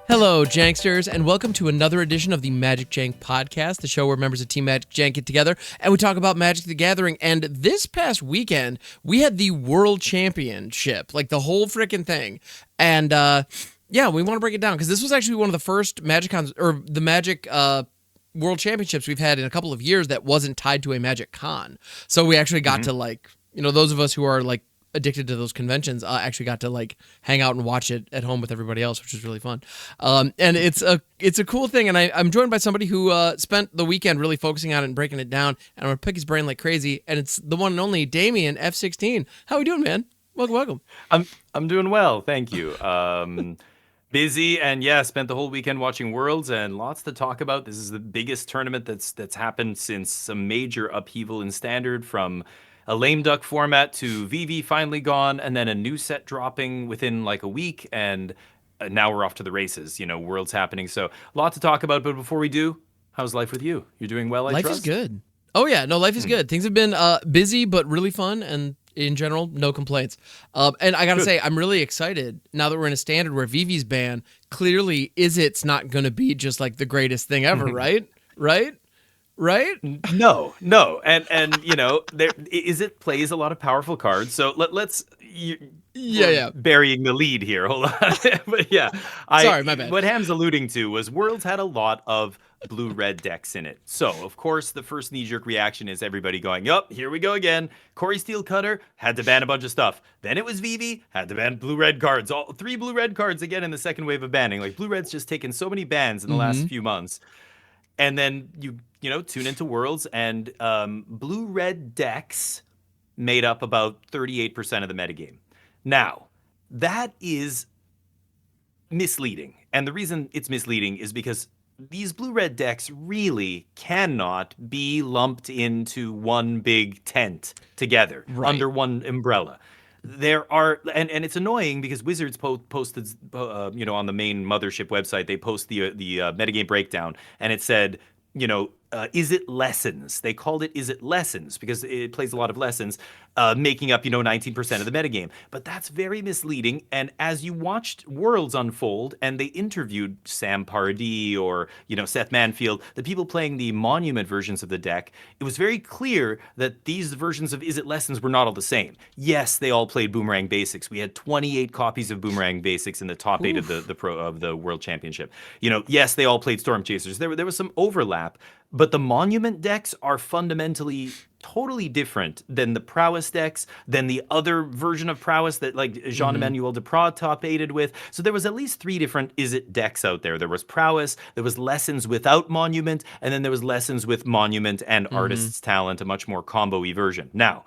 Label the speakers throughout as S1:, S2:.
S1: Hello, Janksters, and welcome to another edition of the MagicJank podcast, the show where members of Team MagicJank get together and we talk about Magic the Gathering. And this past weekend, we had the World Championship, like the whole freaking thing. And yeah, we want to break it down because this was actually one of the first MagicCons, or the Magic World Championships we've had in a couple of years that wasn't tied to a Magic Con. So we actually got to, like, you know, those of us who are like addicted to those conventions actually got to like hang out and watch it at home with everybody else, which was really fun. And it's a cool thing. And I'm joined by somebody who spent the weekend really focusing on it and breaking it down. And I'm gonna pick his brain like crazy. And it's the one and only Damien F16. How we doing, man? Welcome.
S2: I'm doing well, thank you. Busy and yeah, spent the whole weekend watching Worlds and lots to talk about. This is the biggest tournament that's happened since some major upheaval in Standard, from a lame duck format to VV finally gone, and then a new set dropping within like a week, and now we're off to the races. You know, Worlds happening, so a lot to talk about. But before we do, how's life with you? You're doing well, I
S1: trust? Life is good. Oh yeah, no, life is good. Things have been busy but really fun, and in general, no complaints. And I gotta say, I'm really excited now that we're in a Standard where VV's banned. Clearly, Izzet's not gonna be just like the greatest thing ever, right? Right?
S2: No, and you know, Izzet plays a lot of powerful cards. So let's burying the lead here. Hold on, but yeah,
S1: sorry, my bad.
S2: What Ham's alluding to was Worlds had a lot of blue-red decks in it. So of course, the first knee-jerk reaction is everybody going, "Yup, here we go again." Corey Steelcutter had to ban a bunch of stuff. Then it was VV, had to ban blue-red cards. All 3 blue-red cards again in the second wave of banning. Like blue-red's just taken so many bans in the last few months. And then you know, tune into Worlds, and blue-red decks made up about 38% of the metagame. Now, that is misleading. And the reason it's misleading is because these blue-red decks really cannot be lumped into one big tent together, under one umbrella. There are, and it's annoying because Wizards posted, you know, on the main mothership website, they post the metagame breakdown, and it said, you know, Izzet Lessons. They called it Izzet Lessons because it plays a lot of lessons, making up, you know, 19% of the metagame. But that's very misleading. And as you watched Worlds unfold and they interviewed Sam Pardee or, you know, Seth Manfield, the people playing the Monument versions of the deck, it was very clear that these versions of Izzet Lessons were not all the same. Yes, they all played Boomerang Basics. We had 28 copies of Boomerang Basics in the top 8 of the World Championship. You know, yes, they all played Storm Chasers. There was some overlap. But the Monument decks are fundamentally totally different than the Prowess decks, than the other version of Prowess that like Jean-Emmanuel Deprat top-8'd with. So there was at least 3 different Izzet decks out there. There was Prowess, there was Lessons without Monument, and then there was Lessons with Monument and Artist's Talent, a much more combo-y version. Now,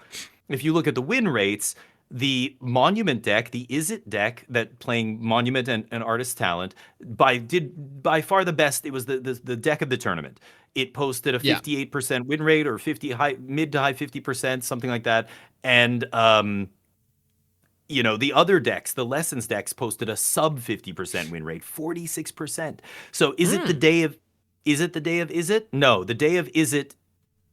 S2: if you look at the win rates, the Monument deck, the Izzet deck that playing Monument and Artist's Talent, did by far the best. It was the deck of the tournament. It posted a 58% win rate, or mid to high 50%, something like that. And you know, the other decks, the Lessons decks, posted a sub 50% win rate, 46%. So is it the day of Izzet? No, the day of Izzet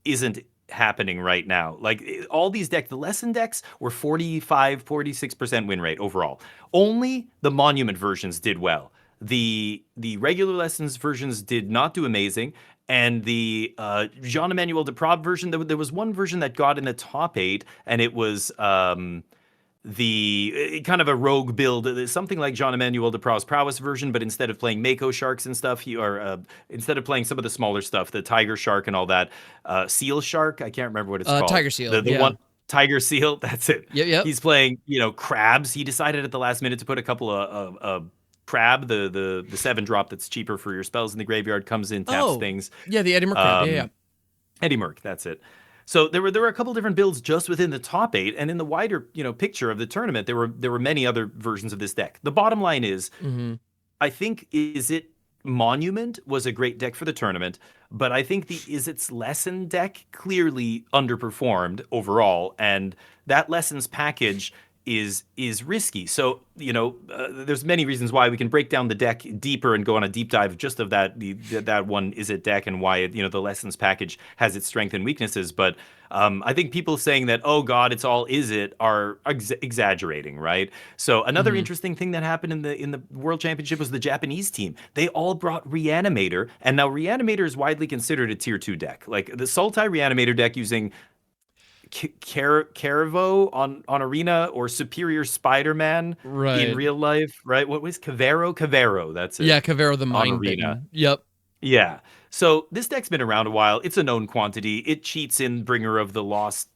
S2: isn't happening right now. Like all these decks, the lesson decks were 46% win rate overall. Only the Monument versions did well. The regular Lessons versions did not do amazing. And the Jean-Emmanuel Deprat version, there was one version that got in the top 8, and it was the kind of a rogue build, something like Jean-Emmanuel Deprat's Prowess version, but instead of playing Mako Sharks and stuff, instead of playing some of the smaller stuff, the Tiger Shark and all that, Seal Shark, I can't remember what it's called.
S1: Tiger Seal,
S2: the one Tiger Seal, that's it.
S1: Yep.
S2: He's playing, you know, crabs. He decided at the last minute to put a couple of crab, the 7-drop that's cheaper for your spells in the graveyard, comes in, taps things.
S1: Yeah, the Eddie Merc crab.
S2: Eddie Merc, that's it. So there were a couple different builds just within the top 8, and in the wider, you know, picture of the tournament, there were many other versions of this deck. The bottom line is, I think Izzet Monument was a great deck for the tournament, but I think the Izzet's Lesson deck clearly underperformed overall, and that Lessons package is risky. So there's many reasons why. We can break down the deck deeper and go on a deep dive just of that one Izzet deck and why the Lessons package has its strength and weaknesses. But I think people saying that, oh God, it's all Izzet are exaggerating, right? So another interesting thing that happened in the World Championship was the Japanese team. They all brought Reanimator, and now Reanimator is widely considered a tier 2 deck. Like the Sultai Reanimator deck using Caravo on Arena or Superior Spider-Man in real life, right? What was Cavero? That's it.
S1: Yeah, Cavero the Mind Bitten. Yep.
S2: Yeah. So this deck's been around a while. It's a known quantity. It cheats in Bringer of the Lost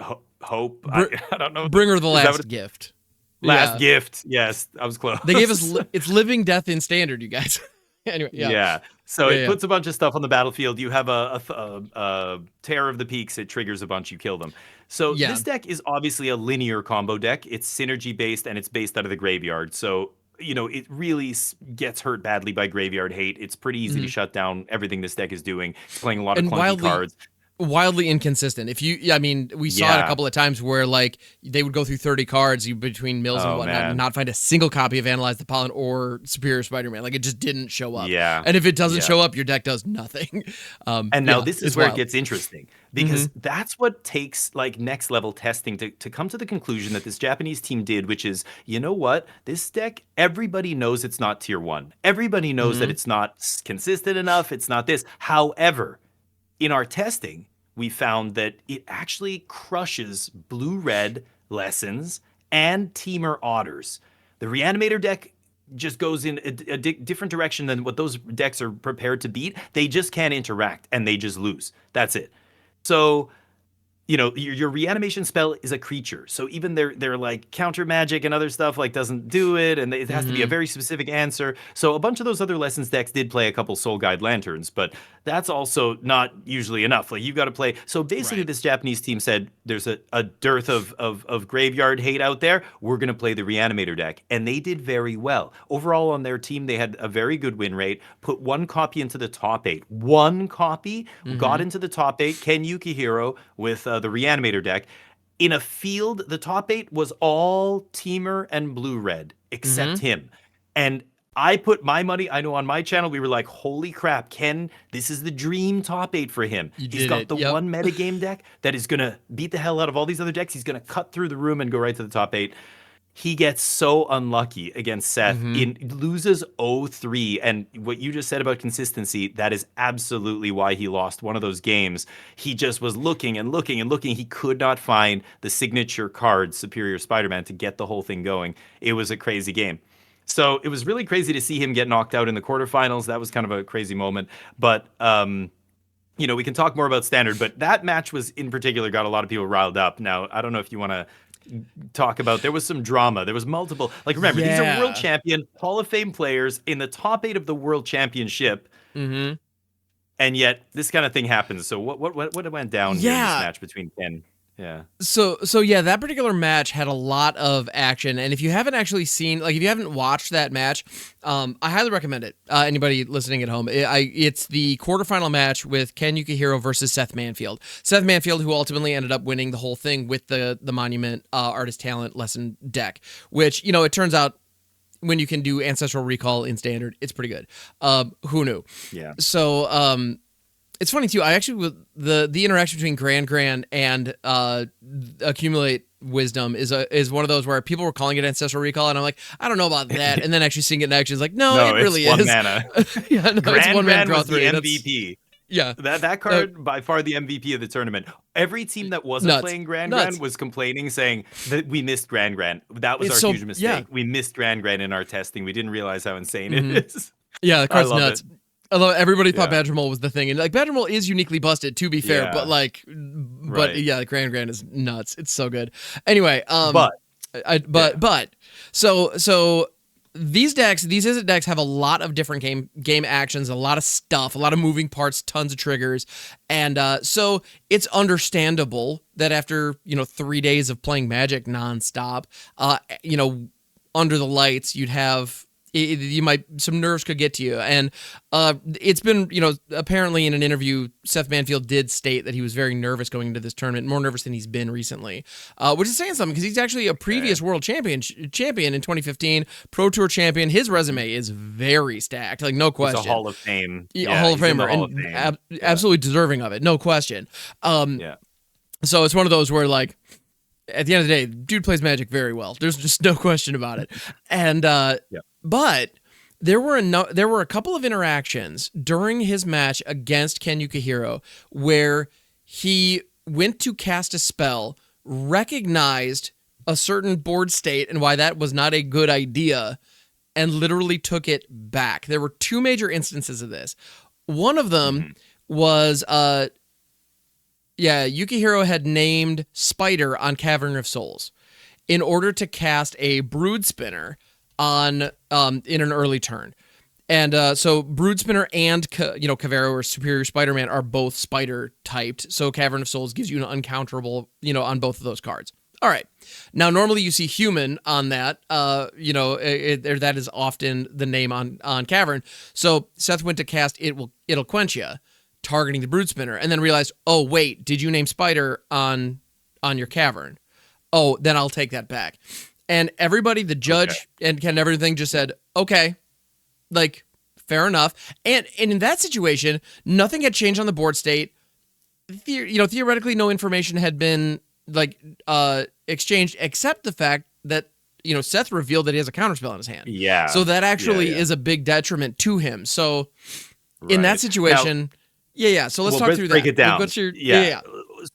S2: Hope. I don't know.
S1: Bringer of the Last Gift.
S2: Last Gift. Yes, I was close.
S1: They gave us it's Living Death in Standard, you guys. Anyway, yeah.
S2: So it puts a bunch of stuff on the battlefield. You have a Terror of the Peaks. It triggers a bunch. You kill them. So this deck is obviously a linear combo deck. It's synergy based and it's based out of the graveyard. So it really gets hurt badly by graveyard hate. It's pretty easy to shut down everything this deck is doing. It's playing a lot of clunky cards.
S1: Wildly inconsistent. We saw it a couple of times where like they would go through 30 cards between mills and whatnot and not find a single copy of Analyze the Pollen or Superior Spider-Man. Like it just didn't show up.
S2: Yeah.
S1: And if it doesn't show up, your deck does nothing.
S2: And now this is where it gets interesting because that's what takes like next level testing to come to the conclusion that this Japanese team did, which is, you know what? This deck, everybody knows it's not tier 1. Everybody knows that it's not consistent enough. It's not this. However, in our testing, we found that it actually crushes blue-red Lessons and Teamer Otters. The Reanimator deck just goes in a different direction than what those decks are prepared to beat. They just can't interact, and they just lose. That's it. So your reanimation spell is a creature. So even their like counter magic and other stuff like doesn't do it, and it has to be a very specific answer. So a bunch of those other Lessons decks did play a couple Soul Guide Lanterns, but that's also not usually enough. Like you've got to play. So basically this Japanese team said there's a dearth of graveyard hate out there. We're going to play the Reanimator deck. And they did very well. Overall on their team, they had a very good win rate, put 1 copy into the top 8. 1 copy got into the top 8. Ken Yukihiro with the Reanimator deck. In a field, the top 8 was all Teamer and blue-red, except him. And I put my money, I know on my channel, we were like, holy crap, Ken, this is the dream top 8 for him. He's got the one metagame deck that is going to beat the hell out of all these other decks. He's going to cut through the room and go right to the top 8. He gets so unlucky against Seth. Loses 0-3. And what you just said about consistency, that is absolutely why he lost one of those games. He just was looking and looking and looking. He could not find the signature card, Superior Spider-Man, to get the whole thing going. It was a crazy game. So it was really crazy to see him get knocked out in the quarterfinals. That was kind of a crazy moment. But, we can talk more about Standard. But that match was, in particular, got a lot of people riled up. Now, I don't know if you want to talk about, there was some drama. There was multiple, like, remember, these are world champion, Hall of Fame players in the top 8 of the world championship. And yet this kind of thing happens. So what went down here in this match between Ken? Yeah.
S1: So that particular match had a lot of action, and if you haven't actually seen, like, if you haven't watched that match, I highly recommend it. Anybody listening at home, it's the quarterfinal match with Ken Yukihiro versus Seth Manfield. Seth Manfield, who ultimately ended up winning the whole thing with the Monument Artist Talent Lesson deck, which it turns out when you can do Ancestral Recall in Standard, it's pretty good. Who knew?
S2: Yeah.
S1: So it's funny too. I actually the interaction between gran-gran and Accumulate Wisdom is one of those where people were calling it Ancestral Recall, and I'm like, I don't know about that. And then actually seeing it in action is like, no, it really
S2: one
S1: is.
S2: Mana.
S1: It's 1 mana draw 3.
S2: The MVP.
S1: Yeah,
S2: that card by far the MVP of the tournament. Every team that wasn't playing gran-gran was complaining, saying that we missed gran-gran. That was our huge mistake. Yeah. We missed gran-gran in our testing. We didn't realize how insane it is.
S1: Yeah, the card's nuts. Although everybody thought Badgermole was the thing, and like Badgermole is uniquely busted, to be fair, but gran-gran is nuts. It's so good. Anyway, so these Izzet decks have a lot of different game actions, a lot of stuff, a lot of moving parts, tons of triggers, and so it's understandable that after 3 days of playing Magic nonstop, under the lights, you'd have some nerves could get to you. And it's been, apparently in an interview, Seth Manfield did state that he was very nervous going into this tournament, more nervous than he's been recently, which is saying something because he's actually a previous world champion in 2015, Pro Tour champion. His resume is very stacked, like no question.
S2: He's a Hall of Fame.
S1: A Hall of Famer, and absolutely deserving of it, no question. So it's one of those where, like, at the end of the day, dude plays Magic very well. There's just no question about it. And but there were a couple of interactions during his match against Ken Yukihiro where he went to cast a spell, recognized a certain board state and why that was not a good idea, and literally took it back. There were two major instances of this. One of them was Yukihiro had named Spider on Cavern of Souls in order to cast a Brood Spinner on in an early turn. And so Brood Spinner and Cavero or Superior Spider-Man are both spider typed. So Cavern of Souls gives you an uncounterable, on both of those cards. All right. Now, normally you see human on that, that is often the name on Cavern. So Seth went to cast It'll Quench Ya, targeting the Brood Spinner, and then realized, oh, wait, did you name Spider on your Cavern? Oh, then I'll take that back. And everybody, the judge and Ken, everything just said, okay, like, fair enough. And in that situation, nothing had changed on the board state. Theoretically, no information had been exchanged except the fact that Seth revealed that he has a counterspell in his hand.
S2: Yeah.
S1: So that actually is a big detriment to him. So in that situation. Now, so let's talk through that.
S2: Break it down.
S1: What's your,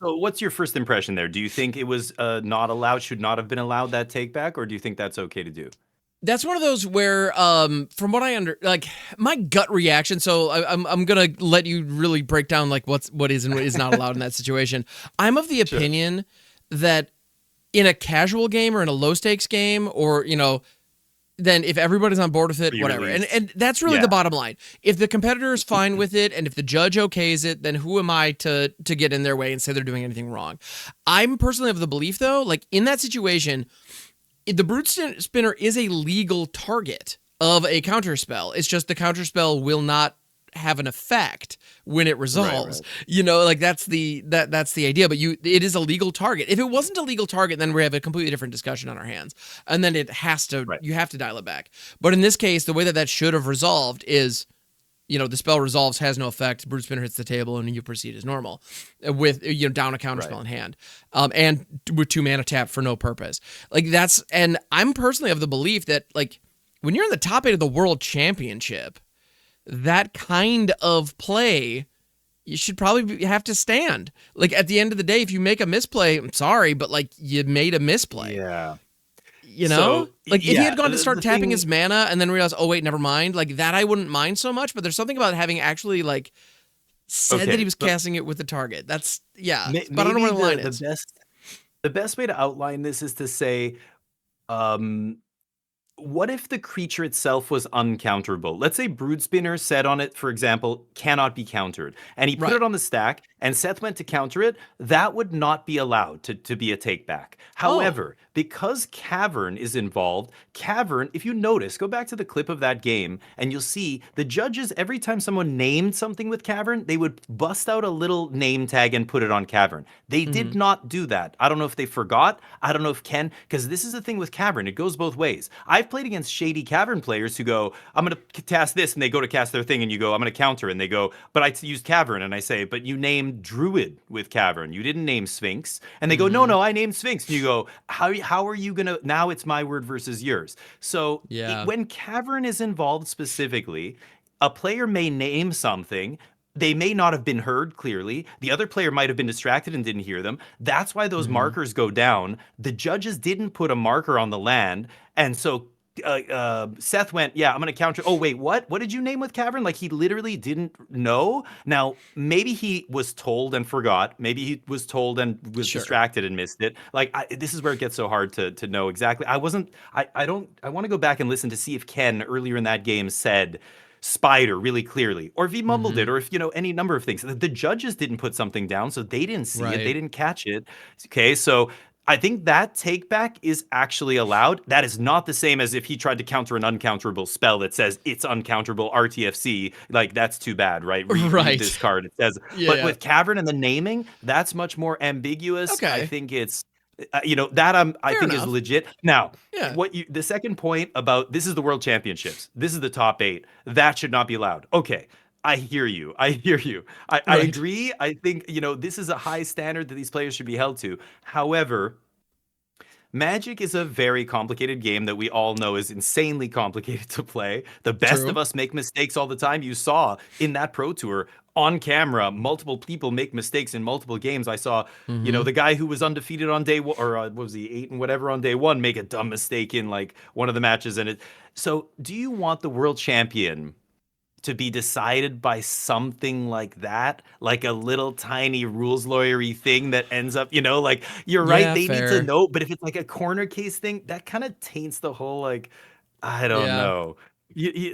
S2: So what's your first impression there? Do you think it was not allowed, should not have been allowed, that take back, or do you think that's okay to do?
S1: That's one of those where, from what I my gut reaction. So I'm gonna let you really break down like what is and what is not allowed in that situation. I'm of the opinion that in a casual game or in a low stakes game, or then if everybody's on board with it, whatever. And that's really the bottom line. If the competitor is fine with it, and if the judge okays it, then who am I to get in their way and say they're doing anything wrong? I'm personally of the belief, though, like in that situation, the Brood Spinner is a legal target of a counterspell. It's just the counterspell will not have an effect when it resolves. Right. That's the idea. But it is a legal target. If it wasn't a legal target, then we have a completely different discussion on our hands, and then it has to. Right. You have to dial it back. But in this case, the way that should have resolved is, the spell resolves, has no effect. Brood Spinner hits the table, and you proceed as normal, with down a counterspell in hand, and with 2 mana tap for no purpose. And I'm personally of the belief that when you're in the top 8 of the World Championship, that kind of play, you should probably have to stand. At the end of the day, if you make a misplay, I'm sorry, but you made a misplay.
S2: Yeah.
S1: If he had gone to start tapping his mana and then realized, oh wait, never mind, that I wouldn't mind so much. But there's something about having actually said that he was casting it with the target. That's but I don't know where the line is.
S2: The best way to outline this is to say, what if the creature itself was uncounterable? Let's say Brood Spinner said on it, for example, cannot be countered, and he put it on the stack, and Seth went to counter it. That would not be allowed to be a take back. However, because Cavern is involved, Cavern, if you notice, go back to the clip of that game, and you'll see the judges, every time someone named something with Cavern, they would bust out a little name tag and put it on Cavern. They did not do that. I don't know if they forgot. I don't know if Ken, because this is the thing with Cavern. It goes both ways. I've played against shady Cavern players who go, I'm going to cast this, and they go to cast their thing, and you go, I'm going to counter, and they go, but I used Cavern, and I say, but you named Druid with Cavern. You didn't name Sphinx. And they go, no, I named Sphinx. And you go, how are you going to, now it's my word versus yours. So when Cavern is involved specifically, a player may name something. They may not have been heard clearly. The other player might have been distracted and didn't hear them. That's why those markers go down. The judges didn't put a marker on the land. And so Seth went, I'm going to counter. Oh, wait, what? What did you name with Cavern? He literally didn't know. Now, maybe he was told and forgot. Maybe he was told and was distracted and missed it. This is where it gets so hard to know exactly. I want to go back and listen to see if Ken earlier in that game said Spider really clearly, or if he mumbled it, or if, any number of things. The judges didn't put something down, so they didn't see it. They didn't catch it. Okay, so I think that take back is actually allowed. That is not the same as if he tried to counter an uncounterable spell that says it's uncounterable RTFC. Like, that's too bad, right? Read this
S1: Right.
S2: card. It says, but
S1: Yeah.
S2: with Cavern and the naming, that's much more ambiguous. I
S1: Okay.
S2: think it's, that I
S1: Fair
S2: think is
S1: enough.
S2: legit. Now,
S1: Yeah.
S2: the second point about this is the World Championships. This is the top 8. That should not be allowed. Okay. I hear you. I hear you. I
S1: Right.
S2: agree. I think, this is a high standard that these players should be held to. However, Magic is a very complicated game that we all know is insanely complicated to play. The best
S1: True.
S2: of us make mistakes all the time. You saw in that Pro Tour on camera, multiple people make mistakes in multiple games. I saw,
S1: Mm-hmm.
S2: the guy who was undefeated on day one, or what was he, 8 and whatever on day one, make a dumb mistake in like one of the matches. So do you want the world champion to be decided by something like that, like a little tiny rules lawyery thing that ends up, like, you're right,
S1: Yeah,
S2: they need to
S1: fair.
S2: know, but if it's like a corner case thing, that kind of taints the whole, like, I don't
S1: Yeah.
S2: know.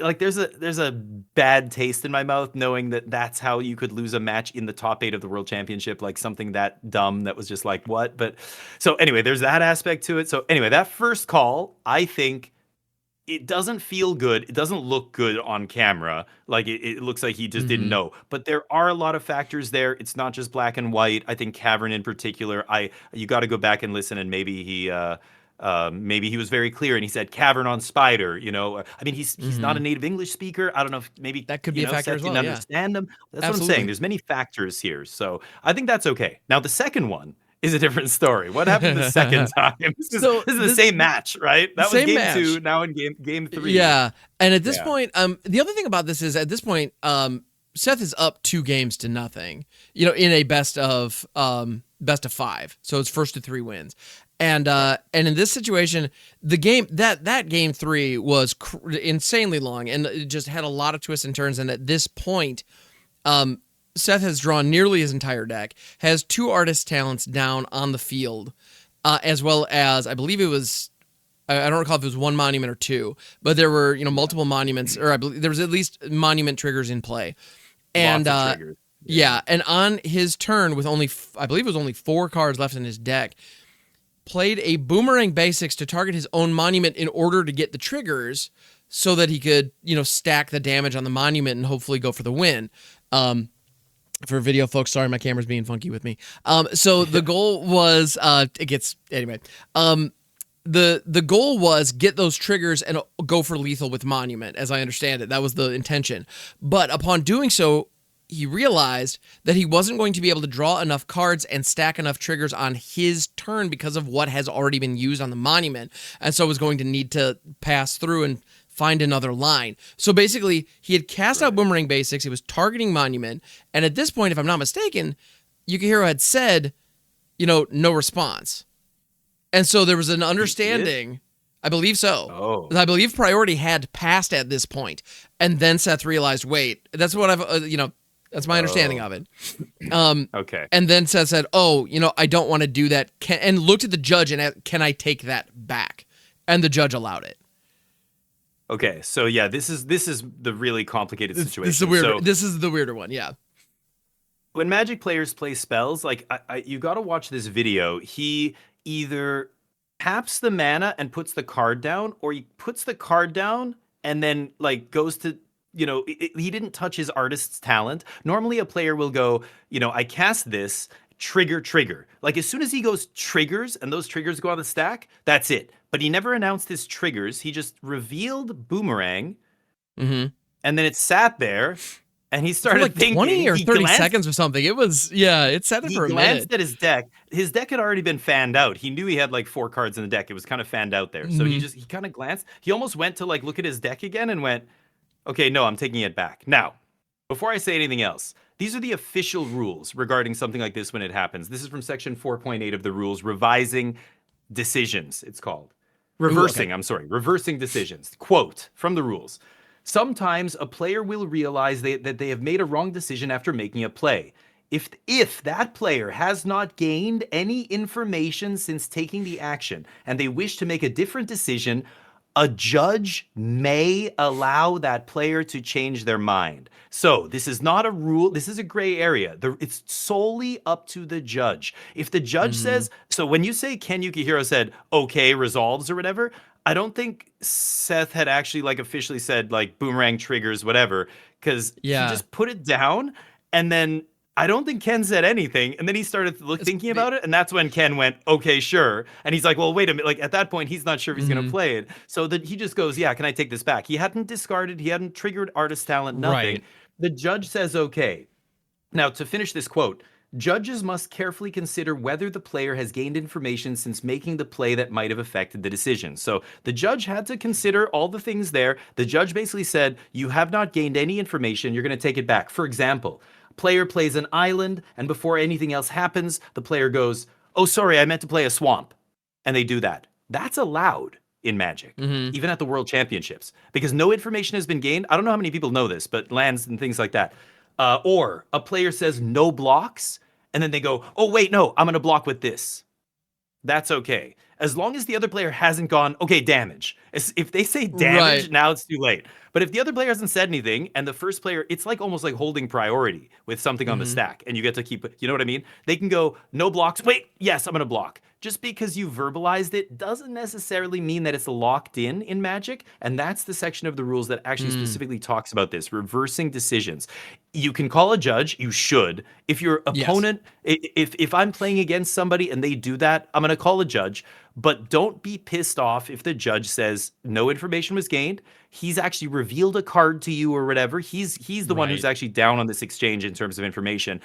S2: Like, there's a bad taste in my mouth knowing that that's how you could lose a match in the top 8 of the world championship, like something that dumb that was just like, what? But so anyway, there's that aspect to it. So anyway, that first call, I think it doesn't feel good. It doesn't look good on camera. Like, it looks like he just didn't
S1: Mm-hmm.
S2: know. But there are a lot of factors there. It's not just black and white. I think Cavern in particular, you got to go back and listen, and maybe he was very clear and he said Cavern on Spider. I mean, he's not
S1: Mm-hmm.
S2: a native English speaker. I don't know if maybe
S1: That could be a factor
S2: Seth
S1: as
S2: didn't
S1: well. Yeah.
S2: understand him. That's what I'm saying.
S1: Absolutely.
S2: There's many factors here, so I think that's okay. Now the second one is a different story. What happened the second time?
S1: So
S2: This is the same match, right? That was
S1: same
S2: game
S1: match.
S2: 2. Now in game 3.
S1: Yeah. And at this
S2: Yeah.
S1: point, the other thing about this is at this point, Seth is up 2 games to nothing, in a best of 5. So it's first to 3 wins. And in this situation, the game that game 3 was insanely long, and it just had a lot of twists and turns. And at this point, Seth has drawn nearly his entire deck, has 2 artist talents down on the field, as well as, I believe it was, I don't recall if it was 1 monument or 2, but there were, multiple monuments, or I believe there was at least monument triggers in play. And
S2: Lots of triggers.
S1: yeah, and on his turn with I believe it was only 4 cards left in his deck, played a Boomerang Basics to target his own monument in order to get the triggers so that he could, stack the damage on the monument and hopefully go for the win. For video folks, sorry, my camera's being funky with me. So the goal was, anyway. The goal was get those triggers and go for lethal with Monument, as I understand it. That was the intention. But upon doing so, he realized that he wasn't going to be able to draw enough cards and stack enough triggers on his turn because of what has already been used on the Monument, and so was going to need to pass through and find another line. So basically, he had cast out Boomerang Basics, he was targeting Monument, and at this point, if I'm not mistaken, Yukihiro had said, no response. And so there was an understanding, I believe so.
S2: Oh.
S1: I believe priority had passed at this point, and then Seth realized, wait, that's what that's my understanding of it.
S2: Okay.
S1: And then Seth said, I don't want to do that, and looked at the judge and asked, can I take that back? And the judge allowed it.
S2: Okay. So yeah, this is the really complicated situation.
S1: This is the weirder one, yeah.
S2: When Magic players play spells, like you got to watch this video. He either taps the mana and puts the card down, or he puts the card down and then like goes to, he didn't touch his artist's talent. Normally a player will go, I cast this, trigger. Like as soon as he goes triggers and those triggers go on the stack, that's it. But he never announced his triggers. He just revealed Boomerang,
S1: Mm-hmm.
S2: and then it sat there. And he started
S1: like
S2: thinking
S1: 20 or 30
S2: glanced,
S1: seconds or something. It was, it sat it for a minute.
S2: He glanced at his deck. His deck had already been fanned out. He knew he had like 4 cards in the deck. It was kind of fanned out there. So he kind of glanced. He almost went to like look at his deck again and went, okay, no, I'm taking it back. Now, before I say anything else, these are the official rules regarding something like this when it happens. This is from section 4.8 of the rules, revising decisions, it's called. Reversing decisions. Quote from the rules. Sometimes a player will realize that they have made a wrong decision after making a play. If that player has not gained any information since taking the action and they wish to make a different decision, A judge may allow that player to change their mind. So this is not a rule. This is a gray area. It's solely up to the judge. If the judge says, so when you say Ken Yukihiro said, okay, resolves or whatever, I don't think Seth had actually like officially said like boomerang triggers, whatever, because he just put it down and then I don't think Ken said anything. And then he started thinking about it. And that's when Ken went, okay, sure. And he's like, well, wait a minute. Like at that point, he's not sure if he's going to play it. So that he just goes, yeah, can I take this back? He hadn't discarded. He hadn't triggered artist talent, nothing. Right. The judge says, okay. Now to finish this quote, judges must carefully consider whether the player has gained information since making the play that might have affected the decision. So the judge had to consider all the things there. The judge basically said, you have not gained any information. You're going to take it back. For example, player plays an island, and before anything else happens, the player goes, oh, sorry, I meant to play a swamp. And they do that. That's allowed in Magic, even at the World Championships, because no information has been gained. I don't know how many people know this, but lands and things like that. Or a player says no blocks, and then they go, oh, wait, no, I'm going to block with this. That's okay. As long as the other player hasn't gone, okay, damage. If they say damage, now it's too late. But if the other player hasn't said anything and the first player, it's like almost like holding priority with something on the stack and you get to keep it. You know what I mean? They can go, no blocks. Wait, yes, I'm going to block. Just because you verbalized it doesn't necessarily mean that it's locked in Magic. And that's the section of the rules that actually specifically talks about this, reversing decisions. You can call a judge. You should. If your opponent, if I'm playing against somebody and they do that, I'm going to call a judge. But don't be pissed off if the judge says no information was gained. He's actually revealed a card to you or whatever. He's the one who's actually down on this exchange in terms of information.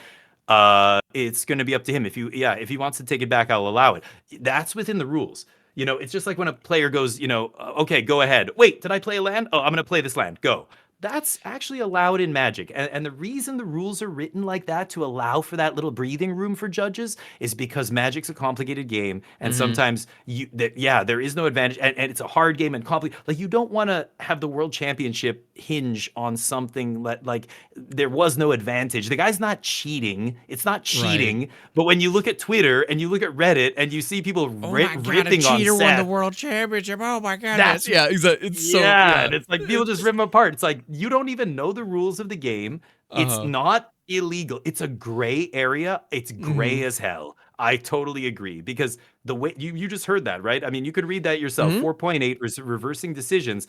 S2: It's going to be up to him. If he wants to take it back, I'll allow it. That's within the rules. You know, it's just like when a player goes, okay, go ahead. Wait, did I play a land? Oh, I'm going to play this land. Go. That's actually allowed in Magic. And the reason the rules are written like that to allow for that little breathing room for judges is because Magic's a complicated game. And sometimes, there is no advantage. And it's a hard game and complicated. Like, you don't want to have the World Championship hinge on something like there was no advantage. The guy's not cheating. It's not cheating. Right. But when you look at Twitter and you look at Reddit and you see people ripping on Seth.
S1: Won the World Championship. Oh, my goodness.
S2: And it's like people just rip him apart. It's like, you don't even know the rules of the game. It's not illegal. It's a gray area. It's gray as hell. I totally agree, because the way you just heard that, right? I mean, you could read that yourself. 4.8 reversing decisions.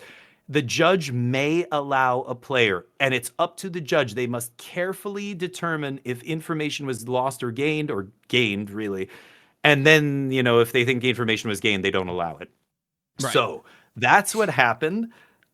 S2: The judge may allow a player, and it's up to the judge. They must carefully determine if information was lost or gained really. And then, if they think information was gained, they don't allow it. Right. So that's what happened.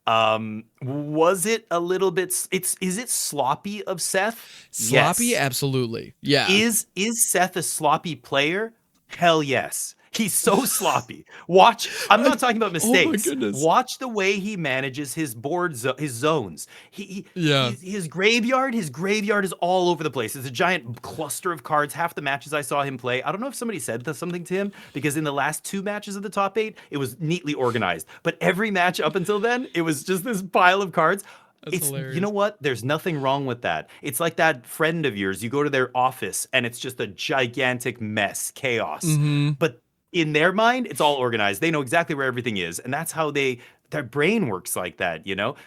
S2: Was it a little bit, is it sloppy of Seth?
S1: Sloppy?
S2: Yes.
S1: Absolutely. Yeah.
S2: Is Seth a sloppy player? Hell yes. He's so sloppy. Watch. I'm not talking about mistakes. Oh my goodness. Watch the way he manages his board, his zones. His graveyard is all over the place. It's a giant cluster of cards. Half the matches I saw him play, I don't know if somebody said something to him, because in the last 2 matches of the top 8, it was neatly organized. But every match up until then, it was just this pile of cards. It's hilarious. You know what? There's nothing wrong with that. It's like that friend of yours. You go to their office and it's just a gigantic mess, chaos. But in their mind, it's all organized. They know exactly where everything is. And that's how their brain works like that,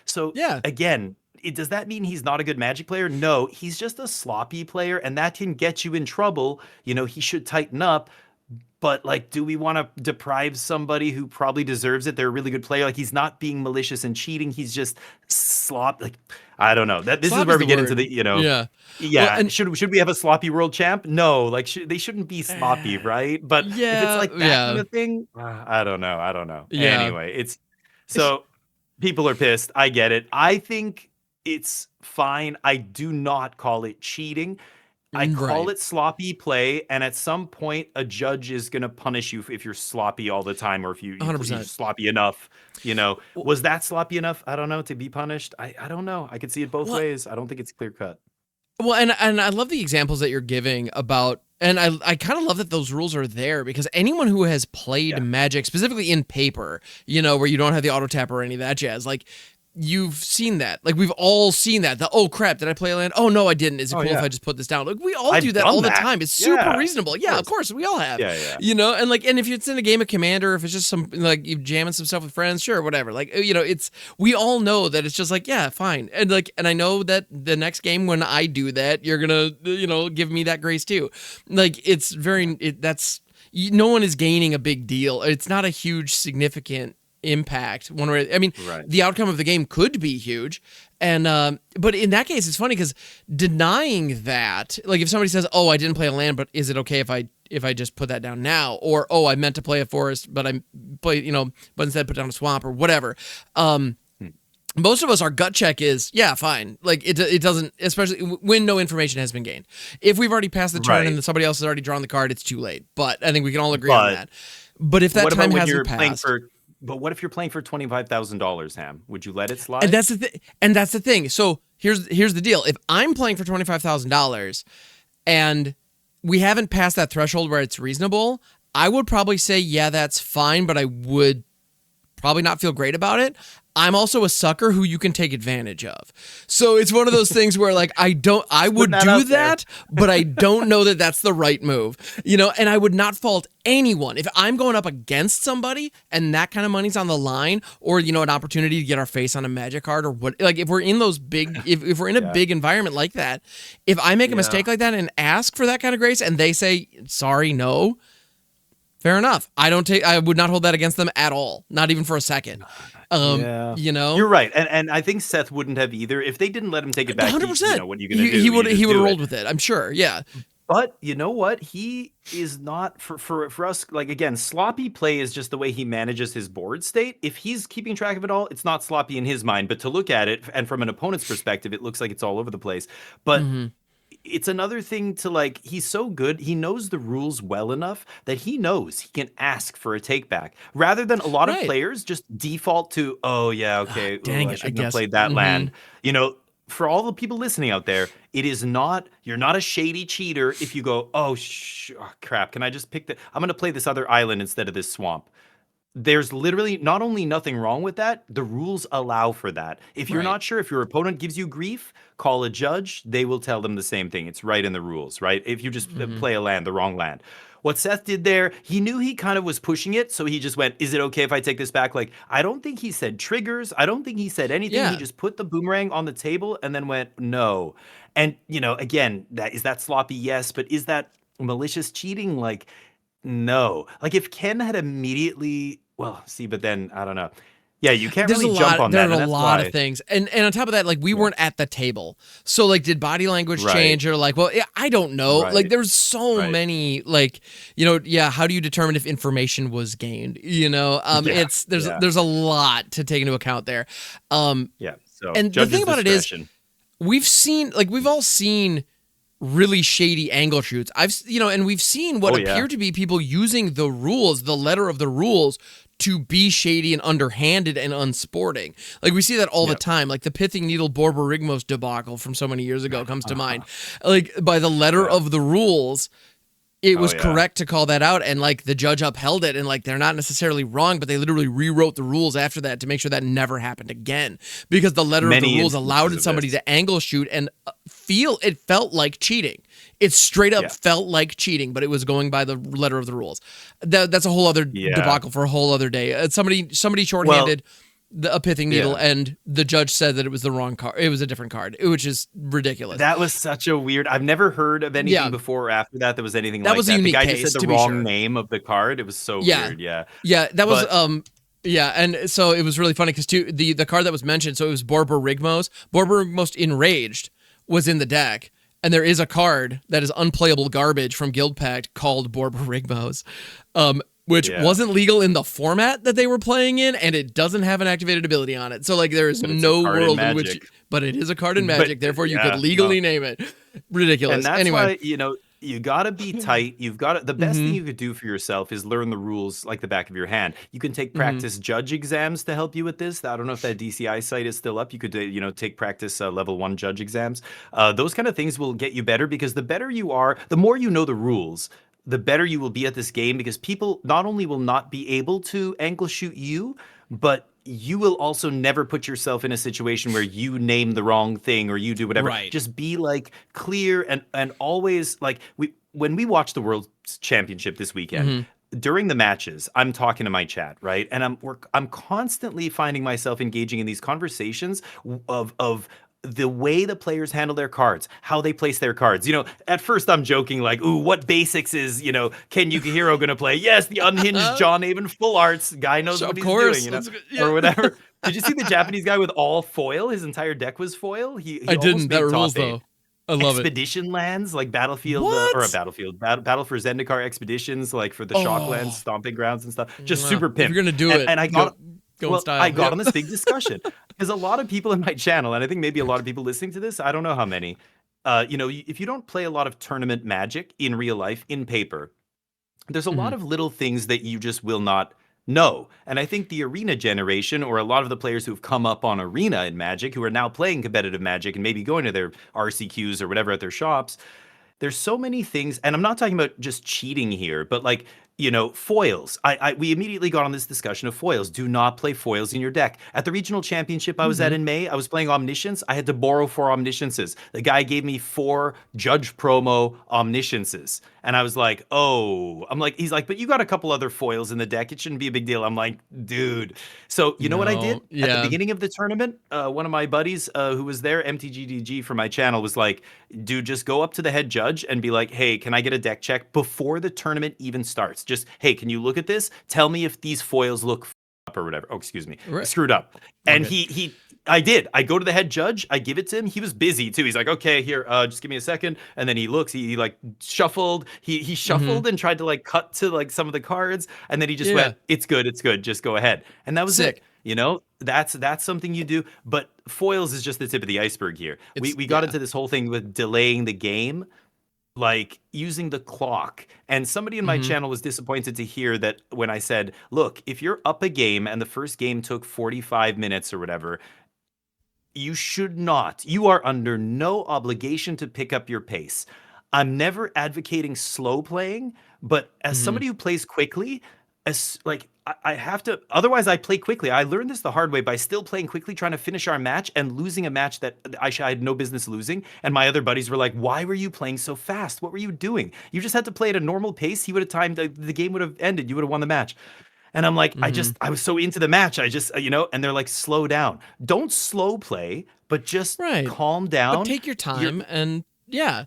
S2: So again, does that mean he's not a good Magic player? No, he's just a sloppy player, and that can get you in trouble. He should tighten up. But do we want to deprive somebody who probably deserves it? They're a really good player. He's not being malicious and cheating. He's just slop. I don't know. This is where we get into the, Yeah. Well, and should we have a sloppy world champ? No, they shouldn't be sloppy, right? But if it's like that kind of thing, I don't know. Yeah. Anyway, so people are pissed. I get it. I think it's fine. I do not call it cheating. I call it sloppy play, and at some point, a judge is going to punish you if you're sloppy all the time, or if you're sloppy enough. Was that sloppy enough? I don't know, to be punished. I don't know. I could see it both ways. I don't think it's clear cut.
S1: Well, and I love the examples that you're giving about, and I kind of love that those rules are there, because anyone who has played Magic, specifically in paper, where you don't have the auto tap or any of that jazz, you've seen that. Like we've all seen that. Oh crap, did I play a land? Oh no, I didn't. Is it cool if I just put this down? Like we all
S2: I've
S1: do that
S2: done
S1: all the
S2: that.
S1: time. It's super
S2: Yeah,
S1: reasonable. Yeah, of course we all have.
S2: Yeah.
S1: You know, and like, and if it's in a game of Commander, if it's just some like you jamming some stuff with friends, sure, whatever. Like, you know, it's we all know that it's just like, yeah, fine. And like, and I know that the next game when I do that, you're gonna, you know, give me that grace too. Like it's very that's no one is gaining a big deal. It's not a huge significant impact one way. I mean, the outcome of the game could be huge, and but in that case, it's funny because denying that, like if somebody says, "Oh, I didn't play a land, but is it okay if I just put that down now?" Or, "Oh, I meant to play a forest, but I play, you know, but instead put down a swamp or whatever." Most of us, our gut check is, yeah, fine. Like it doesn't, especially when no information has been gained. If we've already passed the turn and somebody else has already drawn the card, it's too late. But I think we can all agree on that. But if that time hasn't passed.
S2: But what if you're playing for $25,000, Ham? Would you let it slide?
S1: And that's the thing. So here's the deal. If I'm playing for $25,000 and we haven't passed that threshold where it's reasonable, I would probably say, yeah, that's fine, but I would probably not feel great about it. I'm also a sucker who you can take advantage of. So it's one of those things where like I would do that, but I don't know that that's the right move. You know, and I would not fault anyone if I'm going up against somebody and that kind of money's on the line, or you know, an opportunity to get our face on a Magic card, or what, like if we're in those big if we're in a big environment like that, if I make a mistake like that and ask for that kind of grace and they say sorry, no, fair enough. I would not hold that against them at all, not even for a second. You know,
S2: you're right, and I think Seth wouldn't have either if they didn't let him take it back.
S1: 100%.
S2: You know, what are you gonna do?
S1: He would have rolled with it. I'm sure. Yeah.
S2: But you know what? He is not for us. Like again, sloppy play is just the way he manages his board state. If he's keeping track of it all, it's not sloppy in his mind. But to look at it, and from an opponent's perspective, it looks like it's all over the place. But it's another thing to like, he's so good. He knows the rules well enough that he knows he can ask for a take back rather than a lot of players just default to, oh yeah, okay, I shouldn't have played that land. You know, for all the people listening out there, it is not, you're not a shady cheater if you go, oh crap, can I just pick I'm going to play this other island instead of this swamp. There's literally not only nothing wrong with that, the rules allow for that. If you're not sure, if your opponent gives you grief, call a judge. They will tell them the same thing. It's right in the rules, right? If you just play a land, the wrong land. What Seth did there, he knew he kind of was pushing it, so he just went, is it okay if I take this back? Like, I don't think he said triggers. I don't think he said anything. Yeah. He just put the boomerang on the table and then went, no. And, you know, again, is that sloppy? Yes. But is that malicious cheating? Like, no. Like if Ken had immediately, well, see, but then I don't know. Yeah, you can't really jump on that.
S1: There's a lot of things. And on top of that, like we weren't at the table. So like did body language change, or like, well, I don't know. Like there's so many, like, you know, how do you determine if information was gained? You know, there's a lot to take into account there. So and the thing about it is we've all seen really shady angle shoots. And we've seen what appear to be people using the rules, the letter of the rules, to be shady and underhanded and unsporting. Like we see that all the time. Like the Pithing Needle Borborygmos debacle from so many years ago comes to mind. Like by the letter of the rules, it was correct to call that out, and like the judge upheld it, and like they're not necessarily wrong, but they literally rewrote the rules after that to make sure that never happened again, because the letter of the rules allowed somebody to angle shoot and it felt like cheating. It straight up felt like cheating, but it was going by the letter of the rules. That's a whole other debacle for a whole other day. Somebody shorthanded a Pithing Needle, and the judge said that it was the wrong card. It was a different card, which is ridiculous.
S2: That was such a weird. I've never heard of anything before or after that was anything like that.
S1: That was a unique
S2: case.
S1: The
S2: guy just said the wrong name of the card. It was so weird.
S1: That was and so it was really funny because the card that was mentioned. So it was Borborygmos. Borborygmos Enraged was in the deck. And there is a card that is unplayable garbage from Guild Pact called Borborygmos, which wasn't legal in the format that they were playing in, and it doesn't have an activated ability on it. So like there is no world in which, but it is a card in Magic. Therefore, you could legally name it. Ridiculous.
S2: And that's
S1: anyway,
S2: why, you gotta be tight. You've got the best thing you could do for yourself is learn the rules like the back of your hand. You can take practice judge exams to help you with this. I don't know if that DCI site is still up. You could take practice level 1 judge exams. Those kind of things will get you better, because the better you are, the more you know the rules, the better you will be at this game, because people not only will not be able to angle shoot you, but you will also never put yourself in a situation where you name the wrong thing or you do whatever.
S1: Right.
S2: Just be like clear and always like when we watch the World Championship this weekend.
S1: Mm-hmm.
S2: During the matches, I'm talking to my chat, right? And I'm constantly finding myself engaging in these conversations of the way the players handle their cards, how they place their cards. At first I'm joking like, ooh, what basics is, Ken Yukihiro going to play? Yes, the unhinged John Avon full arts. Guy knows what
S1: Of
S2: he's
S1: course.
S2: doing,
S1: Yeah.
S2: or whatever. Did you see the Japanese guy with all foil? His entire deck was foil. He
S1: I
S2: almost
S1: didn't. That
S2: made
S1: rules,
S2: top eight.
S1: though. I love it.
S2: Expedition lands like Battlefield or a
S1: What?
S2: Battle for Zendikar expeditions, like for the shock lands,
S1: Oh.
S2: stomping grounds and stuff. Just
S1: Mwah.
S2: super
S1: If
S2: pimp.
S1: you're gonna do it,
S2: and I got
S1: go in
S2: well,
S1: style.
S2: I got
S1: Yep.
S2: on this big discussion because a lot of people in my channel, and I think maybe a lot of people listening to this, I don't know how many, if you don't play a lot of tournament Magic in real life, in paper, there's a lot of little things that you just will not know. And I think the Arena generation, or a lot of the players who've come up on Arena in Magic, who are now playing competitive Magic and maybe going to their RCQs or whatever at their shops, there's so many things, and I'm not talking about just cheating here, but like, foils. We immediately got on this discussion of foils. Do not play foils in your deck. At the regional championship I was at in May, I was playing Omniscience. I had to borrow 4 Omnisciences. The guy gave me 4 Judge Promo Omnisciences. And I was like, oh, he's like, but you got a couple other foils in the deck. It shouldn't be a big deal. I'm like, dude. So you know what I did? At the beginning of the tournament, one of my buddies who was there, MTGDG for my channel, was like, dude, just go up to the head judge and be like, hey, can I get a deck check before the tournament even starts? Just, hey, can you look at this? Tell me if these foils look up or whatever. Oh, excuse me.
S1: Right.
S2: Screwed up. And I did. I go to the head judge. I give it to him. He was busy too. He's like, okay, here, just give me a second. And then he looks. He like shuffled. He shuffled and tried to like cut to like some of the cards. And then he just went, it's good. It's good. Just go ahead. And that was
S1: Sick.
S2: it. That's something you do. But foils is just the tip of the iceberg here. We got into this whole thing with delaying the game, like using the clock. And somebody in my channel was disappointed to hear that when I said, look, if you're up a game and the first game took 45 minutes or whatever, you are under no obligation to pick up your pace. I'm never advocating slow playing, but as somebody who plays quickly, I have to, otherwise I play quickly. I learned this the hard way by still playing quickly, trying to finish our match and losing a match that I had no business losing. And my other buddies were like, why were you playing so fast? What were you doing? You just had to play at a normal pace. He would have timed, the game would have ended. You would have won the match. And I'm like, I was so into the match. I just, and they're like, slow down. Don't slow play, but just calm down.
S1: But take your time and yeah,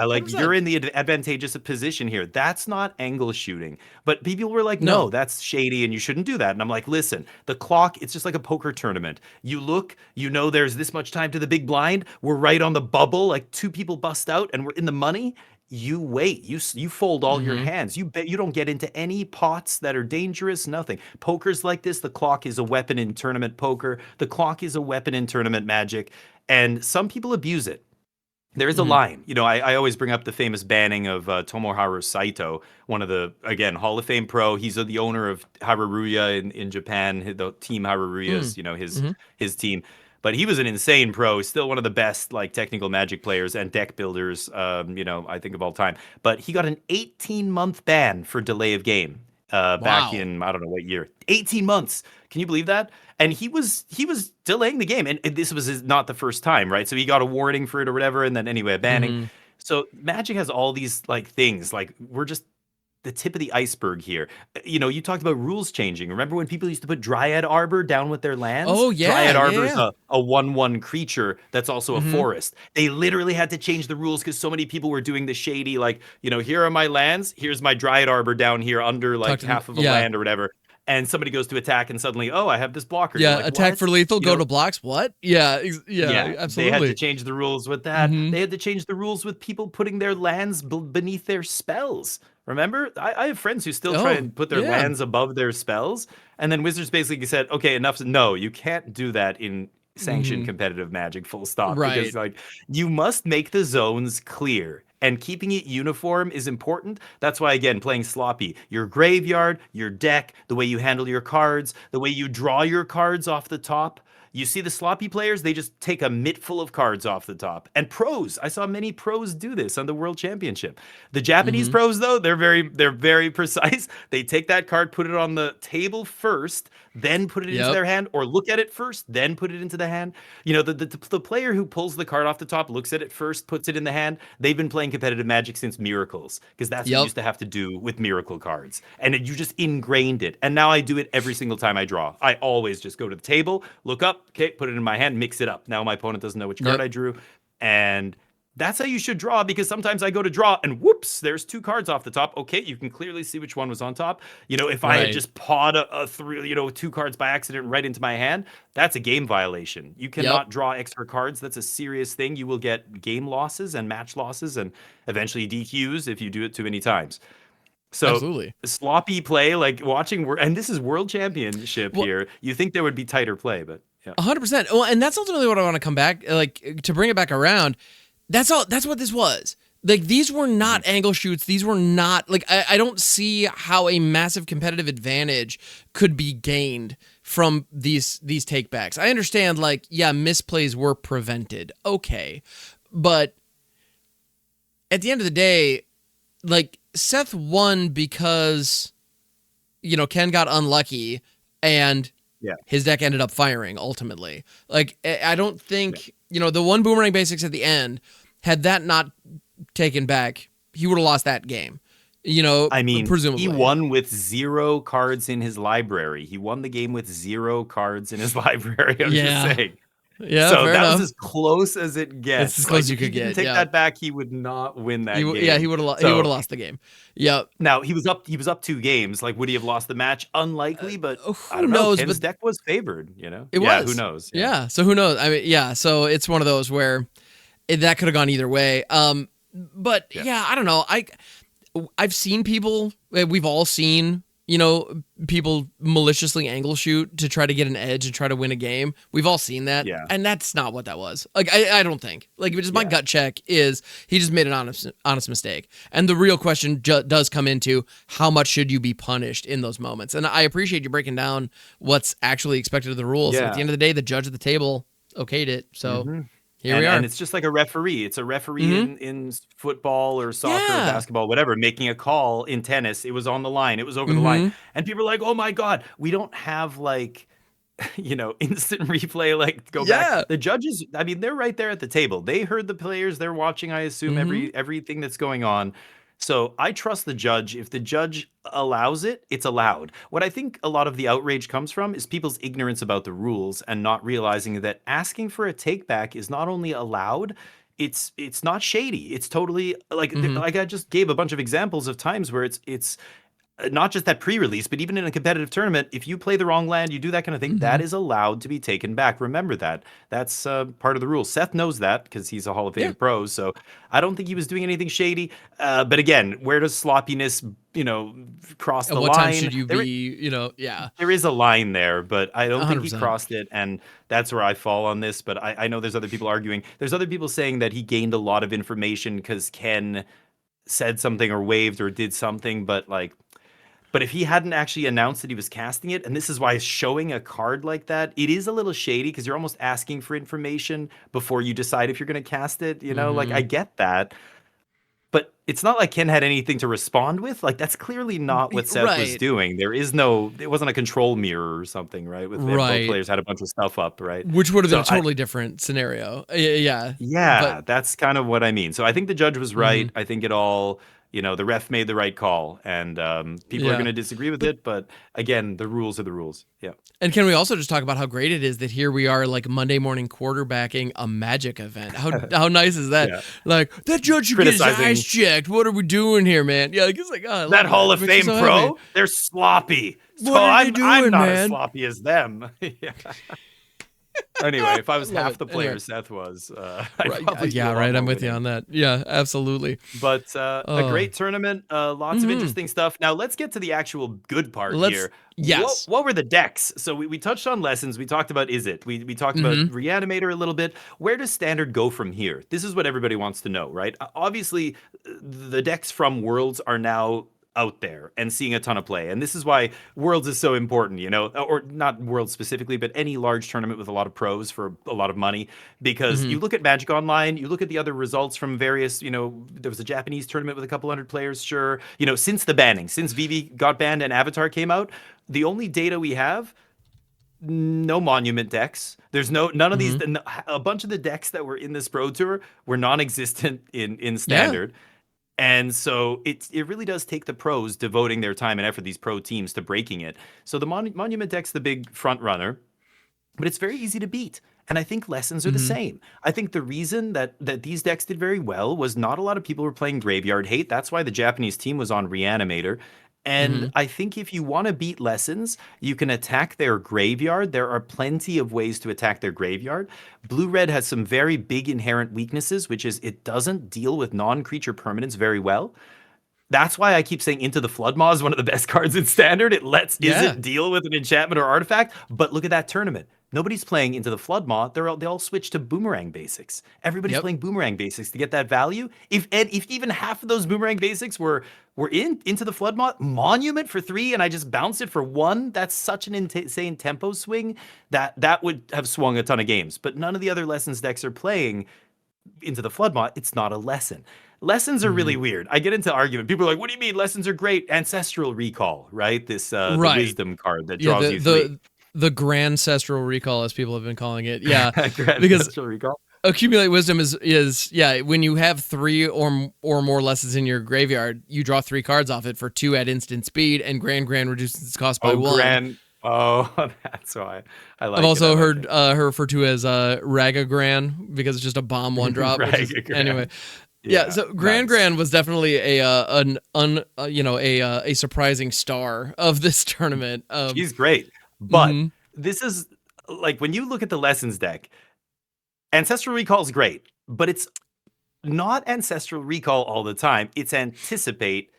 S2: like
S1: 100%.
S2: You're in the advantageous position here. That's not angle shooting. But people were like, no, that's shady and you shouldn't do that. And I'm like, listen, the clock, it's just like a poker tournament. You look, there's this much time to the big blind. We're right on the bubble, like 2 people bust out and we're in the money. You wait. You fold all your hands. You don't get into any pots that are dangerous. Nothing. Poker's like this. The clock is a weapon in tournament poker. The clock is a weapon in tournament Magic, and some people abuse it. There is a line. I always bring up the famous banning of Tomoharu Saito, one of the, again, Hall of Fame pro. He's the owner of Haruruya in Japan. The team Haruruya is his team. But he was an insane pro, still one of the best like technical Magic players and deck builders, I think of all time. But he got an 18-month ban for delay of game back in, I don't know what year. 18 months. Can you believe that? And he was delaying the game. And this was not the first time, right? So he got a warning for it or whatever. And then anyway, a banning. So Magic has all these like things. Like we're just the tip of the iceberg here. You talked about rules changing. Remember when people used to put Dryad Arbor down with their lands?
S1: Oh, yeah.
S2: Dryad Arbor is a 1/1 creature that's also a forest. They literally had to change the rules because so many people were doing the shady, like, here are my lands. Here's my Dryad Arbor down here under like half of a land or whatever. And somebody goes to attack and suddenly, I have this blocker.
S1: Yeah,
S2: like,
S1: attack
S2: what?
S1: for lethal, go to blocks. What? Yeah, absolutely.
S2: They had to change the rules with that. They had to change the rules with people putting their lands beneath their spells. Remember? I have friends who still try and put their lands above their spells. And then Wizards basically said, okay, enough. No, you can't do that in sanctioned competitive Magic, full stop.
S1: Right.
S2: Because like you must make the zones clear. And keeping it uniform is important. That's why, again, playing sloppy. Your graveyard, your deck, the way you handle your cards, the way you draw your cards off the top. You see the sloppy players, they just take a mitt full of cards off the top. And pros, I saw many pros do this on the World Championship. The Japanese pros, though, they're very precise. They take that card, put it on the table first, then put it into their hand, or look at it first, then put it into the hand. You know, the player who pulls the card off the top, looks at it first, puts it in the hand. They've been playing competitive Magic since Miracles, because that's what you used to have to do with Miracle cards. And you just ingrained it. And now I do it every single time I draw. I always just go to the table, look up, okay, put it in my hand, mix it up. Now my opponent doesn't know which card I drew. And that's how you should draw, because sometimes I go to draw and whoops, there's 2 cards off the top. Okay, you can clearly see which one was on top. You know, if I had just pawed a 2 cards by accident right into my hand, that's a game violation. You cannot draw extra cards. That's a serious thing. You will get game losses and match losses and eventually DQs if you do it too many times. So sloppy play, like watching, and this is World Championship here. You think there would be tighter play, but
S1: 100%. Well, and that's ultimately what I want to come back, like, to bring it back around. That's what this was. Like, these were not angle shoots. These were not, like, I don't see how a massive competitive advantage could be gained from these takebacks. I understand, like, yeah, misplays were prevented. Okay. But at the end of the day, like, Seth won because, you know, Ken got unlucky and his deck ended up firing ultimately. Like, I don't think, you know, the one Boomerang Basics at the end, had that not taken back, he would have lost that game. You know,
S2: I mean,
S1: presumably.
S2: he won with 0 cards in his library. He won the game with 0 cards in his library. I'm just saying.
S1: Yeah,
S2: so
S1: fair
S2: that
S1: enough.
S2: was as close as it gets.
S1: It's as close as you could
S2: if he
S1: get.
S2: didn't take that back, he would not win that game.
S1: Yeah, he would have. He would have lost the game. Yeah.
S2: Now he was up 2 games. Like, would he have lost the match? Unlikely, but I don't
S1: knows,
S2: know. Ken's
S1: but
S2: deck was favored. You know,
S1: it was.
S2: Who knows?
S1: Yeah. So who knows? I mean, so it's one of those where that could have gone either way. But I don't know. I've seen people. We've all seen, you know, people maliciously angle shoot to try to get an edge and try to win a game. We've all seen that. Yeah. And that's not what that was. Like, I don't think. Like, just my gut check is he just made an honest mistake. And the real question does come into how much should you be punished in those moments? And I appreciate you breaking down what's actually expected of the rules. At the end of the day, the judge at the table okayed it. So here we are.
S2: And it's just like a referee. It's a referee in football or soccer or basketball, whatever, making a call. In tennis, it was on the line. It was over the line. And people are like, oh my God, we don't have, like, you know, instant replay, like, go back. The judges, I mean, they're right there at the table. They heard the players. They're watching, I assume, everything that's going on. So I trust the judge. If the judge allows it, it's allowed. What I think a lot of the outrage comes from is people's ignorance about the rules and not realizing that asking for a take back is not only allowed, it's not shady. It's totally like I just gave a bunch of examples of times where it's not just that pre-release, but even in a competitive tournament, if you play the wrong land, you do that kind of thing, that is allowed to be taken back. Remember that. That's part of the rules. Seth knows that because he's a Hall of Fame pro, so I don't think he was doing anything shady. But again, where does sloppiness, you know, cross the line?
S1: At what time should you be, you know,
S2: There is a line there, but I don't think he crossed it, and that's where I fall on this. But I know there's other people arguing. There's other people saying that he gained a lot of information because Ken said something or waved or did something, but like... But if he hadn't actually announced that he was casting it, and this is why showing a card like that, it is a little shady because you're almost asking for information before you decide if you're going to cast it. You know, like, I get that. But it's not like Ken had anything to respond with. Like, that's clearly not what Seth was doing. It wasn't a control mirror or something, right? With both players had a bunch of stuff up, right?
S1: Which would have been a totally different scenario. Yeah,
S2: that's kind of what I mean. So I think the judge was right. I think it all... You know, the ref made the right call, and people are going to disagree with it. But again, the rules are the rules. Yeah.
S1: And can we also just talk about how great it is that here we are, like, Monday morning quarterbacking a Magic event? How nice is that? Like, that judge should get his eyes checked. What are we doing here, man? Yeah, like, it's like, oh,
S2: that Hall of Fame pro, they're sloppy. So I'm not as sloppy as them. Anyway, if I was half the player Seth was, I'd probably
S1: I'm with you on that. Yeah, absolutely.
S2: But a great tournament, lots of interesting stuff. Now let's get to the actual good part here.
S1: Yes.
S2: What were the decks? So we touched on Lessons. We talked about Izzet. We talked about Reanimator a little bit. Where does Standard go from here? This is what everybody wants to know, right? Obviously, the decks from Worlds are now out there and seeing a ton of play. And this is why Worlds is so important, or not Worlds specifically, but any large tournament with a lot of pros for a lot of money. Because you look at Magic Online, you look at the other results from various, there was a Japanese tournament with a couple hundred players, sure. Since the banning, since VV got banned and Avatar came out, the only data we have, no monument decks. There's none of these. A bunch of the decks that were in this Pro Tour were non-existent in standard. And so it really does take the pros devoting their time and effort, these pro teams, to breaking it. So the monument deck's the big front runner, but it's very easy to beat. And I think Lessons are the same. I think the reason that these decks did very well was not a lot of people were playing Graveyard Hate. That's why the Japanese team was on Reanimator. And I think if you want to beat Lessons, you can attack their graveyard. There are plenty of ways to attack their graveyard. Blue-red has some very big inherent weaknesses, which is it doesn't deal with non-creature permanents very well. That's why I keep saying Into the Flood Maw is one of the best cards in Standard. It lets Izzet deal with an enchantment or artifact. But look at that tournament. Nobody's playing Into the Flood Maw. They all switch to Boomerang Basics. Everybody's playing Boomerang Basics to get that value. If even half of those Boomerang Basics were into the Flood Maw, Monument for 3, and I just bounced it for 1, that's such an insane tempo swing that would have swung a ton of games. But none of the other Lessons decks are playing Into the Flood Maw. It's not a lesson. Lessons are really weird. I get into argument. People are like, what do you mean Lessons are great? Ancestral Recall, right? This the wisdom card that draws you 3.
S1: The Gran-cestral Recall, as people have been calling it. Yeah.
S2: Because Recall.
S1: Accumulate Wisdom is when you have 3 or more Lessons in your graveyard, you draw 3 cards off it for 2 at instant speed, and gran-gran reduces its cost by 1.
S2: That's why I like it.
S1: I've also heard her referred to as Raga-gran because it's just a bomb 1-drop. Anyway. Yeah, so gran-gran was definitely a surprising star of this tournament.
S2: She's great. But this is like when you look at the Lessons deck, Ancestral Recall is great, but it's not Ancestral Recall all the time. It's Anticipate.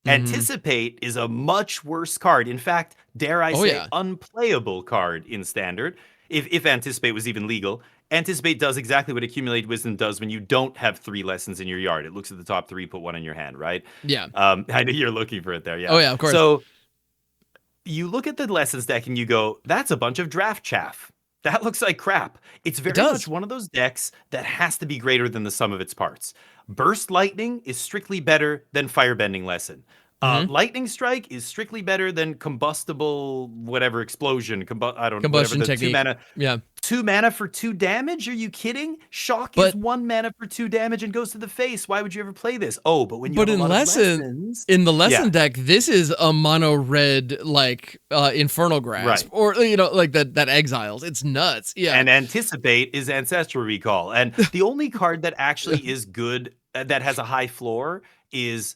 S2: Anticipate is a much worse card. In fact, dare I say, unplayable card in Standard. If Anticipate was even legal. Anticipate does exactly what Accumulate Wisdom does when you don't have 3 Lessons in your yard. It looks at the top 3, put 1 in your hand, right?
S1: Yeah.
S2: I know you're looking for it there. Yeah.
S1: Oh yeah, of course.
S2: So you look at the Lessons deck and you go, that's a bunch of draft chaff. That looks like crap. It's very much one of those decks that has to be greater than the sum of its parts. Burst Lightning is strictly better than Firebending Lesson. Lightning Strike is strictly better than Combustible whatever explosion.
S1: Combustion technique.
S2: 2 mana.
S1: Yeah.
S2: 2 mana for 2 damage? Are you kidding? Shock is 1 mana for 2 damage and goes to the face. Why would you ever play this? Oh, but when you have a lot of lessons,
S1: in the lesson deck, this is a mono red like Infernal Grasp, or like that exiles. It's nuts. Yeah.
S2: And Anticipate is Ancestral Recall, and the only card that actually is good that has a high floor is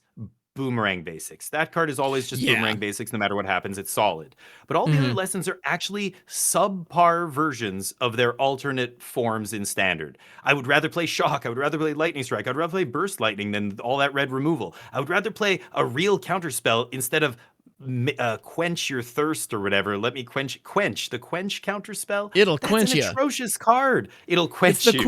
S2: Boomerang Basics. That card is always just Boomerang Basics. No matter what happens, it's solid. But all the other Lessons are actually subpar versions of their alternate forms in Standard. I would rather play Shock. I would rather play Lightning Strike. I'd rather play Burst Lightning than all that red removal. I would rather play a real counterspell instead of Quench Your Thirst or whatever. Let me quench the Quench counterspell.
S1: It'll quench you.
S2: That's an atrocious card. It'll quench you.
S1: It's the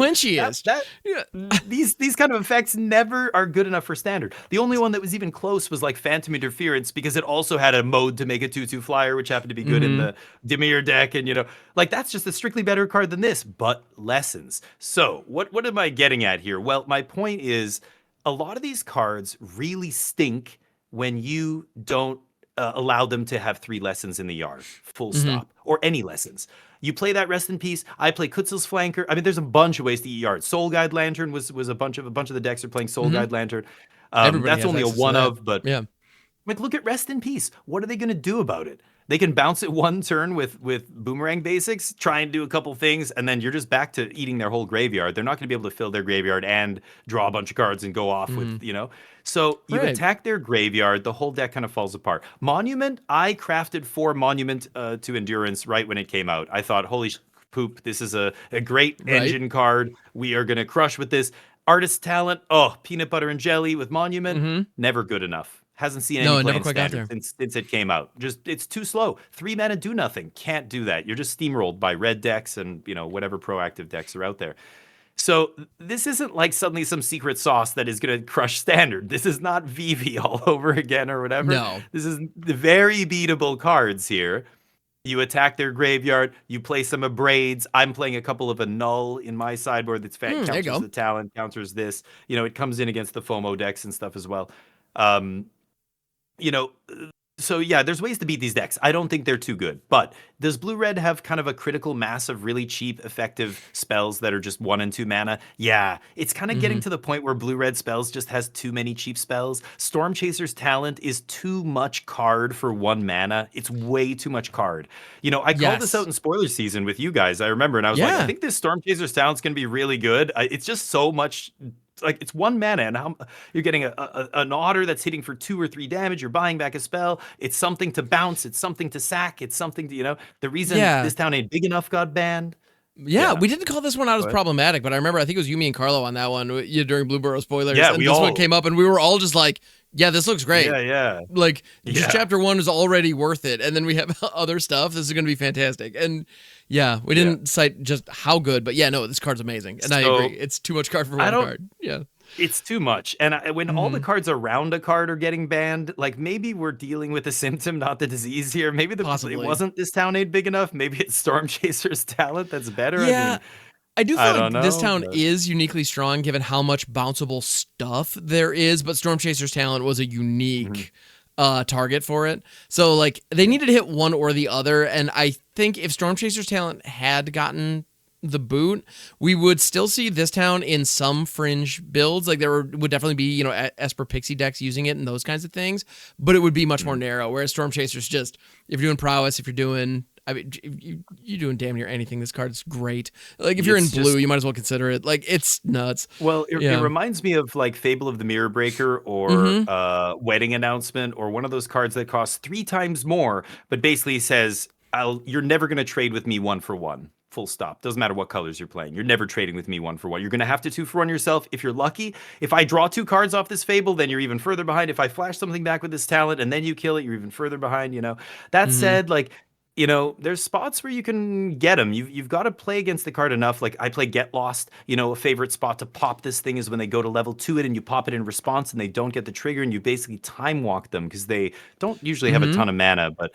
S1: quenchiest.
S2: These kind of effects never are good enough for Standard. The only one that was even close was like Phantom Interference, because it also had a mode to make a 2/2 flyer, which happened to be good in the Dimir deck, and like that's just a strictly better card than this. But Lessons. So what am I getting at here? Well, my point is a lot of these cards really stink when you don't allow them to have 3 Lessons in the yard, full stop, or any Lessons. You play that Rest in Peace. I play Kutzel's Flanker. I mean, there's a bunch of ways to eat yard. Soul Guide Lantern was a bunch of the decks are playing Soul Guide Lantern. That's only a one of, but like look at Rest in Peace. What are they going to do about it? They can bounce it 1 turn with Boomerang Basics, try and do a couple things, and then you're just back to eating their whole graveyard. They're not going to be able to fill their graveyard and draw a bunch of cards and go off with, So you attack their graveyard, the whole deck kind of falls apart. Monument, I crafted for Monument to Endurance right when it came out. I thought, holy poop, this is a great engine card. We are going to crush with this. Artist Talent, Peanut Butter and Jelly with Monument, never good enough. Hasn't seen any play in Standard since it came out. Just it's too slow. 3 mana do nothing. Can't do that. You're just steamrolled by red decks and whatever proactive decks are out there. So this isn't like suddenly some secret sauce that is going to crush standard. This is not Vivi all over again or whatever.
S1: No.
S2: This is the very beatable cards here. You attack their graveyard. You play some Abrades. I'm playing a couple of Annul in my sideboard that's
S1: There you
S2: counters
S1: go.
S2: the talent, counters this. It comes in against the FOMO decks and stuff as well. Um, you know, so yeah, there's ways to beat these decks. I don't think they're too good. But does blue-red have kind of a critical mass of really cheap, effective spells that are just 1 and 2 mana? Yeah, it's kind of getting to the point where blue-red spells just has too many cheap spells. Storm Chaser's Talent is too much card for 1 mana. It's way too much card. I called this out in spoiler season with you guys, I remember, and I was like, I think this Storm Chaser's Talent's going to be really good. It's just so much... Like, it's 1 mana, and you're getting an otter that's hitting for 2 or 3 damage. You're buying back a spell. It's something to bounce. It's something to sack. It's something to, the reason this town ain't big enough got banned.
S1: Yeah, we didn't call this one out as problematic, but I remember I think it was you, me, and Carlo on that one during Blueburrow spoilers.
S2: Yeah,
S1: and this one came up, and we were all just like, yeah, this looks great.
S2: Yeah.
S1: Like, just chapter 1 is already worth it, and then we have other stuff. This is going to be fantastic. And yeah, we didn't cite just how good, but yeah, no, this card's amazing. And I agree. It's too much card for one card. Yeah.
S2: It's too much. And when all the cards around a card are getting banned, like, maybe we're dealing with a symptom, not the disease here. Maybe it wasn't this town ain't big enough. Maybe it's Storm Chaser's Talent that's better.
S1: Yeah. I do feel like this town is uniquely strong given how much bounceable stuff there is, but Storm Chaser's Talent was a unique target for it. So, like, they needed to hit one or the other, and I think if Storm Chaser's Talent had gotten the boot, we would still see this town in some fringe builds. Like, there would definitely be, Esper Pixie decks using it and those kinds of things, but it would be much more narrow, whereas Storm Chaser's just, if you're doing prowess, if you're doing... I mean, you're doing damn near anything. This card's great. Like, if you're in blue, you might as well consider it. Like, it's nuts.
S2: Well, it reminds me of, like, Fable of the Mirror Breaker or Wedding Announcement, or one of those cards that costs 3 times more, but basically says, you're never going to trade with me 1 for 1. Full stop. Doesn't matter what colors you're playing. You're never trading with me 1 for 1. You're going to have to 2 for 1 yourself if you're lucky. If I draw 2 cards off this Fable, then you're even further behind. If I flash something back with this talent and then you kill it, you're even further behind, That said, like... there's spots where you can get them. You've got to play against the card enough. Like, I play Get Lost. A favorite spot to pop this thing is when they go to level 2 it and you pop it in response and they don't get the trigger and you basically time walk them because they don't usually have a ton of mana. But,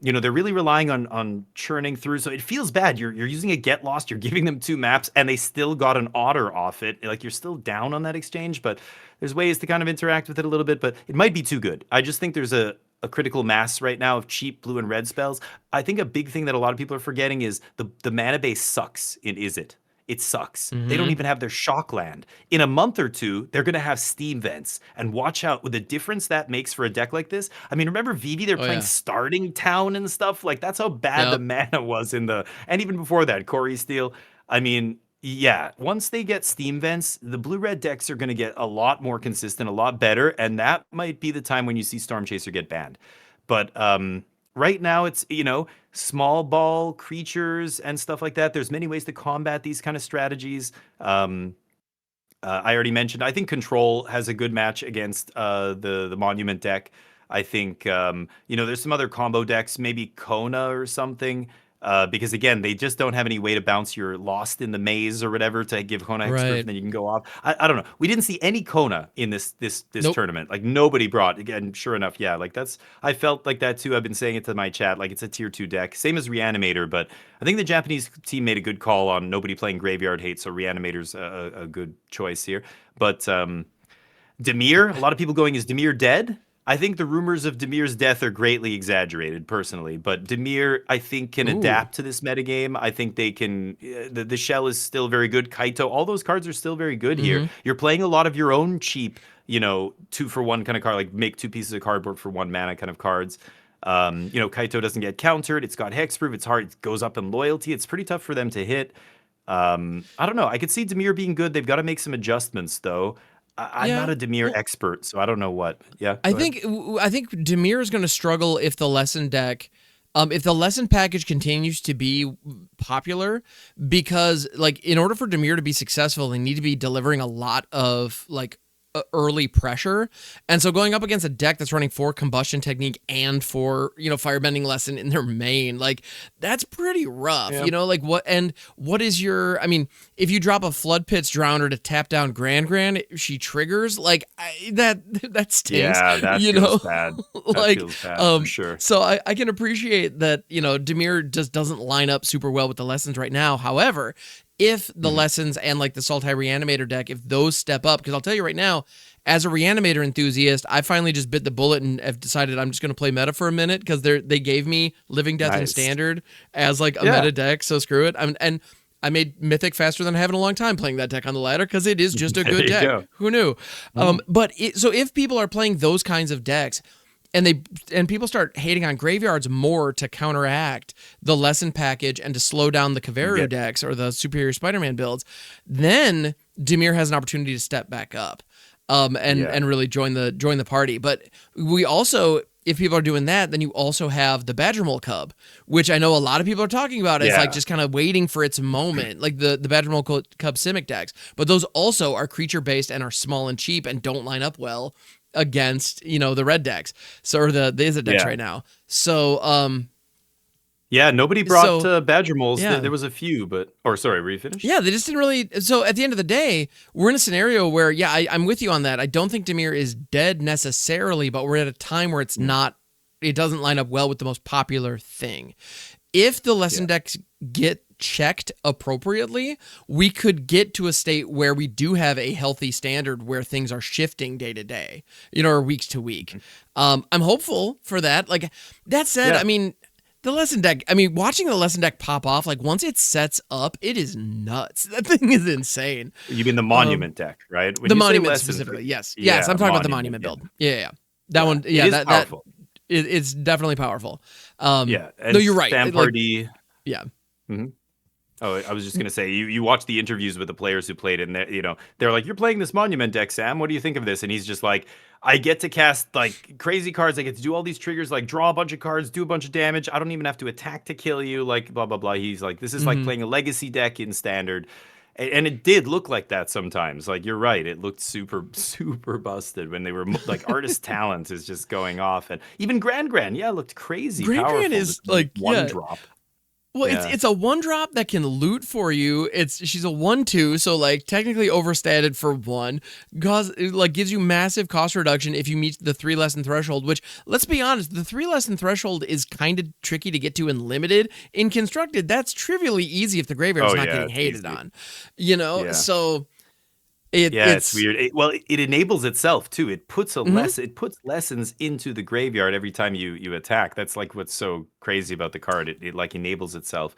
S2: they're really relying on churning through. So it feels bad. You're using a Get Lost. You're giving them 2 maps and they still got an otter off it. Like, you're still down on that exchange, but there's ways to kind of interact with it a little bit. But it might be too good. I just think there's a critical mass right now of cheap blue and red spells. I think a big thing that a lot of people are forgetting is the mana base sucks in Izzet. It sucks. They don't even have their shock land. In a month or 2, they're going to have steam vents. And watch out with the difference that makes for a deck like this. I mean, remember Vivi? They're playing Starting Town and stuff. Like, that's how bad the mana was and even before that, Corey Steele. I mean... Yeah, once they get steam vents, the blue-red decks are going to get a lot more consistent, a lot better, and that might be the time when you see Storm Chaser get banned. But right now, it's, small ball creatures and stuff like that. There's many ways to combat these kind of strategies. I already mentioned, I think Control has a good match against the Monument deck. I think, there's some other combo decks, maybe Kona or something. Because again, they just don't have any way to bounce your Lost in the Maze or whatever to give Kona expert, and then you can go off. I don't know. We didn't see any Kona in this tournament. Like, nobody brought. Again, sure enough, yeah. Like, I felt like that too. I've been saying it to my chat. Like, it's a tier 2 deck, same as Reanimator. But I think the Japanese team made a good call on nobody playing Graveyard Hate, so Reanimator's a good choice here. But Dimir, a lot of people going, is Dimir dead? I think the rumors of Dimir's death are greatly exaggerated, personally. But Dimir, I think, can adapt to this metagame. I think they can... The shell is still very good. Kaito, all those cards are still very good here. You're playing a lot of your own cheap, 2 for 1 kind of card, like make 2 pieces of cardboard for 1 mana kind of cards. Kaito doesn't get countered. It's got hexproof. It's hard. It goes up in loyalty. It's pretty tough for them to hit. I don't know. I could see Dimir being good. They've got to make some adjustments, though. I'm not a Dimir expert, so I don't know what. Yeah,
S1: I think Dimir is going to struggle if the lesson deck, if the lesson package continues to be popular, because, like, in order for Dimir to be successful, they need to be delivering a lot of, like, early pressure. And so going up against a deck that's running 4 combustion technique and 4, firebending lesson in their main, like that's pretty rough.
S2: Yeah.
S1: Like what is your, I mean, if you drop a Flood Pits Drowner to tap down gran-gran, she triggers, like that stinks.
S2: Yeah, that feels bad. That feels bad for sure.
S1: So I can appreciate that, Dimir just doesn't line up super well with the lessons right now. However, if the lessons and like the Sultai Reanimator deck, if those step up, because I'll tell you right now, as a Reanimator enthusiast, I finally just bit the bullet and have decided I'm just going to play meta for a minute because they gave me Living Death in Standard as like a meta deck, so screw it. And I made Mythic faster than I have in a long time playing that deck on the ladder because it is just a good deck.
S2: Go.
S1: Who knew? So if people are playing those kinds of decks, and people start hating on graveyards more to counteract the lesson package and to slow down the Caveru decks or the Superior Spider-Man builds, then Dimir has an opportunity to step back up and really join the party. But we also, if people are doing that, then you also have the Badger Mole Cub, which I know a lot of people are talking about as like just kind of waiting for its moment, like the Badger Mole Cub Simic decks. But those also are creature-based and are small and cheap and don't line up well against the red decks, or the Izzet decks right now. So
S2: nobody brought Badger Moles. There was a few, but sorry, were you finished?
S1: Yeah, they just didn't really. So at the end of the day, we're in a scenario where I'm with you on that. I don't think Dimir is dead necessarily, but we're at a time where it's not. It doesn't line up well with the most popular thing. If the lesson decks get checked appropriately, we could get to a state where we do have a healthy standard where things are shifting day to day, or week to week. I'm hopeful for that. Like that said, I mean, the lesson deck, watching the lesson deck pop off, like once it sets up, it is nuts. That thing is insane.
S2: You mean the Monument deck, right?
S1: When the Monument specifically, yes. Yes, I'm talking about the Monument build. Yeah. That one,
S2: that's powerful.
S1: It's definitely powerful.
S2: And
S1: no, you're right.
S2: Party.
S1: Yeah.
S2: Mm-hmm. Oh, I was just gonna say, you watch the interviews with the players who played, and they're like, "You're playing this Monument deck, Sam. What do you think of this?" And he's just like, "I get to cast like crazy cards. I get to do all these triggers, like draw a bunch of cards, do a bunch of damage. I don't even have to attack to kill you. Like blah blah blah." He's like, "This is like playing a Legacy deck in Standard." And it did look like that sometimes. Like you're right, it looked super super busted when they were like Artist Talent is just going off, and even gran-gran, looked crazy.
S1: Gran-gran is like
S2: one drop.
S1: Well, it's a 1-drop that can loot for you. She's a 1/2, so like technically overstated for 1. Gives you massive cost reduction if you meet the 3 lesson threshold, which, let's be honest, the 3 lesson threshold is kind of tricky to get to in Limited. In Constructed, that's trivially easy if the graveyard's not getting hated on. So
S2: it's weird. It enables itself too. It puts it puts lessons into the graveyard every time you attack. That's like what's so crazy about the card. It like enables itself.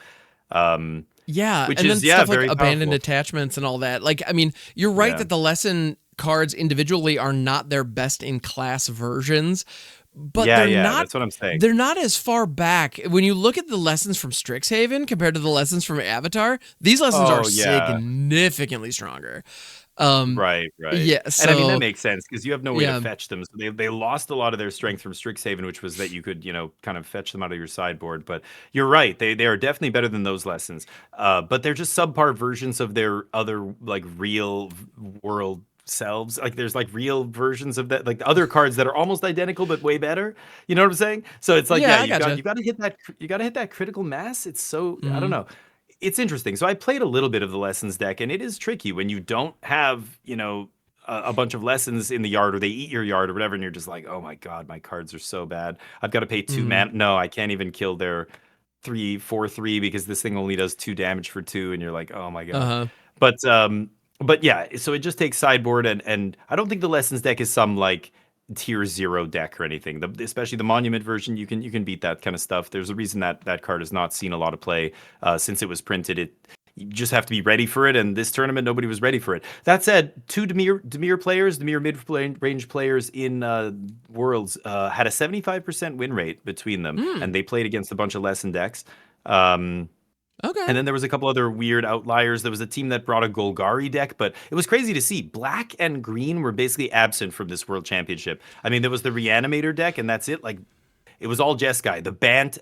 S1: Which and then stuff like abandoned attachments and all that. Like, you're right that the lesson cards individually are not their best in class versions. But they're not,
S2: that's what I'm saying.
S1: They're not as far back. When you look at the lessons from Strixhaven compared to the lessons from Avatar, these lessons are significantly stronger.
S2: Right.
S1: Yeah, so,
S2: and that makes sense because you have no way to fetch them. So they lost a lot of their strength from Strixhaven, which was that you could, kind of fetch them out of your sideboard. But you're right. They are definitely better than those lessons. But they're just subpar versions of their other like real world selves. Like there's like real versions of that, like other cards that are almost identical but way better. You know what I'm saying? So it's like, you got to hit that critical mass. It's so I don't know. It's interesting. So I played a little bit of the lessons deck, and it is tricky when you don't have, a bunch of lessons in the yard, or they eat your yard or whatever, and you're just like, oh my God, my cards are so bad. I've got to pay 2 mana. No, I can't even kill their 3/4/3 because this thing only does 2 damage for 2, and you're like, oh my God. But yeah, so it just takes sideboard, and I don't think the lessons deck is some like tier 0 deck or anything. Especially the Monument version, you can beat that kind of stuff. There's a reason that card has not seen a lot of play since it was printed. You just have to be ready for it, and this tournament nobody was ready for it. That said, 2 Dimir players, Dimir mid-range players in Worlds had a 75% win rate between them, and they played against a bunch of lesson decks.
S1: Okay.
S2: And then there was a couple other weird outliers. There was a team that brought a Golgari deck, but it was crazy to see. Black and green were basically absent from this World Championship. There was the Reanimator deck, and that's it. Like, it was all Jeskai. The Bant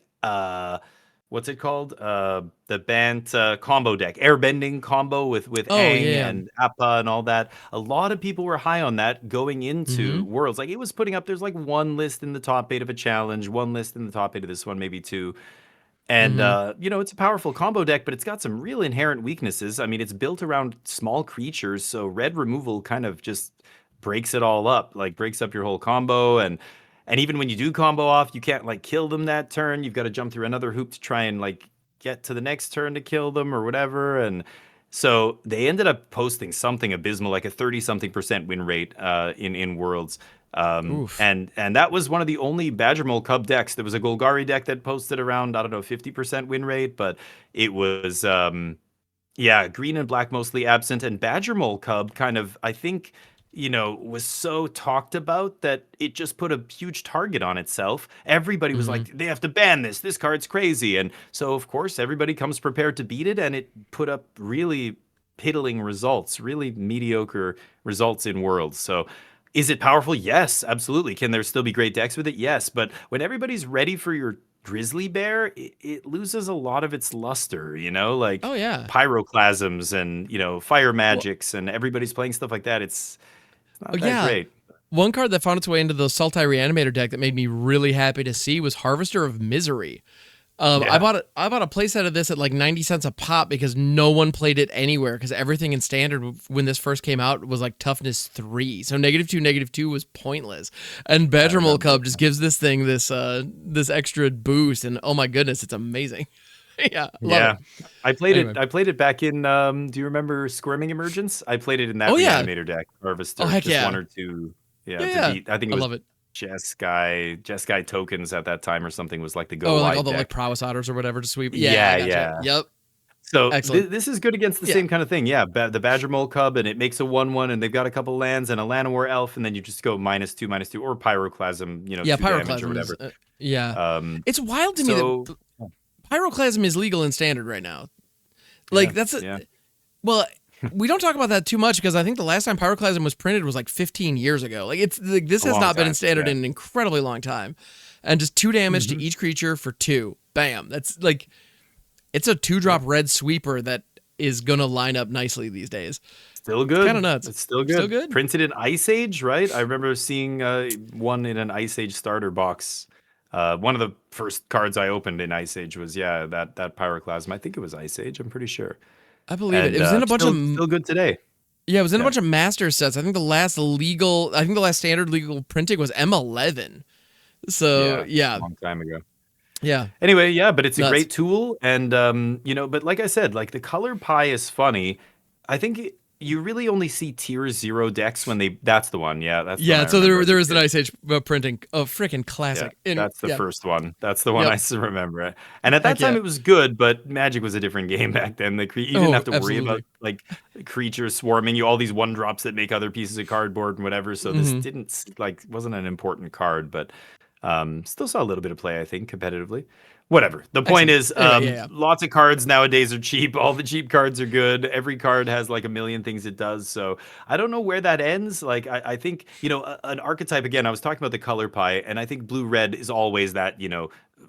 S2: what's it called? The Bant combo deck, airbending combo with
S1: Oh
S2: Aang
S1: yeah.
S2: and Appa and all that. A lot of people were high on that going
S1: Mm-hmm.
S2: into Worlds. Like it was putting up, there's like one list in the top eight of a challenge, one list in the top eight of this one, maybe two. And
S1: Mm-hmm.
S2: it's a powerful combo deck, but it's got some real inherent weaknesses. I mean, it's built around small creatures, so red removal kind of just breaks it all up, like breaks up your whole combo. And even when you do combo off, you can't like kill them that turn. You've got to jump through another hoop to try and like get to the next turn to kill them or whatever. And so they ended up posting something abysmal, like a 30-something% win rate in Worlds.
S1: Oof.
S2: And that was one of the only Badger Mole Cub decks. There was a Golgari deck that posted around, I don't know, 50% win rate, but it was yeah, green and black mostly absent, and Badger Mole Cub kind of, I think, was so talked about that it just put a huge target on itself. Everybody was
S1: Mm-hmm.
S2: like, they have to ban this. This card's crazy. And so, of course, everybody comes prepared to beat it, and it put up really piddling results, really mediocre results in Worlds. So, is it powerful? Yes, absolutely. Can there still be great decks with it? Yes. But when everybody's ready for your grizzly bear, it loses a lot of its luster, like
S1: Oh yeah.
S2: pyroclasms and, fire
S1: Well,
S2: magics, and everybody's playing stuff like that. It's
S1: oh
S2: not that
S1: yeah.
S2: great.
S1: One card that found its way into the Sultai Reanimator deck that made me really happy to see was Harvester of Misery. I
S2: Yeah.
S1: bought a playset of this at like 90 cents a pop because no one played it anywhere because everything in standard when this first came out was like toughness 3. So -2 was pointless. And
S2: I
S1: Badger Mole
S2: remember.
S1: Cub just gives this thing this extra boost, and oh my goodness, it's amazing. Yeah, love it.
S2: Yeah. I played
S1: Anyway.
S2: it. I played it back in do you remember Squirming Emergence? I played it in that
S1: Oh yeah.
S2: reanimator deck,
S1: Oh
S2: Harvester,
S1: heck
S2: just one
S1: yeah.
S2: or two. Yeah,
S1: Yeah,
S2: to
S1: yeah.
S2: beat. I think
S1: I
S2: it was
S1: love it.
S2: Jeskai tokens at that time or something was like the go
S1: Oh, like all
S2: wide
S1: the like
S2: deck.
S1: prowess otters or whatever to sweep. Yeah, I
S2: Yeah,
S1: gotcha.
S2: yeah.
S1: Yep.
S2: So
S1: Excellent.
S2: this is good against the
S1: Yeah.
S2: same kind of thing. Yeah, the Badger Mole Cub, and it makes a 1/1, and they've got a couple lands and a Llanowar Elf, and then you just go -2/-2, or Pyroclasm,
S1: Yeah,
S2: 2 damage or
S1: Pyroclasm is
S2: whatever.
S1: yeah.
S2: Um,
S1: It's wild to me that
S2: so
S1: Pyroclasm is legal in standard right now.
S2: yeah,
S1: Like that's a,
S2: yeah,
S1: well, we don't talk about that too much because I think the last time Pyroclasm was printed was like 15 years ago. Like it's like this
S2: a
S1: has
S2: long
S1: not been in
S2: time.
S1: standard
S2: Yeah.
S1: in an incredibly long time. And just 2 damage to
S2: Mhm.
S1: each creature for 2. Bam. That's like it's a 2-drop red sweeper that is gonna line up nicely these days.
S2: Still
S1: It's kind of
S2: good.
S1: nuts.
S2: It's still
S1: Still
S2: good.
S1: good?
S2: Printed in Ice Age, right? I remember seeing one in an Ice Age starter box. One of the first cards I opened in Ice Age was that Pyroclasm. I think it was Ice Age. I'm pretty sure.
S1: I believe it. It
S2: And
S1: was in a bunch of
S2: still good today.
S1: yeah, it was in a
S2: Yeah.
S1: bunch of master sets. I think the last standard legal printing was M11. So
S2: Yeah.
S1: yeah,
S2: Long time ago.
S1: yeah,
S2: Anyway, yeah, but it's a
S1: nuts.
S2: great tool, and but like I said, like the color pie is funny. I think you really only see tier 0 decks when they. That's the one, yeah, that's the one
S1: Yeah,
S2: I
S1: so
S2: remember as a
S1: there is an
S2: kid.
S1: Ice Age printing. Oh, freaking
S2: Yeah,
S1: classic. And
S2: that's the
S1: yeah,
S2: first one. That's the one I
S1: yep,
S2: still remember. And at that
S1: heck
S2: time,
S1: yeah.
S2: it was good, but Magic was a different game back then. You didn't
S1: Oh,
S2: have to worry about
S1: absolutely.
S2: like creatures swarming you, all these 1-drops that make other pieces of cardboard and whatever. So this
S1: Hmm.
S2: didn't wasn't an important card, but still saw a little bit of play, I think, competitively. Whatever. The point
S1: Excellent.
S2: is,
S1: Anyway, yeah, yeah.
S2: lots of cards nowadays are cheap. All the cheap cards are good. Every card has like a million things it does. So I don't know where that ends. Like I think an archetype again. I was talking about the color pie, and I think blue red is always that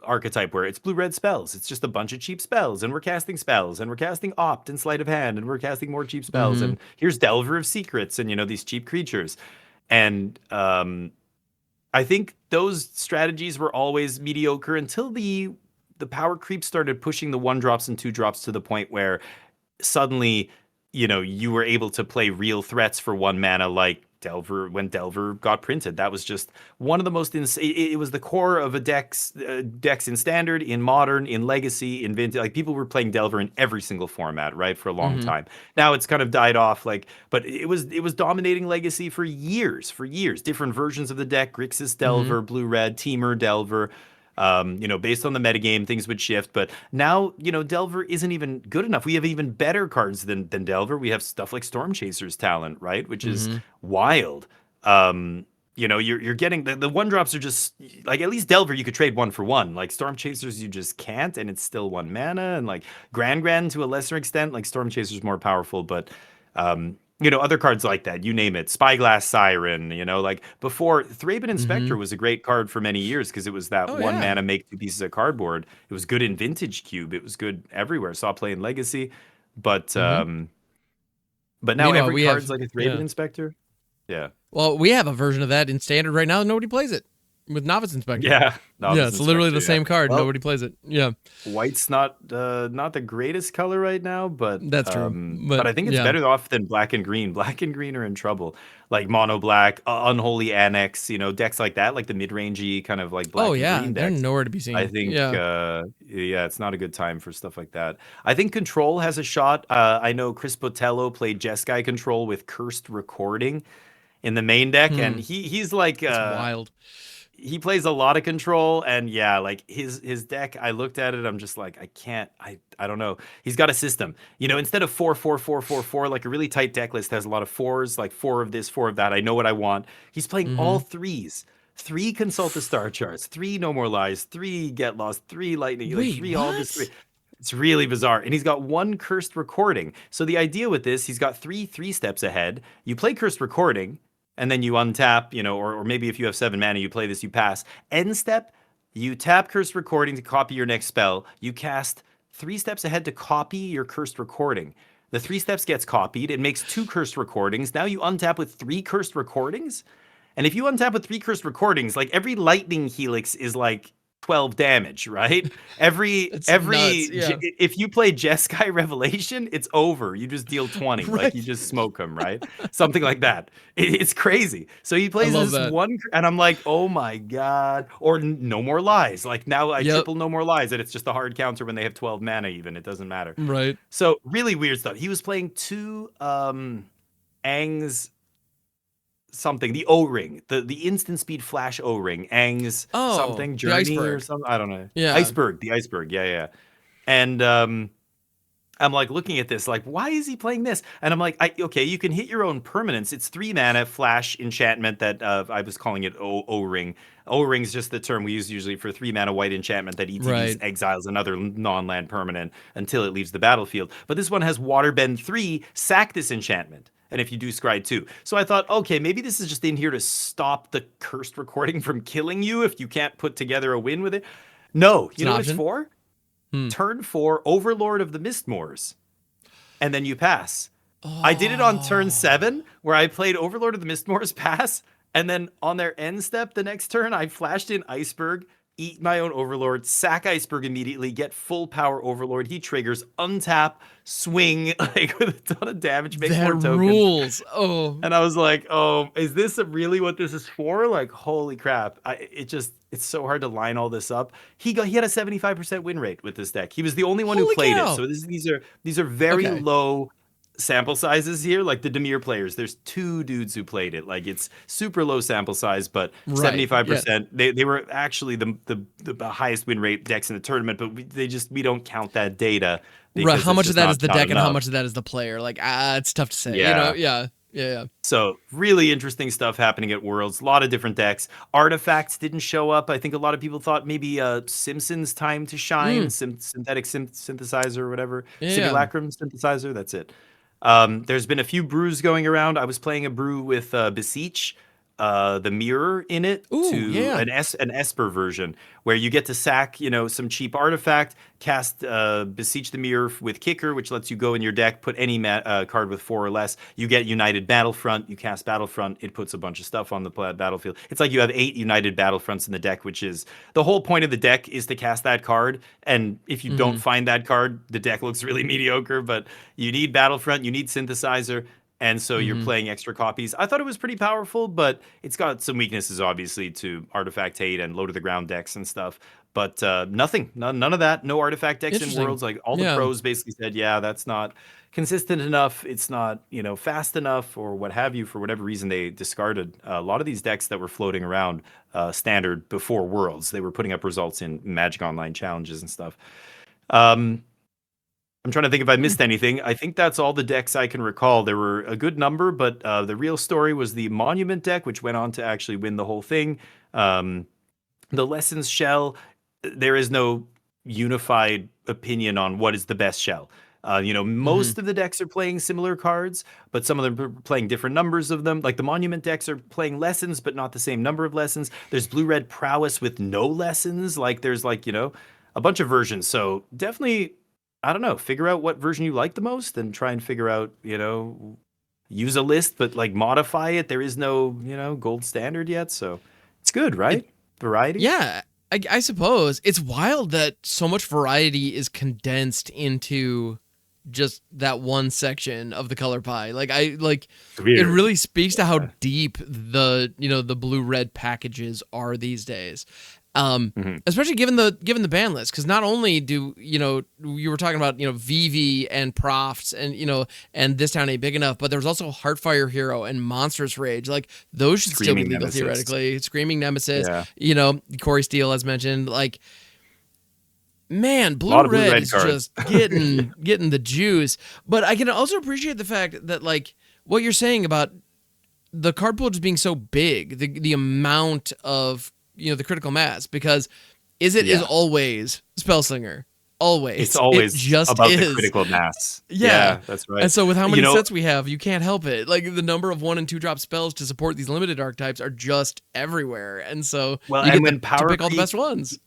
S2: archetype where it's blue red spells. It's just a bunch of cheap spells, and we're casting spells, and we're casting opt and sleight of hand, and we're casting more cheap spells.
S1: Hmm.
S2: And here's Delver of Secrets, and these cheap creatures, and I think those strategies were always mediocre until the power creep started pushing the 1-drops and 2-drops to the point where suddenly, you were able to play real threats for 1 mana like Delver when Delver got printed. That was just one of the most insane. It was the core of a decks in standard, in modern, in legacy, in vintage. Like people were playing Delver in every single format, right, for a long
S1: Hmm.
S2: time. Now it's kind of died off, but it was dominating legacy for years, Different versions of the deck: Grixis
S1: Hmm.
S2: Delver, Blue Red, Teamer Delver. Based on the metagame, things would shift. But now, Delver isn't even good enough. We have even better cards than Delver. We have stuff like Storm Chaser's Talent, right? Which is
S1: Hmm.
S2: wild. You're getting the 1-drops are just like, at least Delver you could trade 1 for 1. Like Storm Chasers you just can't, and it's still 1 mana. And like gran-gran to a lesser extent, like Storm Chaser's more powerful, but other cards like that, you name it, Spyglass Siren, like before, Thraben
S1: Mm-hmm.
S2: Inspector was a great card for many years because it was that
S1: Oh
S2: one
S1: yeah.
S2: mana make two pieces of cardboard. It was good in Vintage Cube. It was good everywhere. Saw play in Legacy, but
S1: Mm-hmm.
S2: um, but now
S1: Meanwhile,
S2: every
S1: we have
S2: card's like a Thraben
S1: yeah.
S2: Inspector. Yeah,
S1: Well, we have a version of that in standard right now. Nobody plays it with Novice Inspector.
S2: yeah,
S1: Yeah,
S2: Novice
S1: it's literally
S2: Inspector.
S1: the
S2: Yeah.
S1: same card.
S2: Well,
S1: Nobody plays it. Yeah,
S2: white's not the greatest color right now, but
S1: that's true.
S2: but
S1: But
S2: I think it's
S1: yeah.
S2: better off than black and green. Black and green are in trouble. Like mono black, unholy annex, decks like that, like the mid-rangey kind of like
S1: Oh
S2: black and
S1: yeah,
S2: green
S1: they're
S2: decks.
S1: nowhere to be
S2: I
S1: seen.
S2: think
S1: Yeah.
S2: yeah, it's not a good time for stuff like that. I think Control has a shot. I know Chris Botello played Jeskai Control with Cursed Recording in the main deck, and
S1: Hmm.
S2: he's like
S1: That's wild.
S2: he plays a lot of Control, and yeah, like his deck, I looked at it, I'm just like, I can't, I don't know. He's got a system, instead of 4 4 4 4 4, like a really tight deck list has a lot of fours, like four of this, four of that. I know what I want. He's playing all
S1: Mm-hmm.
S2: threes. Three Consult the Star Charts, three No More Lies, three Get Lost, three Lightning, like
S1: Wait,
S2: three all this
S1: what?
S2: three. It's really bizarre. And he's got one Cursed Recording. So the idea with this, he's got three steps ahead. You play Cursed Recording, and then you untap, or maybe if you have 7 mana, you play this, you pass. End step, you tap Cursed Recording to copy your next spell. You cast 3 steps ahead to copy your Cursed Recording. The 3 steps gets copied. It makes 2 Cursed Recordings. Now you untap with 3 Cursed Recordings. And if you untap with 3 Cursed Recordings, like every lightning helix is like 12 damage, right? Every
S1: It's nuts.
S2: every
S1: Yeah.
S2: if you play Jeskai Revelation, it's over. You just deal 20, like you
S1: Right.
S2: just smoke them, right? Something like that. It's crazy. So he
S1: I
S2: plays
S1: love
S2: this
S1: that.
S2: one, and I'm like, oh my god. Or No More Lies. Like now I
S1: Yep.
S2: triple No More Lies, and it's just a hard counter when they have 12 mana. Even it doesn't matter.
S1: Right.
S2: So really weird stuff. He was playing two Aang's something, the O-ring, the instant speed flash O-ring, Aang's
S1: Oh,
S2: something
S1: the
S2: journey or
S1: iceberg.
S2: something. I don't know.
S1: Yeah.
S2: Iceberg, the iceberg. Yeah, yeah. And I'm like looking at this, like, why is he playing this? And I'm like, okay, you can hit your own permanence. It's 3 mana flash enchantment that I was calling it O-ring. O-ring's just the term we use usually for 3 mana white enchantment that ETBs
S1: Right.
S2: exiles another non-land permanent until it leaves the battlefield. But this one has Waterbend 3, sack this enchantment. And if you do scry 2. So I thought, okay, maybe this is just in here to stop the Cursed Recording from killing you if you can't put together a win with it. No,
S1: It's
S2: you
S1: an
S2: know what it's
S1: option.
S2: for?
S1: Hmm.
S2: Turn 4, Overlord of the Mistmoors, and then you pass. I did it on turn
S1: Oh.
S2: 7, where I played Overlord of the Mistmoors pass, and then on their end step the next turn, I flashed in Iceberg, eat my own Overlord, sack Iceberg immediately, get full power Overlord. He triggers, untap, swing, like with a ton of damage, make
S1: That
S2: 4 tokens.
S1: rules. Oh.
S2: And I was like, oh, is this really what this is for? Like, holy crap. It's so hard to line all this up. He had a 75% win rate with this deck. He was the only one who
S1: Holy
S2: played it.
S1: cow.
S2: So these are very
S1: Okay.
S2: low sample sizes here, like the Demir players. There's 2 dudes who played it. Like it's super low sample size, but
S1: Right. Yes.
S2: 75%. They were actually the highest win rate decks in the tournament, but we don't count that data
S1: Right.
S2: because
S1: How
S2: it's
S1: much of
S2: just
S1: that is the
S2: not
S1: deck and how
S2: enough.
S1: much of that is the player? Like, it's tough to say.
S2: Yeah.
S1: Yeah. Yeah.
S2: So really interesting stuff happening at Worlds. A lot of different decks. Artifacts didn't show up. I think a lot of people thought maybe Simpson's time to shine,
S1: Mm.
S2: synthetic synthesizer or whatever,
S1: Yeah.
S2: simulacrum synthesizer. That's it. There's been a few brews going around. I was playing a brew with Beseech, the mirror in it,
S1: Ooh,
S2: to
S1: yeah.
S2: an Esper version where you get to sack some cheap artifact, cast Beseech the Mirror with Kicker, which lets you go in your deck, put any card with 4 or less. You get United Battlefront. You cast Battlefront. It puts a bunch of stuff on the battlefield. It's like you have 8 United Battlefronts in the deck, which is the whole point of the deck is to cast that card. And if you don't
S1: Hmm.
S2: find that card, the deck looks really mediocre. But you need Battlefront. You need Synthesizer. And so you're
S1: Hmm.
S2: playing extra copies. I thought it was pretty powerful, but it's got some weaknesses, obviously, to Artifact Hate and Low to the Ground decks and stuff. But none of that. No Artifact decks in
S1: Interesting.
S2: Worlds. Like all the
S1: Yeah.
S2: pros basically said, yeah, that's not consistent enough. It's not fast enough, or what have you. For whatever reason, they discarded a lot of these decks that were floating around standard before Worlds. They were putting up results in Magic Online challenges and stuff. Um, I'm trying to think if I
S1: Hmm.
S2: missed anything. I think that's all the decks I can recall. There were a good number, but the real story was the Monument deck, which went on to actually win the whole thing. Um, the Lessons shell, there is no unified opinion on what is the best shell. Most of the decks are playing similar cards, but some of them are playing different numbers of them. Like the Monument decks are playing lessons, but not the same number of lessons. There's blue-red prowess with no lessons. Like there's a bunch of versions. So definitely, I don't know, figure out what version you like the most and try and figure out, use a list, but like modify it. There is no, gold standard yet. So it's good, right? Variety.
S1: Yeah, I suppose. It's wild that so much variety is condensed into just that one section of the color pie. It really speaks to how deep the blue-red packages are these days. Especially given the ban list, because not only do you were talking about VV and Profts and This Town Ain't Big Enough, but there's also Heartfire Hero and Monstrous Rage. Like those should still be legal theoretically. Screaming Nemesis, Corey Steele as mentioned. Like, man, blue-red is just getting the juice. But I can also appreciate the fact that like what you're saying about the card pool just being so big, the amount of the critical mass, because Izzet is always Spellslinger. Always.
S2: It's always
S1: just
S2: about the critical mass. Yeah, that's right.
S1: And so with how many sets we have, you can't help it. Like the number of 1 and 2 drop spells to support these limited archetypes are just everywhere. And so you get to pick all the best ones.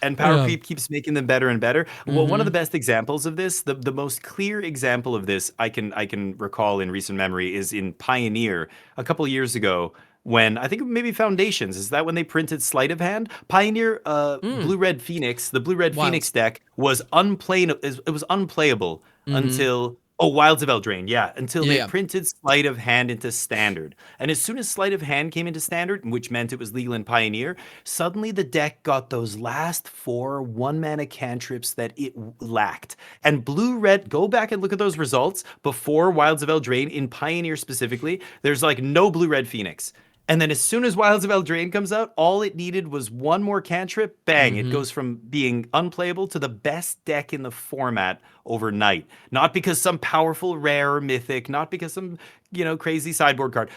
S2: And Power Creep keeps making them better and better. Well, one of the best examples of this, the most clear example of this I can recall in recent memory is in Pioneer a couple of years ago, when I think maybe Foundations, is that when they printed Sleight of Hand? Pioneer Blue-Red Phoenix, the Blue-Red Phoenix deck was unplayable until Wilds of Eldraine, until they printed Sleight of Hand into Standard. And as soon as Sleight of Hand came into Standard, which meant it was legal in Pioneer, suddenly the deck got those last 4 1-mana cantrips that it lacked. And Blue-Red, go back and look at those results before Wilds of Eldraine, in Pioneer specifically, there's like no Blue-Red Phoenix. And then as soon as Wilds of Eldraine comes out, all it needed was one more cantrip. Bang! It goes from being unplayable to the best deck in the format overnight. Not because some powerful rare or mythic, not because some, crazy sideboard card.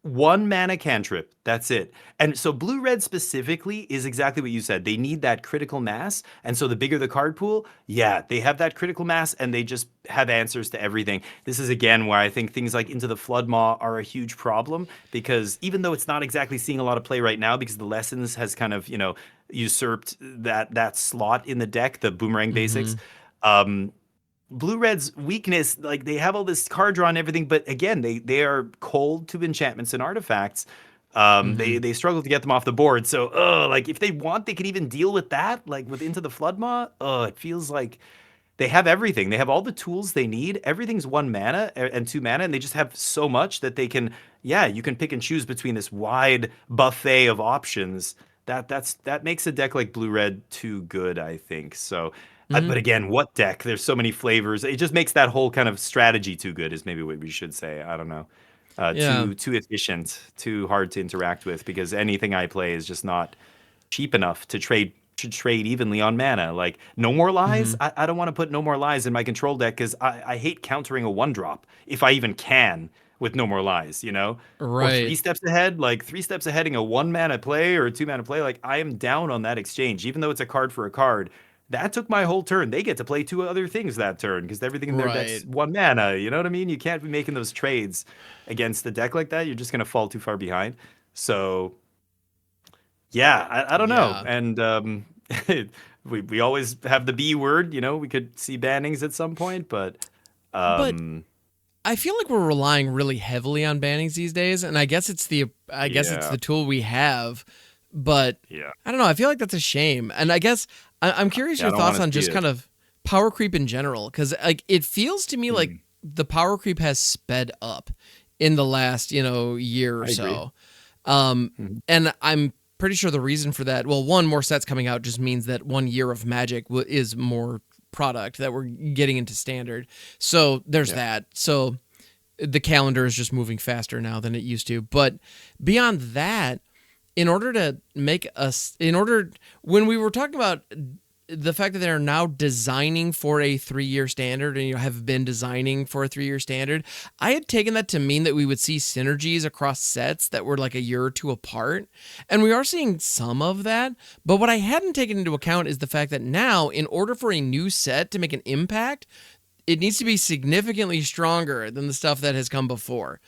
S2: 1 mana cantrip. That's it. And so blue-red specifically is exactly what you said. They need that critical mass. And so the bigger the card pool, they have that critical mass and they just have answers to everything. This is again where I think things like Into the Floodmaw are a huge problem, because even though it's not exactly seeing a lot of play right now because the Lessons has kind of, usurped that slot in the deck, the Boomerang basics. Blue-red's weakness, like they have all this card draw and everything, but again, they are cold to enchantments and artifacts. They struggle to get them off the board. So, like if they want, they could even deal with that, like with Into the Floodmaw. It feels like they have everything. They have all the tools they need. Everything's 1 mana and 2 mana, and they just have so much that they can, you can pick and choose between this wide buffet of options. That makes a deck like blue-red too good, I think. So. But again, what deck? There's so many flavors. It just makes that whole kind of strategy too good, is maybe what we should say. I don't know. Too efficient, too hard to interact with, because anything I play is just not cheap enough to trade evenly on mana. Like No More Lies, I don't want to put No More Lies in my control deck because I hate countering a 1-drop if I even can with No More Lies, Right. Or 3 steps ahead, like 3 steps ahead in a 1-mana play or a 2-mana play. Like I am down on that exchange, even though it's a card for a card. That took my whole turn. They get to play 2 other things that turn because everything in their deck's 1 mana. You know what I mean? You can't be making those trades against the deck like that. You're just going to fall too far behind. So, I don't know. And we always have the B word. We could see bannings at some point, but
S1: I feel like we're relying really heavily on bannings these days, and I guess it's the tool we have. But I don't know. I feel like that's a shame. And I guess I'm curious your thoughts on just kind of power creep in general, because like it feels to me like the power creep has sped up in the last year or so. And I'm pretty sure the reason for that, well, one, more sets coming out just means that 1 year of Magic is more product that we're getting into Standard. So there's that. So the calendar is just moving faster now than it used to. But beyond that, when we were talking about the fact that they're now designing for a 3-year standard and have been designing for a 3-year standard, I had taken that to mean that we would see synergies across sets that were like a year or 2 apart. And we are seeing some of that. But what I hadn't taken into account is the fact that now, in order for a new set to make an impact, it needs to be significantly stronger than the stuff that has come before.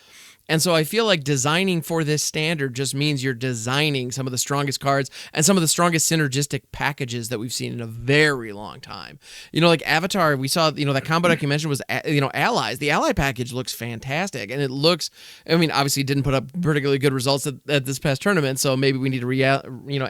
S1: And so I feel like designing for this standard just means you're designing some of the strongest cards and some of the strongest synergistic packages that we've seen in a very long time. Like Avatar, we saw, that combo deck you mentioned was, Allies. The Ally package looks fantastic. And it looks, obviously didn't put up particularly good results at this past tournament, so maybe we need to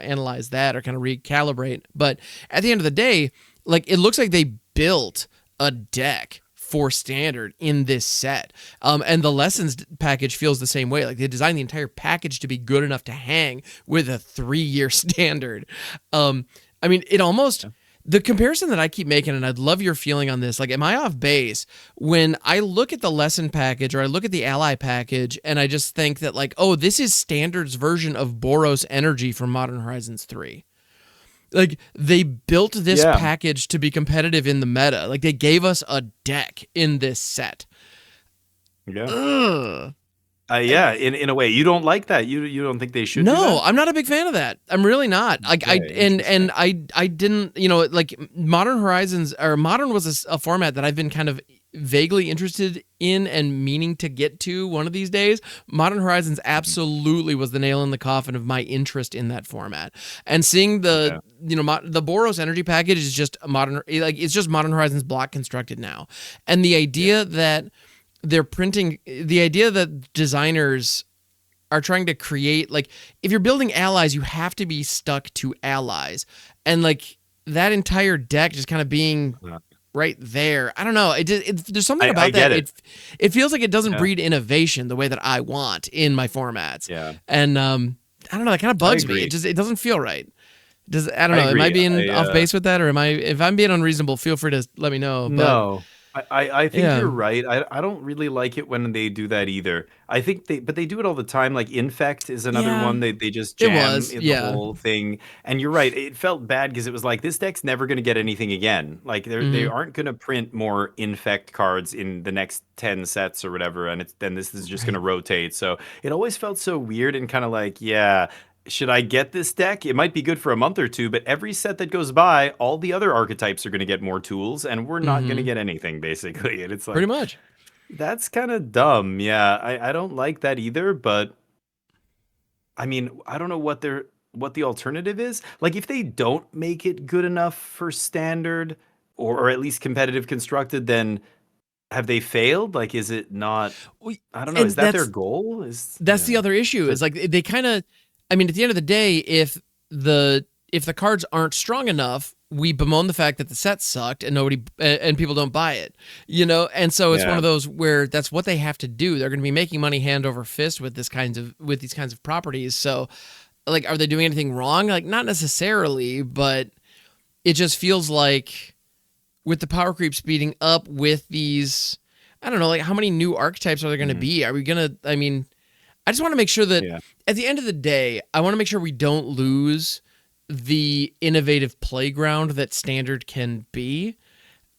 S1: analyze that or kind of recalibrate. But at the end of the day, like, it looks like they built a deck for standard in this set. And the Lessons package feels the same way. Like, they designed the entire package to be good enough to hang with a 3-year standard. It almost... The comparison that I keep making, and I'd love your feeling on this, like, am I off base when I look at the Lesson package or I look at the Ally package and I just think that, like, oh, this is Standard's version of Boros Energy from Modern Horizons 3. Like, they built this package to be competitive in the meta. Like, they gave us a deck in this set.
S2: Yeah. In a way, you don't like that. You don't think they should.
S1: No,
S2: do that?
S1: I'm not a big fan of that. I'm really not. Like, I didn't. Like, Modern Horizons or Modern was a format that I've been kind of vaguely interested in and meaning to get to one of these days. Modern Horizons absolutely was the nail in the coffin of my interest in that format. And seeing the the Boros Energy package is just it's just Modern Horizons block constructed now. And the idea that they're printing, the idea that designers are trying to create, like, if you're building allies, you have to be stuck to allies. And, like, that entire deck just kind of being right there. I don't know. There's something about that. It feels like it doesn't breed innovation the way that I want in my formats.
S2: Yeah.
S1: And I don't know. That kind of bugs me. It doesn't feel right. I don't know. Am I being off base with that, or if I'm being unreasonable? Feel free to let me know. But,
S2: no. I think you're right. I don't really like it when they do that either. I think they do it all the time. Like Infect is another one. They just jam in the whole thing. And you're right. It felt bad because it was like, this deck's never going to get anything again. Like, they aren't going to print more Infect cards in the next 10 sets or whatever. And then this is just going to rotate. So it always felt so weird and kind of like, should I get this deck? It might be good for a month or two, but every set that goes by, all the other archetypes are going to get more tools, and we're not going to get anything, basically. And it's like,
S1: pretty much.
S2: That's kind of dumb. Yeah, I don't like that either, but I don't know what the alternative is. Like, if they don't make it good enough for standard or at least competitive constructed, then have they failed? Like, is it not? I don't know. Is that their goal?
S1: That's the other issue. Is like they kind of. At the end of the day, if the cards aren't strong enough, we bemoan the fact that the set sucked and people don't buy it, And so it's one of those where that's what they have to do. They're going to be making money hand over fist with these kinds of properties. So, like, are they doing anything wrong? Like, not necessarily, but it just feels like with the power creep speeding up with these, I don't know, like, how many new archetypes are there going to be? Are we going to? I just want to make sure that at the end of the day, I want to make sure we don't lose the innovative playground that standard can be.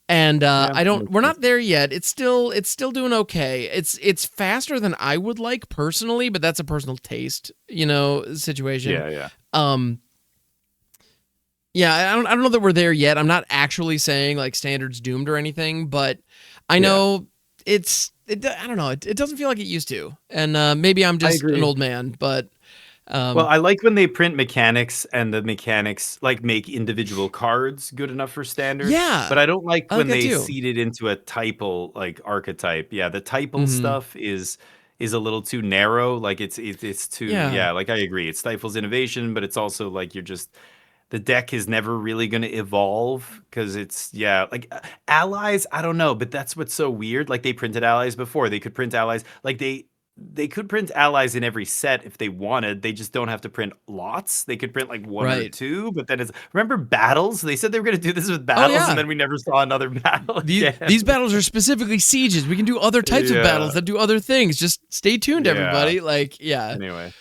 S1: And we're not there yet. It's still doing okay. It's faster than I would like personally, but that's a personal taste, situation.
S2: Yeah.
S1: I don't know that we're there yet. I'm not actually saying like standard's doomed or anything, but I know I don't know. It doesn't feel like it used to, and maybe I'm just an old man. But
S2: well, I like when they print mechanics and the mechanics like make individual cards good enough for standard.
S1: Yeah,
S2: but I don't like when they seed it into a typal like archetype. Yeah, the typal stuff is a little too narrow. Like it's too like I agree. It stifles innovation, but it's also like the deck is never really going to evolve because it's, like allies, I don't know, but that's what's so weird. Like, they printed allies before. They could print allies. Like, they could print allies in every set if they wanted. They just don't have to print lots. They could print like one or two, but then remember battles? They said they were going to do this with battles, and then we never saw another battle again.
S1: These battles are specifically sieges. We can do other types of battles that do other things. Just stay tuned, everybody. Like,
S2: Anyway.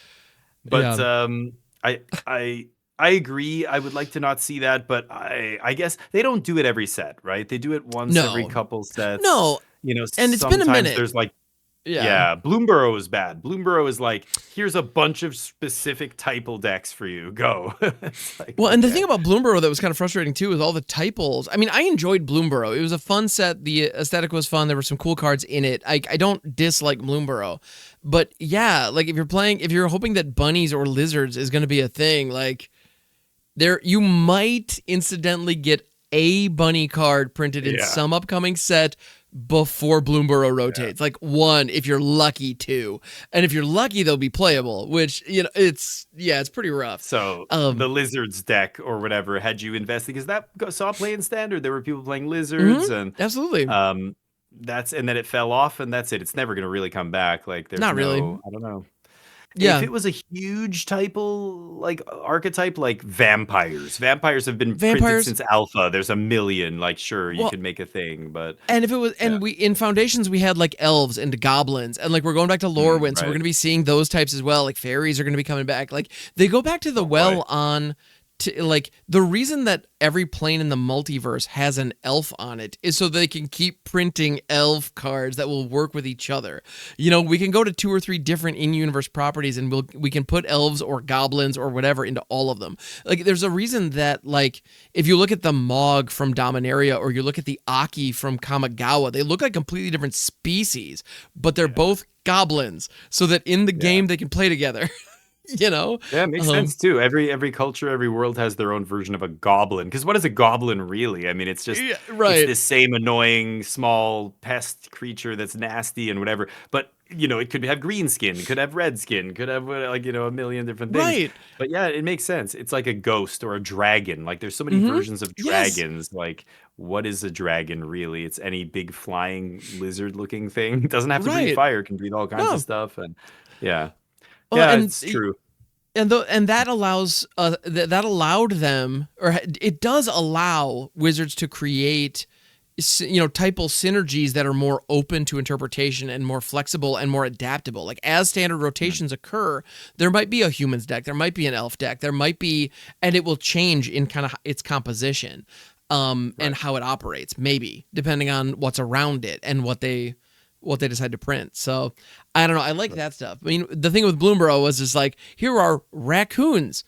S2: But I agree. I would like to not see that, but I guess they don't do it every set, right? They do it once every couple sets.
S1: No.
S2: And
S1: it's been a minute.
S2: There's like
S1: Yeah.
S2: Yeah, Bloomborough is bad. Bloomborough is like, here's a bunch of specific typal decks for you. Go. It's like,
S1: Well, and the
S2: okay.
S1: thing about Bloomborough that was kind of frustrating too is all the typals. I mean, I enjoyed Bloomborough. It was a fun set. The aesthetic was fun. There were some cool cards in it. I don't dislike Bloomborough, but yeah, like if you're hoping that bunnies or lizards is going to be a thing, like you might incidentally get a bunny card printed in
S2: Yeah.
S1: some upcoming set before Bloomborough rotates. Like one, if you're lucky, two. And if you're lucky, they'll be playable, which, it's pretty rough.
S2: So the lizards deck or whatever, had you invested, because that saw play in standard. There were people playing lizards and
S1: absolutely.
S2: and then it fell off and that's it. It's never going to really come back. Like there's
S1: Not really.
S2: I don't know.
S1: Yeah.
S2: If it was a huge typal like archetype, like vampires have been printed since alpha. There's a million. Like sure, you can make a thing, but
S1: and if it was, and we in foundations we had like elves and goblins, and like we're going back to Lorwyn, so we're gonna be seeing those types as well. Like fairies are gonna be coming back. Like they go back to the on. Like the reason that every plane in the multiverse has an elf on it is so they can keep printing elf cards that will work with each other. We can go to 2 or 3 different in-universe properties and we can put elves or goblins or whatever into all of them. Like there's a reason that, like, if you look at the Mog from Dominaria or you look at the Aki from Kamigawa, they look like completely different species, but they're both goblins, so that in the game they can play together.
S2: Yeah, it makes sense too. Every culture, every world has their own version of a goblin. Because what is a goblin really? I mean, it's just it's this same annoying small pest creature that's nasty and whatever. But it could have green skin, could have red skin, could have a million different things.
S1: Right.
S2: But yeah, it makes sense. It's like a ghost or a dragon. Like there's so many versions of dragons. Yes. Like what is a dragon really? It's any big flying lizard-looking thing. It doesn't have to breathe fire. It can breathe all kinds of stuff. And yeah.
S1: Well,
S2: yeah, it's true.
S1: And that allows that allowed them, or it does allow wizards to create typal synergies that are more open to interpretation and more flexible and more adaptable. Like as standard rotations occur, there might be a humans deck, there might be an elf deck, there might be, and it will change in kind of its composition and how it operates, maybe depending on what's around it and what they decide to print. So I don't know. I like that stuff. I mean, the thing with Bloomborough was just like, here are raccoons.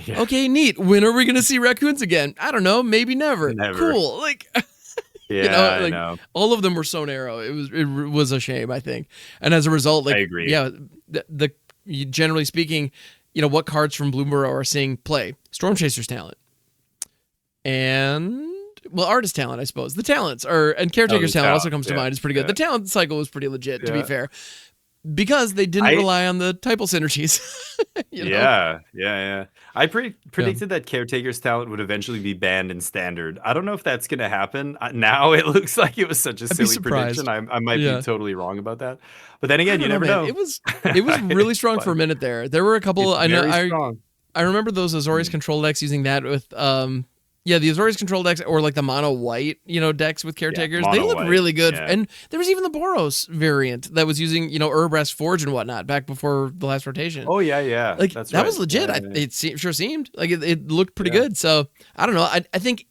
S1: Yeah. Okay, neat. When are we going to see raccoons again? I don't know. Maybe never. Cool. Like,
S2: I know.
S1: All of them were so narrow. It was a shame, I think. And as a result, like, I
S2: agree.
S1: Yeah, the generally speaking, what cards from Bloomborough are seeing play? Storm Chaser's Talent. And artist talent, I suppose. The talents and Caretaker's talent also comes to mind. It's pretty good. The talent cycle was pretty legit, to be fair, because they didn't rely on the typal synergies.
S2: Yeah. I predicted that Caretaker's talent would eventually be banned in standard. I don't know if that's going to happen. Now it looks like it was such a silly prediction. I might be totally wrong about that. But then again, you never know.
S1: It was really strong for a minute there. There were a couple. I remember those Azorius control decks using that with the Azorius control decks or like the mono white, decks with caretakers. They look really good. Yeah. And there was even the Boros variant that was using, Urbrass Forge and whatnot back before the last rotation.
S2: Oh yeah.
S1: Like that was legit. It sure seemed like it looked pretty good. So I don't know. I think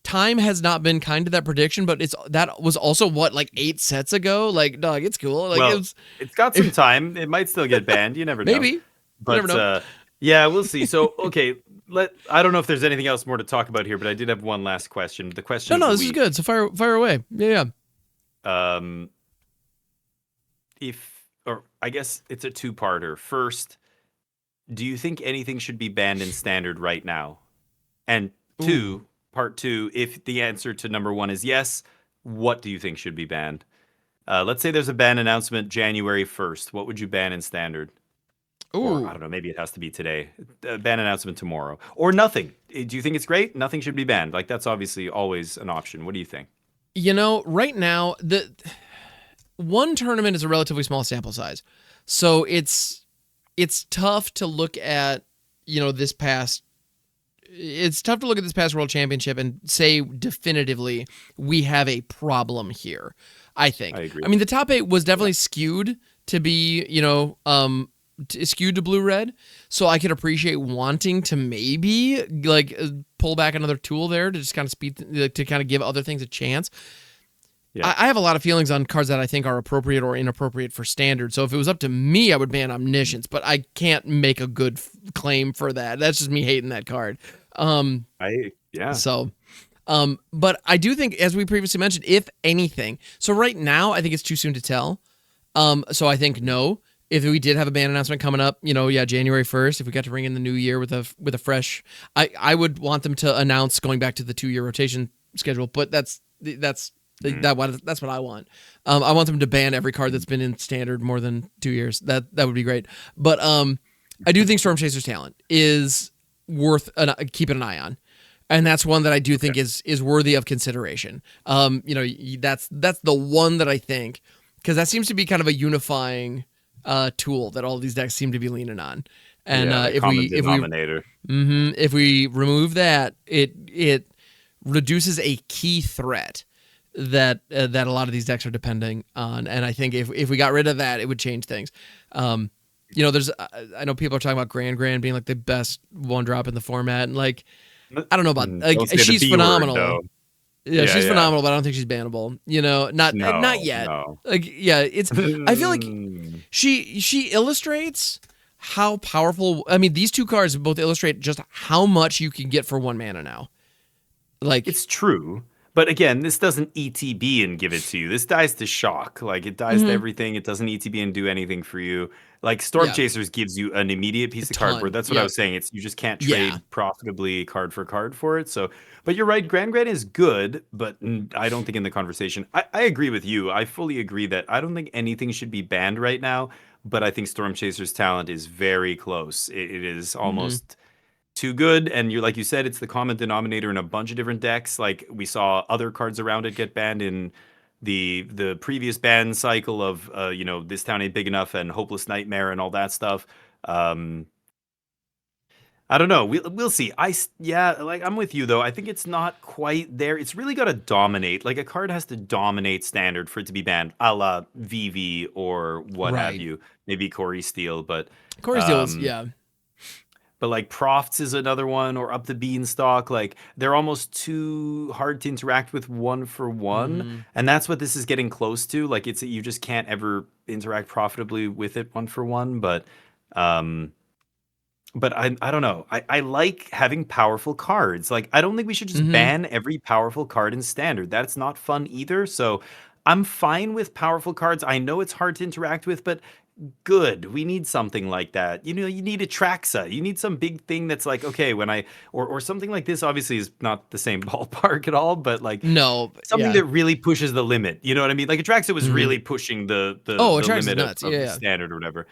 S1: time has not been kind to that prediction, but that was also like 8 sets ago. Like, dog, it's cool. Like
S2: it's got some time. It might still get banned. You never know.
S1: Maybe.
S2: But
S1: never know.
S2: Yeah, we'll see. So okay. I don't know if there's anything else more to talk about here, but I did have one last question. The question.
S1: No, this is good. So fire away. Yeah.
S2: I guess it's a 2-parter. First, do you think anything should be banned in standard right now? And part 2, if the answer to number 1 is yes, what do you think should be banned? Let's say there's a ban announcement January 1st. What would you ban in standard? Or, I don't know, maybe it has to be today. Ban announcement tomorrow. Or nothing. Do you think it's great? Nothing should be banned. Like, that's obviously always an option. What do you think?
S1: Right now, the one tournament is a relatively small sample size. So it's tough to look at, this past World Championship and say definitively we have a problem here, I think.
S2: I agree.
S1: I mean, the top 8 was definitely skewed to be, skewed to blue-red, so I could appreciate wanting to maybe pull back another tool there to just kind of to kind of give other things a chance.
S2: Yeah.
S1: I have a lot of feelings on cards that I think are appropriate or inappropriate for standard. So if it was up to me, I would ban Omniscience, but I can't make a good claim for that. That's just me hating that card.
S2: Yeah.
S1: So, but I do think, as we previously mentioned, if anything, so right now I think it's too soon to tell. So I think no. If we did have a ban announcement coming up, January 1st, if we got to bring in the new year with a fresh, I would want them to announce going back to the 2-year rotation schedule. But that's what I want. I want them to ban every card that's been in standard more than 2 years. That would be great. But I do think Storm Chaser's talent is worth keeping an eye on. And that's one that I do think is worthy of consideration. That's the one that I think, because that seems to be kind of a unifying tool that all these decks seem to be leaning on. And if we remove that, it reduces a key threat that a lot of these decks are depending on. And I think if we got rid of that, it would change things. There's I know people are talking about gran-gran being like the best one drop in the format, and like I don't know about she's phenomenal.
S2: Word,
S1: she's phenomenal, but I don't think she's bannable. Not yet.
S2: No.
S1: It's I feel like she illustrates how powerful. I mean, these two cards both illustrate just how much you can get for 1 mana now. Like,
S2: it's true. But again, this doesn't ETB and give it to you. This dies to shock. Like, it dies to everything. It doesn't ETB and do anything for you. Like, Storm Chasers gives you an immediate piece of cardboard. That's what I was saying. You just can't trade profitably card for card for it. So, but you're right. gran-gran is good, but I don't think in the conversation. I agree with you. I fully agree that I don't think anything should be banned right now. But I think Storm Chaser's talent is very close. It is almost too good, and like you said, it's the common denominator in a bunch of different decks. Like, we saw other cards around it get banned in the previous ban cycle of This Town Ain't Big Enough and Hopeless Nightmare and all that stuff. I don't know. We'll see. I'm with you though. I think it's not quite there. It's really got to dominate. Like, a card has to dominate standard for it to be banned, a la VV or what have you. Maybe Corey Steele, but
S1: Corey Steele is
S2: But like Profts is another one, or Up the Beanstalk. Like, they're almost too hard to interact with 1-for-1, and that's what this is getting close to. Like, you just can't ever interact profitably with it 1-for-1. But I don't know. I like having powerful cards. Like, I don't think we should just ban every powerful card in standard. That's not fun either. So I'm fine with powerful cards. I know it's hard to interact with, but good. We need something like that. You need a Traxa. You need some big thing that's like, okay, when or something like this obviously is not the same ballpark at all, but like something that really pushes the limit. You know what I mean? Like, a Traxa was really pushing the limit of the standard or whatever.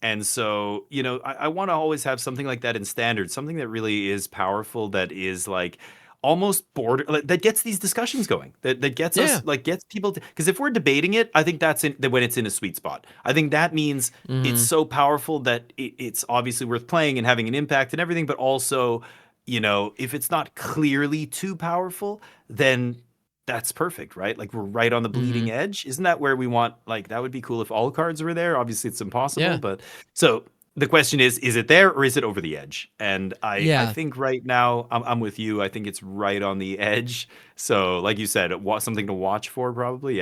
S2: And so, I want to always have something like that in standard, something that really is powerful, that is like almost that gets these discussions going, that gets us, like, gets people to, because if we're debating it, I think that's when it's in a sweet spot. I think that means it's so powerful that it's obviously worth playing and having an impact and everything, but also, if it's not clearly too powerful, then that's perfect, right? Like, we're right on the bleeding edge. Isn't that where we want? Like, that would be cool if all cards were there. Obviously, it's impossible, but so the question is it there or is it over the edge? And I think right now I'm with you. I think it's right on the edge. So, like you said, something to watch for, probably,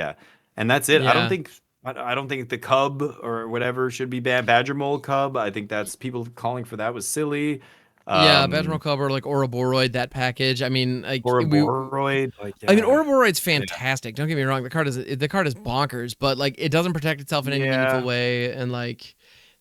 S2: And that's it. I don't think the Cub or whatever should be banned. Badger Mole Cub. I think that's, people calling for that was silly.
S1: Badger Mole Cub, or like Ouroboros, that package. I mean, like,
S2: Ouroboros.
S1: Ouroboros fantastic. Don't get me wrong. The card is bonkers, but like, it doesn't protect itself in any meaningful way, and like,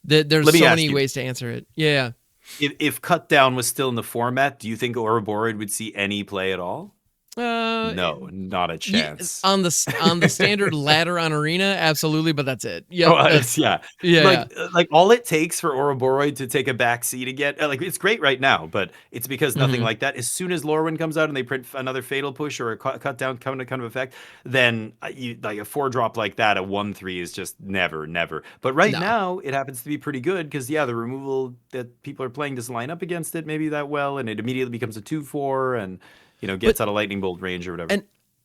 S1: there's so many ways to answer it. Yeah.
S2: If Cut Down was still in the format, do you think Ouroboros would see any play at all? No, not a chance.
S1: On the standard ladder on Arena, absolutely, but that's it.
S2: Like, all it takes for Ouroboros to take a back seat again, like, it's great right now, but it's because nothing like that. As soon as Lorwyn comes out and they print another Fatal Push or a Cut Down kind of effect, then like a 4-drop like that, a 1/3 is just never. But right now, it happens to be pretty good because the removal that people are playing doesn't line up against it maybe that well, and it immediately becomes a 2/4 and gets out of lightning bolt range or whatever.
S1: And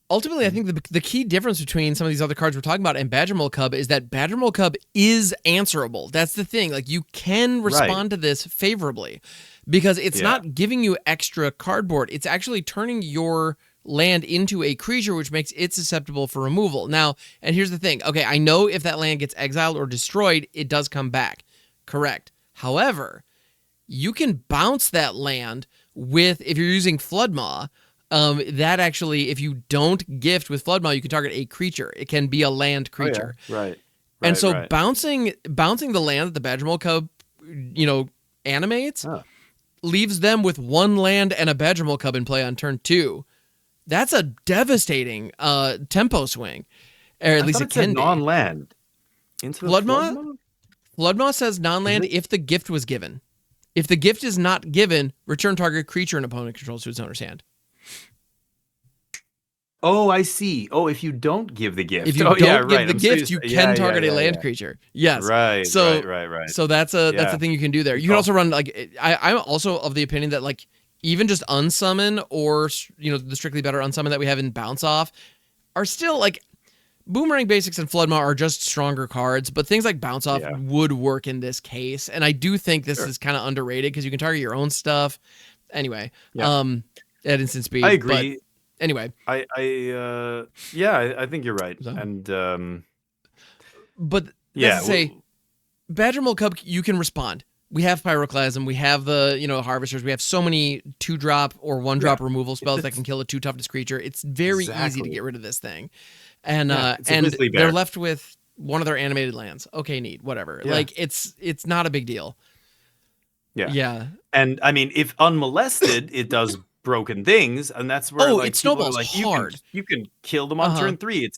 S1: ultimately, I think the key difference between some of these other cards we're talking about and Badger Mole Cub is that Badger Mole Cub is answerable. That's the thing. Like, you can respond to this favorably because it's not giving you extra cardboard. It's actually turning your land into a creature, which makes it susceptible for removal. Now, and here's the thing. Okay, I know if that land gets exiled or destroyed, it does come back. Correct. However, you can bounce that land with, if you're using Floodmaw, that actually, if you don't gift with Floodmaw, you can target a creature. It can be a land creature.
S2: Oh, yeah. Right.
S1: And so bouncing the land that the Badger Mole Cub, animates, leaves them with one land and a Badger Mole Cub in play on turn 2. That's a devastating tempo swing, or at least it can be.
S2: Non-land. Into the Floodmaw?
S1: Floodmaw says non-land if the gift was given. If the gift is not given, return target creature an opponent controls to its owner's hand.
S2: Oh, I see. Oh, if you don't give the gift.
S1: If you don't give the gift, you can target a land creature. Yes.
S2: Right.
S1: So,
S2: right.
S1: So that's a thing you can do there. You can also run I'm also of the opinion that even just unsummon or the strictly better unsummon that we have in bounce off are still Boomerang Basics and Floodmaw are just stronger cards, but things like bounce off would work in this case. And I do think this is kind of underrated because you can target your own stuff. Anyway, at instant speed.
S2: I agree.
S1: But anyway,
S2: I think you're right. So, and
S1: but let's say Badger Mole Cub, you can respond. We have Pyroclasm, we have the Harvesters, we have so many 2-drop or 1-drop removal spells that can kill a 2 toughness creature. It's very easy to get rid of this thing. And they're left with one of their animated lands. Okay, neat, whatever. Yeah. It's not a big deal. Yeah.
S2: And I mean, if unmolested, it does broken things, and that's where
S1: it snowballs hard.
S2: You can kill them on turn 3. It's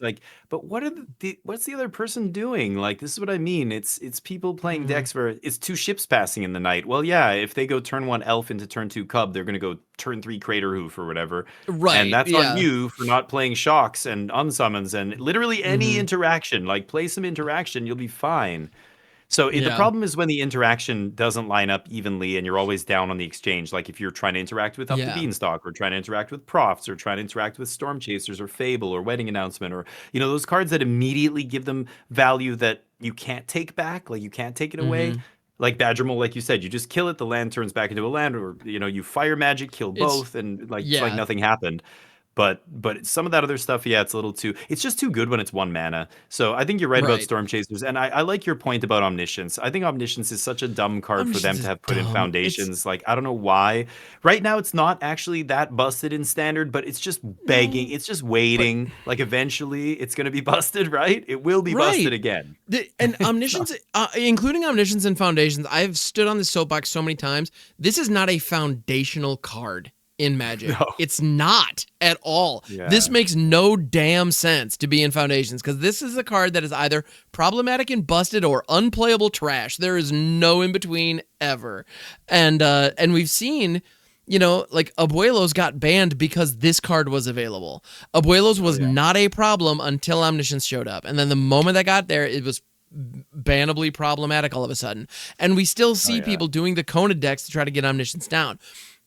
S2: but what's the other person doing? This is what I mean. It's people playing decks where it's 2 ships passing in the night. Well, yeah, if they go turn 1 elf into turn 2 cub, they're gonna go turn 3 crater hoof or whatever.
S1: Right.
S2: And that's on you for not playing shocks and unsummons and literally any interaction. Play some interaction, you'll be fine. So the problem is when the interaction doesn't line up evenly and you're always down on the exchange. If you're trying to interact with Up the Beanstalk or trying to interact with Profs or trying to interact with Storm Chasers or Fable or Wedding Announcement or, those cards that immediately give them value that you can't take back, you can't take it away. Like Badger Mole, like you said, you just kill it, the land turns back into a land, or, you fire magic, kill both, and it's like nothing happened. But some of that other stuff, it's a little too... It's just too good when it's 1 mana. So I think you're right about Storm Chasers. And I like your point about Omniscience. I think Omniscience is such a dumb card for them to have put in Foundations. I don't know why. Right now, it's not actually that busted in Standard, but it's just begging. It's just waiting. Eventually, it's going to be busted, right? It will be busted again.
S1: And Omniscience, including Omniscience and Foundations, I've stood on this soapbox so many times. This is not a foundational card in Magic. No. It's not at all. Yeah. This makes no damn sense to be in Foundations because this is a card that is either problematic and busted or unplayable trash. There is no in between ever. And we've seen, Abuelos got banned because this card was available. Abuelos was not a problem until Omniscience showed up. And then the moment that got there, it was bannably problematic all of a sudden. And we still see people doing the Kona decks to try to get Omniscience down.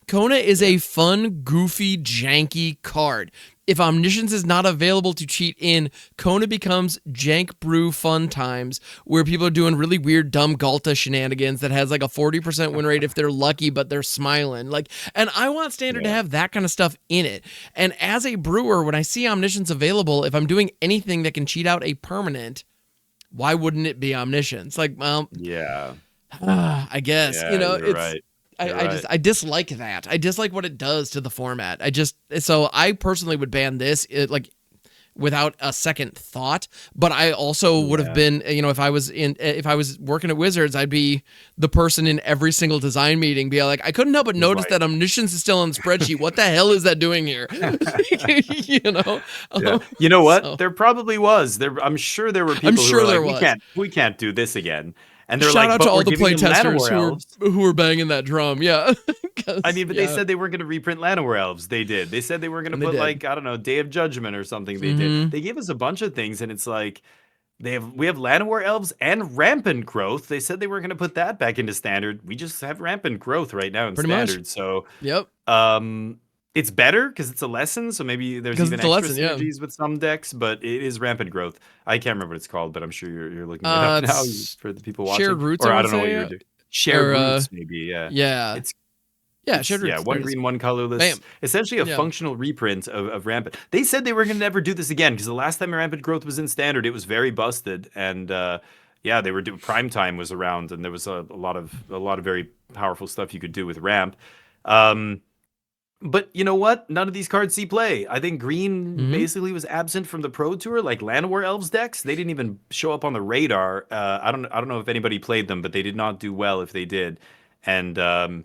S1: Kona is a fun, goofy, janky card. If Omniscience is not available to cheat in, Kona becomes Jank Brew Fun Times, where people are doing really weird, dumb Galta shenanigans that has a 40% win rate if they're lucky, but they're smiling. And I want Standard to have that kind of stuff in it. And as a brewer, when I see Omniscience available, if I'm doing anything that can cheat out a permanent, why wouldn't it be Omniscience? I guess,
S2: you're
S1: it's...
S2: right.
S1: I dislike that. I dislike what it does to the format. So I personally would ban this without a second thought. But I also would have been, if I was working at Wizards, I'd be the person in every single design meeting, be like, I couldn't help but notice that Omniscience is still on the spreadsheet. What the hell is that doing here?
S2: You know what? So. There probably was. I'm sure there were people who were like, we can't do this again. And they're
S1: shout out to all the playtesters who were banging that drum. Yeah.
S2: I mean, but they said they weren't going to reprint Llanowar Elves. They did. They said they were going to put I don't know, Day of Judgment or something. They did. They gave us a bunch of things, and it's we have Llanowar Elves and Rampant Growth. They said they weren't going to put that back into Standard. We just have Rampant Growth right now in Standard. Much. So it's better because it's a lesson, so maybe there's even extra synergies with some decks, but it is Rampant Growth. I can't remember what it's called, but I'm sure you're looking it up now for the people watching.
S1: Shared Roots,
S2: or I don't know what you're doing. Shared Roots, maybe, yeah.
S1: Yeah. Yeah,
S2: It's
S1: Shedrick.
S2: one green, one colorless.
S1: Bam.
S2: Essentially a
S1: Yeah.
S2: functional reprint of Rampant. They said they were going to never do this again because the last time Rampant Growth was in Standard, it was very busted, and they were doing Prime Time was around, and there was a lot of very powerful stuff you could do with Ramp. But you know what? None of these cards see play. I think green basically was absent from the Pro Tour, like Llanowar Elves decks. They didn't even show up on the radar. I don't know if anybody played them, but they did not do well if they did. And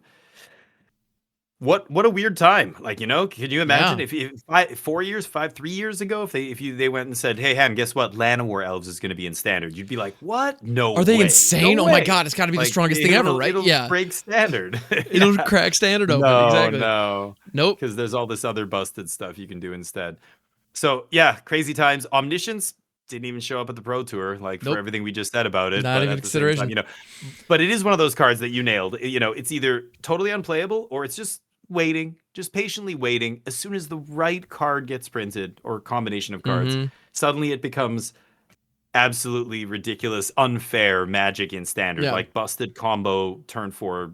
S2: what a weird time. Like, could you imagine
S1: Yeah.
S2: if 3 years ago, if they went and said, "Hey, Han, guess what? Llanowar Elves is going to be in Standard." You'd be like, "What? No
S1: Are they
S2: way.
S1: insane?
S2: No
S1: Oh my
S2: way."
S1: God, it's got to be the
S2: Like,
S1: strongest thing ever, right?
S2: It'll
S1: Yeah.
S2: break Standard.
S1: It'll
S2: Yeah.
S1: crack Standard open.
S2: No,
S1: Exactly.
S2: no.
S1: Nope.
S2: Because there's all this other busted stuff you can do instead. So yeah, crazy times. Omniscience didn't even show up at the Pro Tour, like
S1: Nope.
S2: for everything we just said about it.
S1: Not
S2: but
S1: even
S2: at the same time,
S1: consideration.
S2: but it is one of those cards that you nailed. It's either totally unplayable or it's just waiting, just patiently waiting. As soon as the right card gets printed or combination of cards, suddenly it becomes absolutely ridiculous, unfair Magic in Standard,
S1: Yeah.
S2: like busted combo turn 4.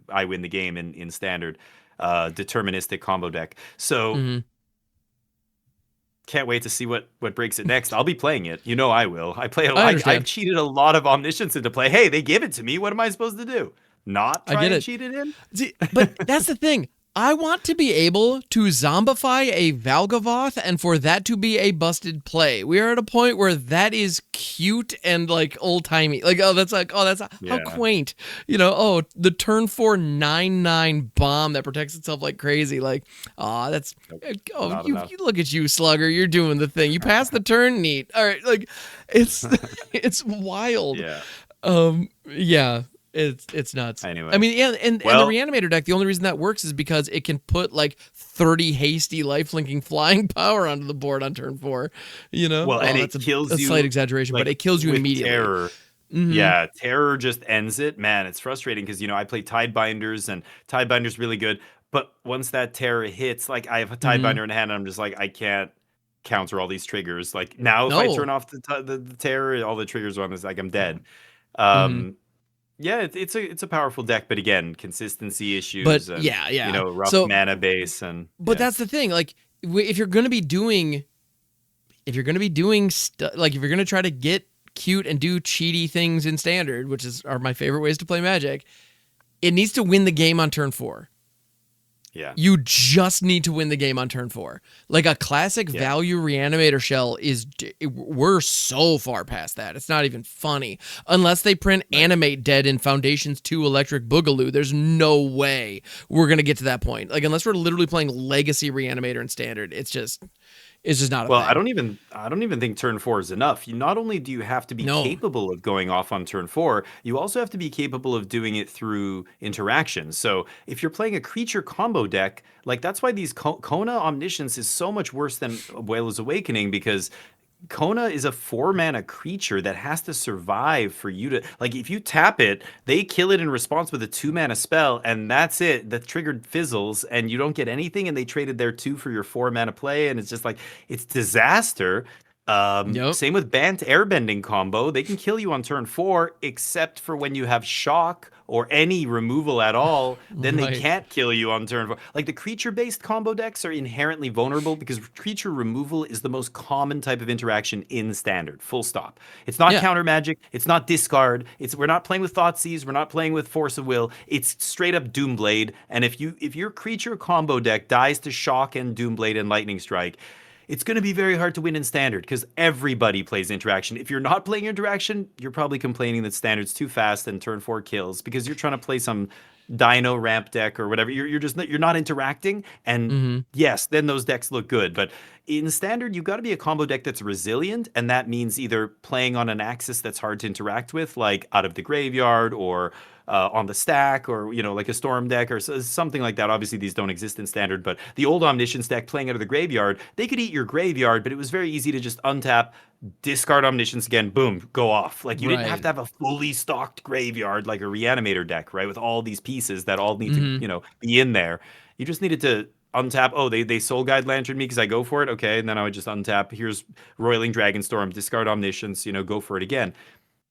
S2: I win the game in Standard, deterministic combo deck. So can't wait to see what breaks it next. I'll be playing it. I will. I play it a lot. I've cheated a lot of Omniscience into play. Hey, they give it to me. What am I supposed to do? Not try and cheat it in?
S1: See, but that's the thing. I want to be able to zombify a Valgavoth and for that to be a busted play. We are at a point where that is cute and like old timey. Like, that's how quaint. The turn 4 9/9 bomb that protects itself like crazy. Like, you look at you, Slugger. You're doing the thing. You pass the turn, neat. All right, like, it's it's wild.
S2: Yeah.
S1: It's nuts.
S2: Anyway.
S1: I mean, and the Reanimator deck, the only reason that works is because it can put like 30 hasty lifelinking flying power onto the board on turn 4.
S2: Well, and it kills you.
S1: A slight exaggeration, but it kills you immediately.
S2: Terror. Yeah, terror just ends it. Man, it's frustrating because I play Tidebinders and Tidebinder's really good. But once that terror hits, like I have a Tidebinder in hand, and I'm just like, I can't counter all these triggers. Like now, if I turn off the terror, all the triggers are on this, like I'm dead. Yeah, it's a powerful deck, but again, consistency issues.
S1: But
S2: and, rough mana base and.
S1: But that's the thing. Like, if you're gonna be doing, like, if you're gonna try to get cute and do cheaty things in Standard, which are my favorite ways to play Magic, it needs to win the game on turn 4.
S2: Yeah.
S1: You just need to win the game on turn 4. Like a classic value Reanimator shell we're so far past that. It's not even funny. Unless they print Animate Dead in Foundations 2 Electric Boogaloo, there's no way we're going to get to that point. Like, unless we're literally playing Legacy Reanimator in Standard, it's just not a thing.
S2: I don't even think turn 4 is enough. Not only do you have to be capable of going off on turn 4, you also have to be capable of doing it through interaction. So if you're playing a creature combo deck, like that's why these Kona Omniscience is so much worse than Whale's Awakening, because Kona is a 4-mana creature that has to survive for you to, like, if you tap it, they kill it in response with a 2-mana spell, and that's it. The trigger fizzles, and you don't get anything, and they traded their 2 for your 4-mana play, and it's just like, it's disaster. Same with Bant Airbending combo. They can kill you on turn 4, except for when you have shock or any removal at all. Then they can't kill you on turn 4. Like, the creature-based combo decks are inherently vulnerable because creature removal is the most common type of interaction in Standard. Full stop. It's not counter magic. It's not discard. We're not playing with Thoughtseize. We're not playing with Force of Will. It's straight up Doomblade. And if your creature combo deck dies to shock and Doomblade and Lightning Strike, it's going to be very hard to win in Standard because everybody plays interaction. If you're not playing interaction, you're probably complaining that Standard's too fast and turn 4 kills because you're trying to play some Dino ramp deck or whatever. You're not interacting, and yes, then those decks look good. But in Standard, you've got to be a combo deck that's resilient, and that means either playing on an axis that's hard to interact with, like Out of the Graveyard or on the stack, or like a Storm deck or something like that. Obviously, these don't exist in Standard, but the old Omniscience deck playing Out of the Graveyard, they could eat your graveyard, but it was very easy to just untap, discard Omniscience again, boom, go off. Like, you didn't have to have a fully stocked graveyard like a Reanimator deck, right? With all these pieces that all need to, be in there. You just needed to untap. Oh, they Soul Guide Lantern me because I go for it. Okay, and then I would just untap. Here's Roiling Dragonstorm, discard Omniscience, go for it again.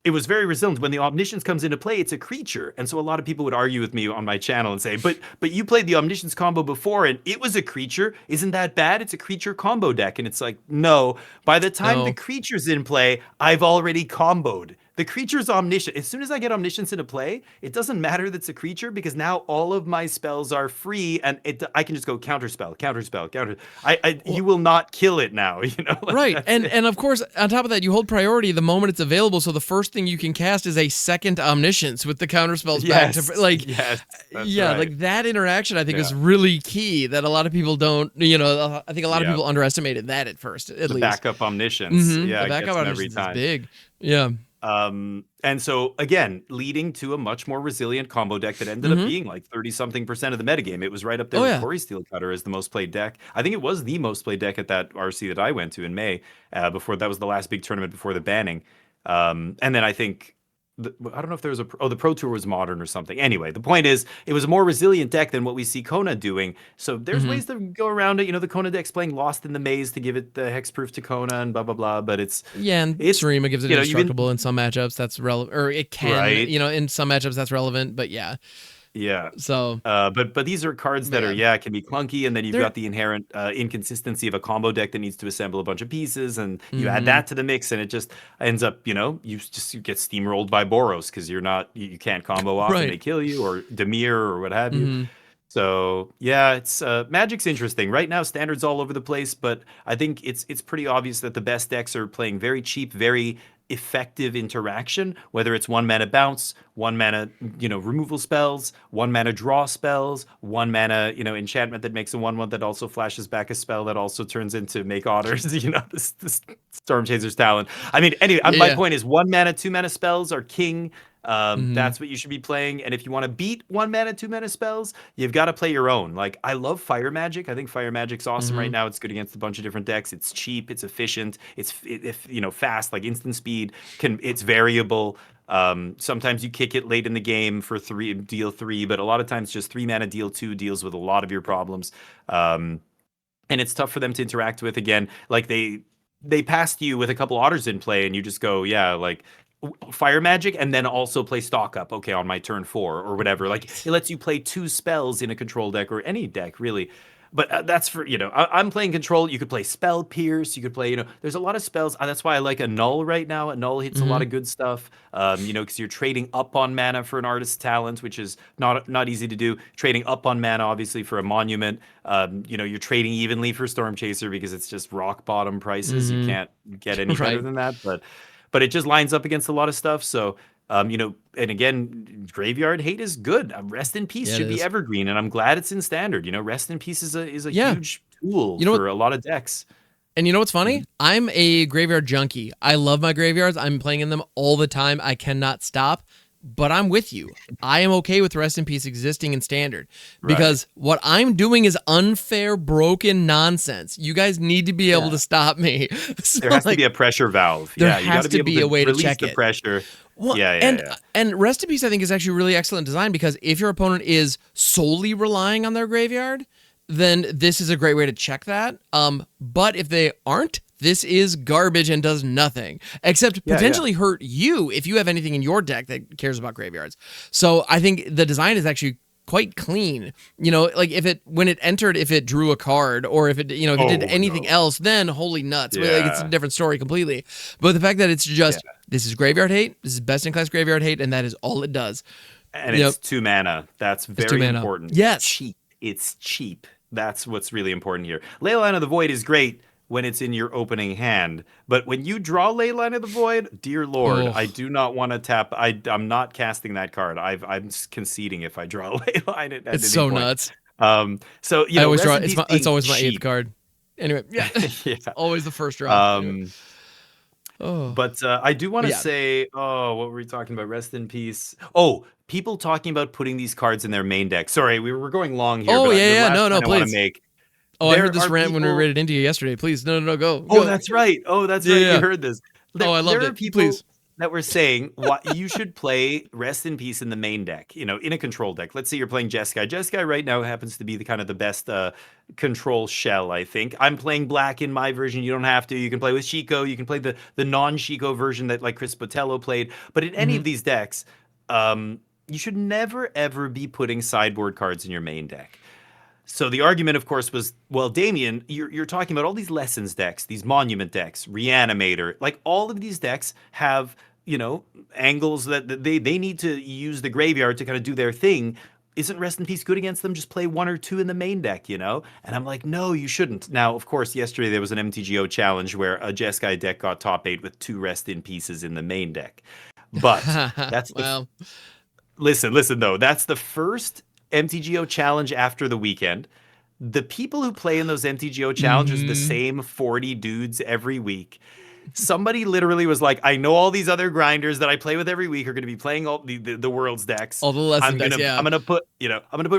S2: it was very resilient. When the Omniscience comes into play, it's a creature. And so a lot of people would argue with me on my channel and say, but you played the Omniscience combo before and it was a creature. Isn't that bad? It's a creature combo deck. And it's like, no. By the time the creature's in play, I've already comboed. The creature's omniscient. As soon as I get Omniscience into play, it doesn't matter that it's a creature because now all of my spells are free and I can just go counterspell, counter. You will not kill it now, you know? Like,
S1: right. And of course, on top of that, you hold priority the moment it's available. So the first thing you can cast is a second Omniscience with the counterspells back to like, right. Like that interaction I think is really key that a lot of people don't, you know, I think a lot of people underestimated that at first, at least.
S2: The backup Omniscience.
S1: Yeah. The backup Omniscience is big. Yeah.
S2: And so again, leading to a much more resilient combo deck that ended up being like 30-something% of the metagame. It was right up there with Corey Steelcutter as the most played deck. I think it was the most played deck at that RC that I went to in May. Before that was the last big tournament before the banning. And then I think I don't know if there was the Pro Tour was modern or something. Anyway, the point is it was a more resilient deck than what we see Kona doing. So there's ways to go around it. You know, the Kona deck's playing Lost in the Maze to give it the hexproof to Kona and blah, blah, blah. But it's
S1: Sarima gives it indestructible in some matchups. That's relevant, or it can, you know, in some matchups that's relevant, but yeah.
S2: Yeah.
S1: So,
S2: but these are cards that can be clunky, and then you've got the inherent inconsistency of a combo deck that needs to assemble a bunch of pieces, and you add that to the mix, and it just ends up, you know, you get steamrolled by Boros because you can't combo off and they kill you, or Demir or what have you. So yeah, it's Magic's interesting right now. Standards all over the place, but I think it's pretty obvious that the best decks are playing very cheap, very effective interaction, whether it's 1 mana bounce, 1 mana, you know, removal spells, 1 mana draw spells, 1 mana, you know, enchantment that makes a 1/1 that also flashes back a spell that also turns into make otters, you know, this Storm Chaser's Talon. I mean, anyway, my point is 1 mana, 2 mana spells are king. That's what you should be playing. And if you want to beat 1 mana, 2 mana spells, you've got to play your own. Like, I love Fire Magic. I think Fire Magic's awesome right now. It's good against a bunch of different decks. It's cheap. It's efficient. It's fast, like instant speed. It's variable. Sometimes you kick it late in the game for deal 3, but a lot of times just 3 mana deal 2 deals with a lot of your problems. And it's tough for them to interact with. Again, like they passed you with a couple otters in play, and you just go, like Fire Magic, and then also play Stock Up, okay, on my turn 4 or whatever. Like, it lets you play 2 spells in a control deck, or any deck really. But that's for, you know, I'm playing control. You could play Spell Pierce. You could play, you know, there's a lot of spells. That's why I like Annul right now. Annul hits a lot of good stuff, you know, because you're trading up on mana for an Artist's Talent, which is not easy to do. Trading up on mana, obviously, for a Monument. You know, you're trading evenly for Storm Chaser because it's just rock bottom prices. You can't get any better than that. But it just lines up against a lot of stuff. So, you know, and again, Graveyard Hate is good. Rest in Peace should be evergreen, and I'm glad it's in Standard. You know, Rest in Peace is a huge tool for a lot of decks.
S1: And you know what's funny? I'm a Graveyard junkie. I love my graveyards. I'm playing in them all the time. I cannot stop. But I'm with you. I am okay with Rest in Peace existing in Standard because what I'm doing is unfair, broken nonsense. You guys need to be able to stop me. So,
S2: there has to be a pressure valve.
S1: There has to be a way to check
S2: the pressure.
S1: Well, and Rest in Peace, I think, is actually really excellent design because if your opponent is solely relying on their graveyard, then this is a great way to check that. But if they aren't, this is garbage and does nothing except potentially hurt you if you have anything in your deck that cares about graveyards. So I think the design is actually quite clean. You know, like when it entered, if it drew a card or if it, you know, if it did anything else, then holy nuts. Like, it's a different story completely. But the fact that it's just, this is Graveyard Hate, this is best in class Graveyard Hate, and that is all it does.
S2: And it's 2 mana. That's very important.
S1: Yes.
S2: Cheap. It's cheap. That's what's really important here. Leyline of the Void is great when it's in your opening hand. But when you draw Leyline of the Void, dear Lord, I do not want to tap. I'm not casting that card. I'm conceding if I draw Leyline at
S1: it's so
S2: point.
S1: Nuts.
S2: So, you know,
S1: I always draw, it's always my 8th card. Anyway, it's always the first draw.
S2: But I do want to say, what were we talking about? Rest in Peace. Oh, people talking about putting these cards in their main deck. Sorry, we were going long here.
S1: Oh,
S2: but
S1: no, please. I heard this rant
S2: people...
S1: when we rated India yesterday. Please, no, go.
S2: Oh, that's right. You heard this.
S1: I loved it. Please.
S2: that were saying what you should play Rest in Peace in the main deck, in a control deck. Let's say you're playing Jeskai. Jeskai right now happens to be the kind of the best control shell, I think. I'm playing black in my version. You don't have to. You can play with Shiko. You can play the non-Shiko version that like Chris Botello played. But in any of these decks, you should never ever be putting sideboard cards in your main deck. So the argument, of course, was, well, Damien, you're talking about all these Lessons decks, these Monument decks, Reanimator, like all of these decks have, angles that they need to use the graveyard to kind of do their thing. Isn't Rest in Peace good against them? Just play 1 or 2 in the main deck, And I'm like, no, you shouldn't. Now, of course, yesterday there was an MTGO challenge where a Jeskai deck got top 8 with 2 Rest in Pieces in the main deck. But that's
S1: well.
S2: Listen, though, that's the first MTGO challenge after the weekend. The people who play in those MTGO challenges, the same 40 dudes every week. Somebody literally was like, I know all these other grinders that I play with every week are going to be playing all the world's decks.
S1: All the Lesson decks, yeah.
S2: I'm gonna put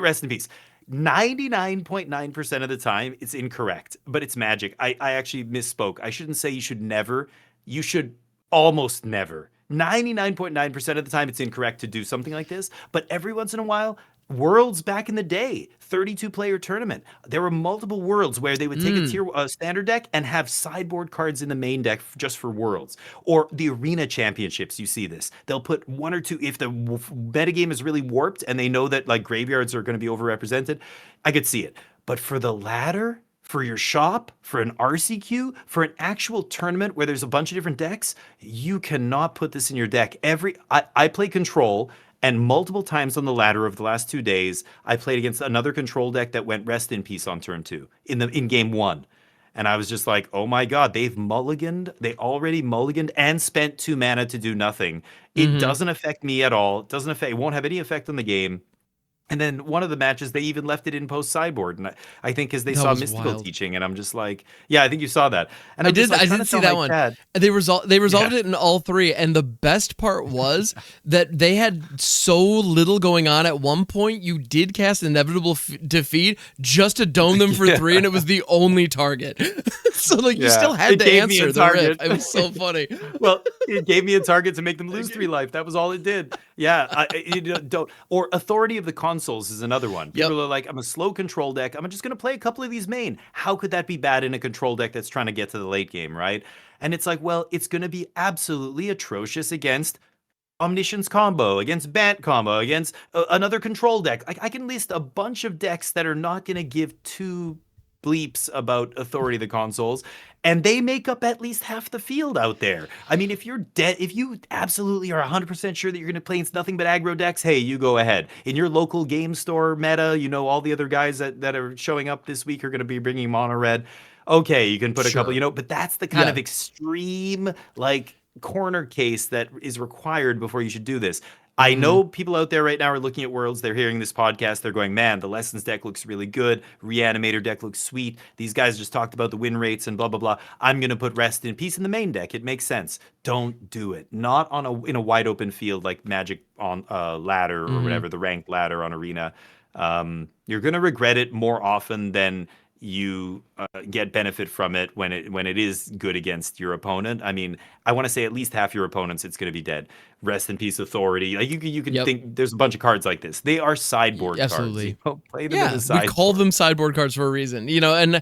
S2: Rest in Peace. 99.9% of the time, it's incorrect, but it's Magic. I actually misspoke. I shouldn't say you should never. You should almost never. 99.9% of the time, it's incorrect to do something like this. But every once in a while, Worlds back in the day, 32-player tournament. There were multiple Worlds where they would take a standard deck and have sideboard cards in the main deck just for Worlds. Or the Arena Championships, you see this. They'll put 1 or 2, if the metagame is really warped and they know that like graveyards are going to be overrepresented, I could see it. But for the ladder, for your shop, for an RCQ, for an actual tournament where there's a bunch of different decks, you cannot put this in your deck. I play Control, and multiple times on the ladder of the last 2 days, I played against another control deck that went Rest in Peace on turn 2 in game 1. And I was just like, oh my God, they've mulliganed. They already mulliganed and spent 2 mana to do nothing. It doesn't affect me at all. It won't have any effect on the game. And then one of the matches, they even left it in post sideboard, and I think because they saw Mystical Teaching, and I'm just like, yeah, I think you saw that. And
S1: I did see that one.
S2: Dad.
S1: They resolved it in all 3, and the best part was that they had so little going on. At one point, you did cast Inevitable Defeat just to dome them for 3, and it was the only target. So like you still had to answer the rip. It was so funny.
S2: Well, it gave me a target to make them lose 3 life. That was all it did. Yeah, don't. Or Authority of the Consoles is another one. People are like, I'm a slow control deck. I'm just going to play a couple of these main. How could that be bad in a control deck that's trying to get to the late game, right? And it's like, well, it's going to be absolutely atrocious against Omniscience combo, against Bant combo, against another control deck. I can list a bunch of decks that are not going to give 2 bleeps about Authority of the Consoles, and they make up at least half the field out there. I mean, if you absolutely are 100% sure that you're going to play against nothing but aggro decks, hey, you go ahead. In your local game store meta, all the other guys that are showing up this week are going to be bringing mono red. Okay, you can put a couple, but that's the kind of extreme, like, corner case that is required before you should do this. I know people out there right now are looking at Worlds. They're hearing this podcast. They're going, man, the Lessons deck looks really good. Reanimator deck looks sweet. These guys just talked about the win rates and blah, blah, blah. I'm going to put Rest in Peace in the main deck. It makes sense. Don't do it. Not in a wide open field like Magic on ladder or whatever, the ranked ladder on Arena. You're going to regret it more often than you get benefit from it when it is good against your opponent. I mean, I want to say at least half your opponents, it's going to be dead. Rest in Peace Authority. Like you can think there's a bunch of cards like this. They are sideboard
S1: Absolutely.
S2: cards. Play them in the sideboard.
S1: We call them sideboard cards for a reason, and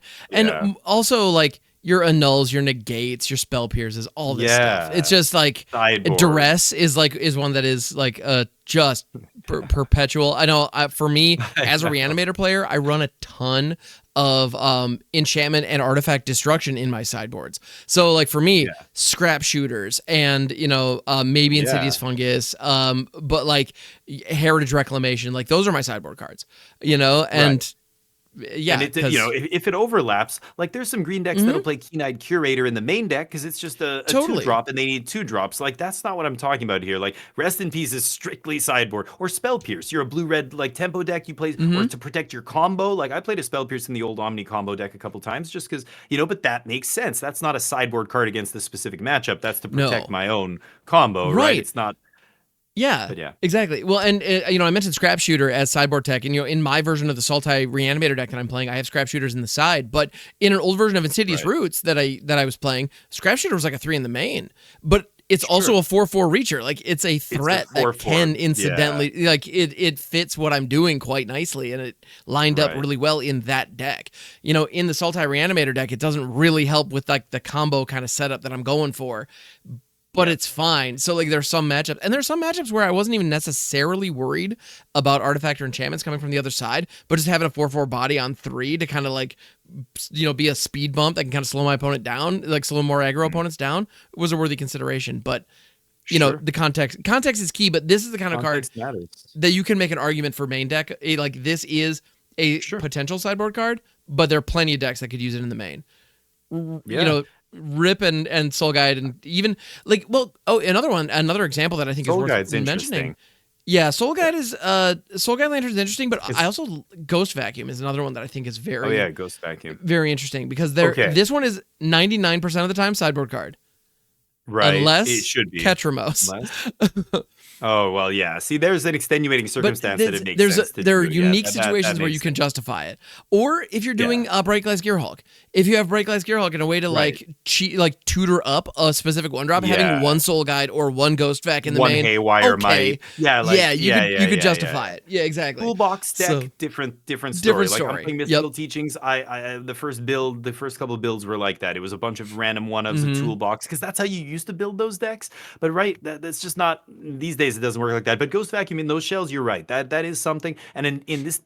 S1: also like your annuls, your negates, your spell pierces, all this stuff. It's just like
S2: sideboard.
S1: Duress is one that is like just perpetual. I know for me as a Reanimator player, I run a ton of enchantment and artifact destruction in my sideboards. So like for me, scrap shooters and maybe Insidious Fungus, but like Heritage Reclamation, like those are my sideboard cards. And yeah,
S2: and if it overlaps, like there's some green decks that'll play Keen-Eyed Curator in the main deck because it's just a 2-drop and they need 2 drops. Like that's not what I'm talking about here. Like Rest in Peace is strictly sideboard. Or Spell Pierce, you're a blue-red like tempo deck you play, or to protect your combo. Like I played a Spell Pierce in the old Omni combo deck a couple times just because but that makes sense. That's not a sideboard card against the specific matchup. That's to protect my own combo, right? It's not.
S1: Yeah, exactly. Well, and I mentioned Scrap Shooter as sideboard tech, and in my version of the Sultai Reanimator deck that I'm playing, I have Scrap Shooters in the side. But in an old version of Insidious Roots that I was playing, Scrap Shooter was like a 3 in the main. But it's also a 4/4 reacher. Like it's a threat that
S2: 4/4.
S1: can incidentally like it fits what I'm doing quite nicely, and it lined up really well in that deck. You know, in the Sultai Reanimator deck, it doesn't really help with like the combo kind of setup that I'm going for. But it's fine. So like there's some matchups, and there's some matchups where I wasn't even necessarily worried about artifact or enchantments coming from the other side, but just having a 4/4 body on 3 to kind of like, you know, be a speed bump that can kind of slow my opponent down, like slow more aggro opponents down, was a worthy consideration. But you know, the context is key. But this is the kind of card that you can make an argument for main deck. Like this is a potential sideboard card, but there are plenty of decks that could use it in the main. You know. Rip and Soul Guide, and even like another example that I think
S2: Soul
S1: is
S2: Guide's
S1: worth mentioning.
S2: interesting.
S1: Yeah, Soul Guide Lantern is interesting, but I also Ghost Vacuum is another one that I think is very
S2: Ghost Vacuum,
S1: very interesting because this one is 99% of the time sideboard card,
S2: right?
S1: Unless
S2: it should be
S1: Ketramos.
S2: Oh, well, yeah. See, there's an extenuating circumstance that it makes sense to
S1: there are
S2: do.
S1: unique
S2: that
S1: situations where you can justify it. Or if you're doing Bright Glass Gearhulk. If you have Bright Glass Gearhulk in a way to like tutor up a specific one drop, having one Soul Guide or one Ghost Vac in the
S2: one
S1: main.
S2: Haywire Might.
S1: You could justify it. Yeah, exactly.
S2: Toolbox deck, different story. Like I'm playing Mystical Teachings. I the first couple of builds were like that. It was a bunch of random one-ofs of Toolbox, because that's how you used to build those decks. But that's just not these days. It doesn't work like that. But Ghost Vacuum in those shells, you're right. That is something. And in this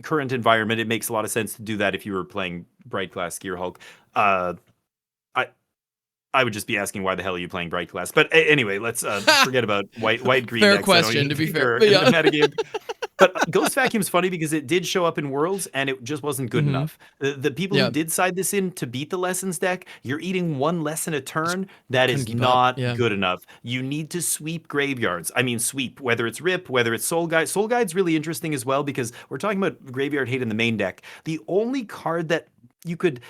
S2: current environment, it makes a lot of sense to do that if you were playing Bright Glass Gearhulk. I would just be asking, why the hell are you playing Bright Glass? But anyway, let's forget about white green
S1: fair
S2: decks.
S1: Question, to be fair.
S2: In the metagame. But Ghost Vacuum's funny because it did show up in Worlds, and it just wasn't good enough. The people who did side this in to beat the Lessons deck, you're eating one lesson a turn. That is not good enough. You need to sweep graveyards. I mean, sweep, whether it's Rip, whether it's Soul Guide. Soul Guide's really interesting as well, because we're talking about graveyard hate in the main deck. The only card that you could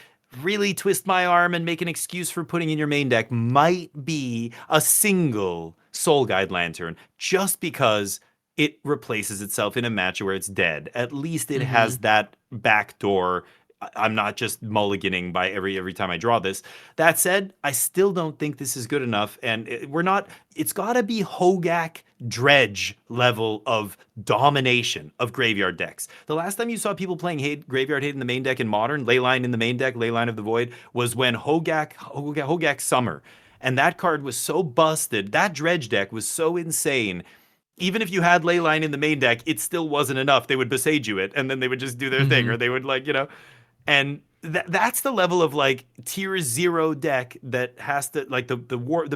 S2: really twist my arm and make an excuse for putting in your main deck might be a single Soul Guide Lantern, just because it replaces itself in a match where it's dead. At least it has that backdoor. I'm not just mulliganing by every time I draw this. That said, I still don't think this is good enough, and it's got to be Hogak Dredge level of domination of graveyard decks. The last time you saw people playing Graveyard Hate in the main deck in Modern, Leyline in the main deck, Leyline of the Void, was when Hogak Summer. And that card was so busted, that Dredge deck was so insane. Even if you had Leyline in the main deck, it still wasn't enough. They would besage you it, and then they would just do their thing, or they would and that's the level of like tier 0 deck that has to the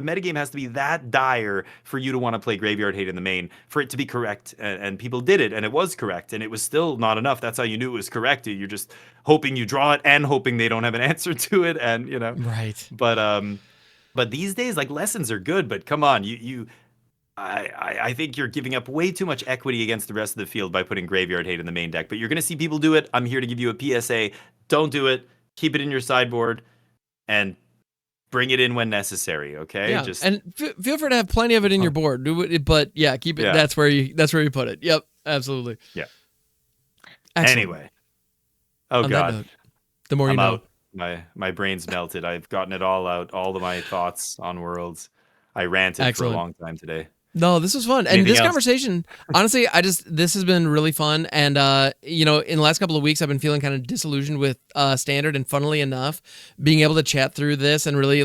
S2: metagame has to be that dire for you to want to play Graveyard Hate in the main, for it to be correct. And people did it, and it was correct, and it was still not enough. That's how you knew it was correct. You're just hoping you draw it and hoping they don't have an answer to it, and
S1: right.
S2: But these days, like, Lessons are good, but come on, I think you're giving up way too much equity against the rest of the field by putting Graveyard Hate in the main deck. But you're going to see people do it. I'm here to give you a PSA. Don't do it. Keep it in your sideboard and bring it in when necessary, okay?
S1: Yeah, and feel free to have plenty of it in your board. Do it, but keep it. Yeah. That's where you put it. Yep, absolutely.
S2: Yeah.
S1: Excellent.
S2: Anyway. Oh,
S1: on
S2: God.
S1: That note, the more you know.
S2: Out. My brain's melted. I've gotten it all out, all of my thoughts on Worlds. I ranted for a long time today.
S1: No, this was fun. And this conversation, honestly, this has been really fun. And, in the last couple of weeks, I've been feeling kind of disillusioned with Standard. And funnily enough, being able to chat through this and really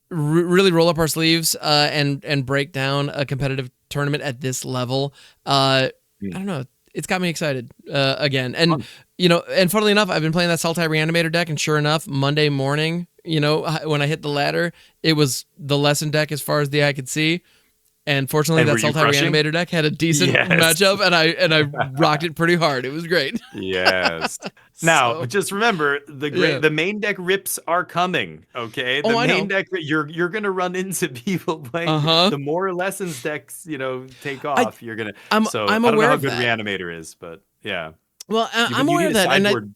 S1: really roll up our sleeves and break down a competitive tournament at this level. I don't know. It's got me excited again. And, and funnily enough, I've been playing that Sultai Reanimator deck. And sure enough, Monday morning, when I hit the ladder, it was the lesson deck as far as the eye could see. And fortunately, that Sultai Reanimator deck had a decent matchup, and I rocked it pretty hard. It was great.
S2: Yes. Now, just remember, the main deck rips are coming, okay? The main deck, you're going to run into people playing. The more Lessons decks, take off, you're going to.
S1: I'm
S2: I don't
S1: aware
S2: know how
S1: of
S2: good
S1: that.
S2: Reanimator is, but yeah.
S1: Well, I'm aware of that. And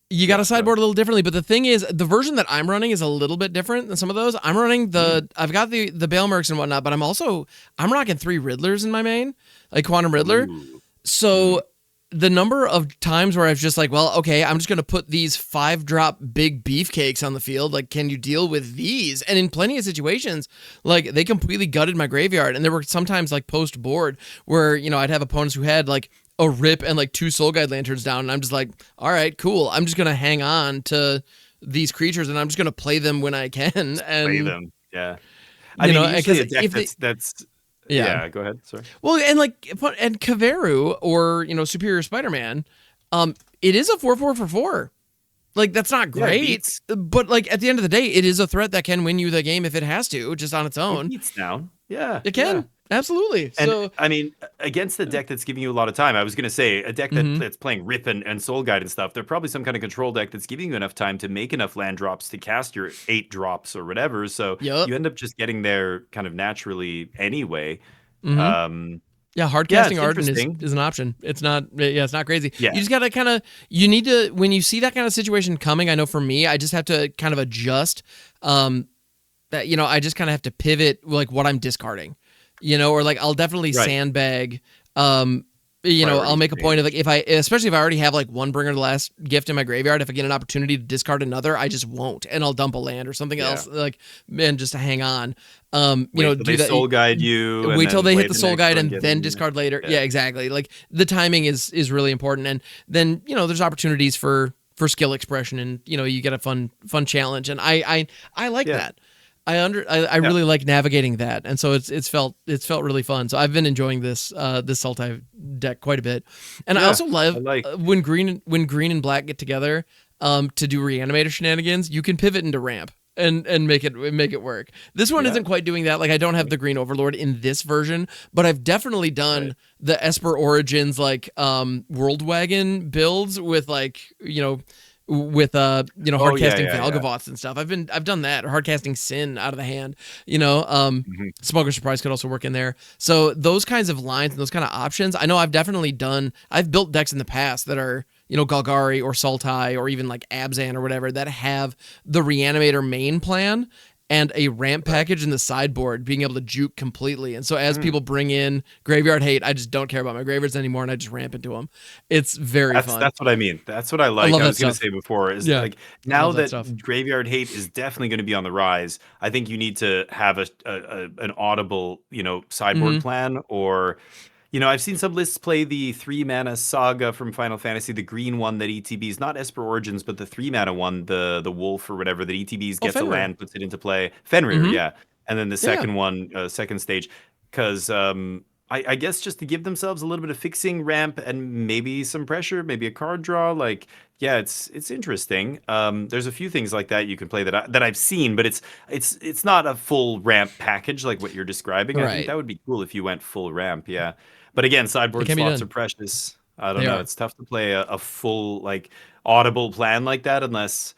S1: you got to sideboard a little differently, but the thing is, the version that I'm running is a little bit different than some of those. I'm running I've got the Bale Mercs and whatnot, but I'm rocking 3 Riddlers in my main, like Quantum Riddler.
S2: Ooh.
S1: So the number of times where I was just like, well, okay, I'm just going to put these 5-drop big beefcakes on the field. Like, can you deal with these? And in plenty of situations, like, they completely gutted my graveyard. And there were sometimes, like, post-board where, I'd have opponents who had, like, a rip and, like, 2 Soul Guide Lanterns down. And I'm just like, all right, cool. I'm just going to hang on to these creatures, and I'm just going to play them when I can. And
S2: play them, yeah. I mean, usually a deck that's yeah, go ahead. Sorry.
S1: Well, and Kaveru or Superior Spider-Man, it is a 4/4 for 4. Like, that's not great, but like at the end of the day, it is a threat that can win you the game if it has to, just on its own.
S2: It beats down. Yeah,
S1: it can. Yeah. Absolutely.
S2: And
S1: so,
S2: I mean, against the deck that's giving you a lot of time, I was going to say a deck that's playing Rip and Soul Guide and stuff, they're probably some kind of control deck that's giving you enough time to make enough land drops to cast your 8 drops or whatever. So you end up just getting there kind of naturally anyway.
S1: Hard casting Arden is an option. It's not crazy.
S2: Yeah.
S1: You just gotta you need to, when you see that kind of situation coming, I know for me, I just have to kind of adjust, that, I just kind of have to pivot like what I'm discarding, or like I'll definitely sandbag, I'll make a point of like, especially if I already have like one Bringer of the Last Gift in my graveyard, if I get an opportunity to discard another, I just won't, and I'll dump a land or something else, like, and just to hang on.
S2: Do that. Soul Guide you.
S1: Wait till they hit the Soul Guide and then discard later. Yeah, exactly. Like the timing is really important, and then there's opportunities for skill expression, and you get a fun challenge, and I like that. I really like navigating that, and so it's felt really fun. So I've been enjoying this Sultai deck quite a bit, and I also love when green and black get together to do Reanimator shenanigans. You can pivot into ramp and make it world. This one isn't quite doing that. Like, I don't have the Green Overlord in this version, but I've definitely done the Esper Origins like World Wagon builds with like with hard casting Valgavots and stuff. I've done that, or hard casting Sin out of the hand. Smuggler's Surprise could also work in there. So those kinds of lines and those kind of options, I know I've built decks in the past that are Golgari or Sultai or even like Abzan or whatever that have the Reanimator main plan and a ramp package in the sideboard being able to juke completely. And so as people bring in Graveyard Hate, I just don't care about my graveyards anymore, and I just ramp into them. It's very fun.
S2: That's what I mean. That's what I like. I was going to say before is like, now that Graveyard Hate is definitely going to be on the rise, I think you need to have an audible, sideboard plan, or I've seen some lists play the 3-mana Saga from Final Fantasy, the green one that ETBs, not Esper Origins, but the 3-mana one, the Wolf or whatever, that ETBs gets a land, puts it into play. Fenrir, yeah. And then the second one, second stage, because I guess just to give themselves a little bit of fixing, ramp, and maybe some pressure, maybe a card draw. Like, yeah, it's interesting. There's a few things like that you can play that I've seen, but it's not a full ramp package like what you're describing. I think that would be cool if you went full ramp, yeah. But again, sideboard slots are precious. I don't know. It's tough to play a full, like, audible plan like that unless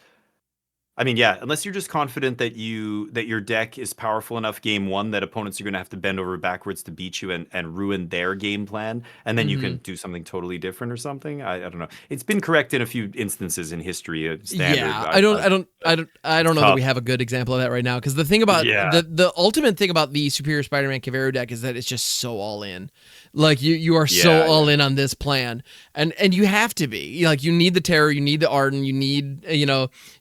S2: you're just confident that your deck is powerful enough game one that opponents are going to have to bend over backwards to beat you and ruin their game plan, and then you can do something totally different or something. I don't know. It's been correct in a few instances in history. Standard.
S1: Yeah, I don't know that we have a good example of that right now, because the thing about the ultimate thing about the Superior Spider-Man Kaveru deck is that it's just so all in. Like you are so all in on this plan, and you have to be. Like, you need the Terror, you need the Arden, you need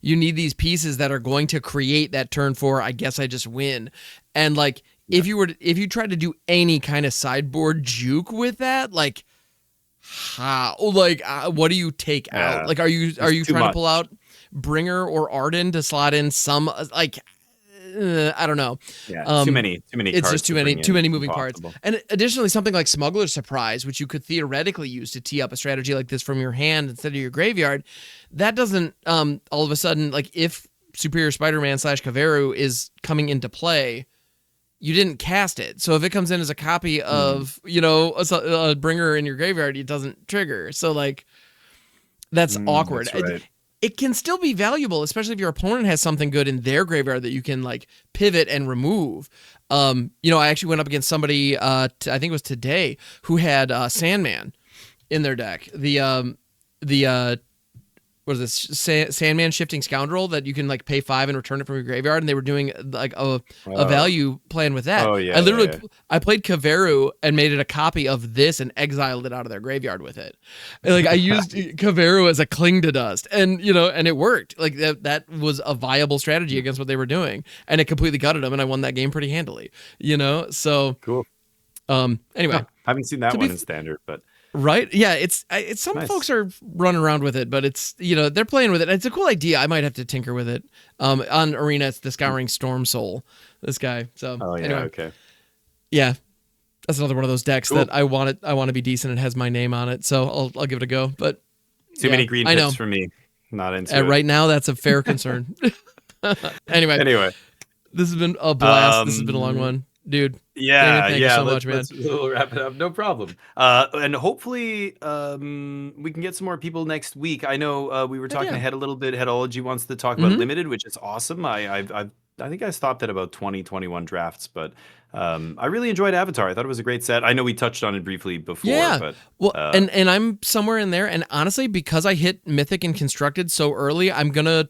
S1: these pieces that are going to create that turn 4. I guess I just win. And like, if you tried to do any kind of sideboard juke with that, like, how, like, what do you take out? Like, are you trying to pull out Bringer or Arden to slot in some, like, I don't know.
S2: Yeah, too many. It's cards
S1: just too many moving parts. And additionally, something like Smuggler's Surprise, which you could theoretically use to tee up a strategy like this from your hand instead of your graveyard, that doesn't all of a sudden, like, if Superior Spider-Man / Kaveru is coming into play, you didn't cast it. So if it comes in as a copy of a Bringer in your graveyard, it doesn't trigger. So like, that's awkward.
S2: That's right.
S1: It can still be valuable, especially if your opponent has something good in their graveyard that you can like pivot and remove. I actually went up against somebody, I think it was today, who had Sandman in their deck. The what is this, Sandman Shifting Scoundrel that you can like pay 5 and return it from your graveyard, and they were doing like a value plan with that.
S2: Oh, yeah,
S1: I literally I played Kaveru and made it a copy of this and exiled it out of their graveyard with it. And, like I used Kaveru as a cling to dust, and and it worked. Like that was a viable strategy against what they were doing, and it completely gutted them, and I won that game pretty handily. So
S2: cool.
S1: Anyway,
S2: haven't seen that one in standard, but.
S1: Right? Yeah, it's some
S2: Nice.
S1: folks are running around with it, but it's they're playing with it. It's a cool idea. I might have to tinker with it. On Arena, it's the Scouring Storm Soul. This guy. So anyway,
S2: okay.
S1: Yeah, that's another one of those decks
S2: Cool.
S1: that I want to be decent. It has my name on it, so I'll give it a go. But
S2: Too many green pips for me. Not into it.
S1: Right now, that's a fair concern. Anyway, this has been a blast. This has been a long one, dude.
S2: Yeah,
S1: thank you so much, man.
S2: We'll wrap it up. No problem. And hopefully, we can get some more people next week. I know we were talking ahead a little bit. Headology wants to talk about limited, which is awesome. I think I stopped at about 21 drafts, but I really enjoyed Avatar. I thought it was a great set. I know we touched on it briefly before.
S1: Yeah.
S2: But,
S1: well, and I'm somewhere in there. And honestly, because I hit Mythic and Constructed so early, I'm gonna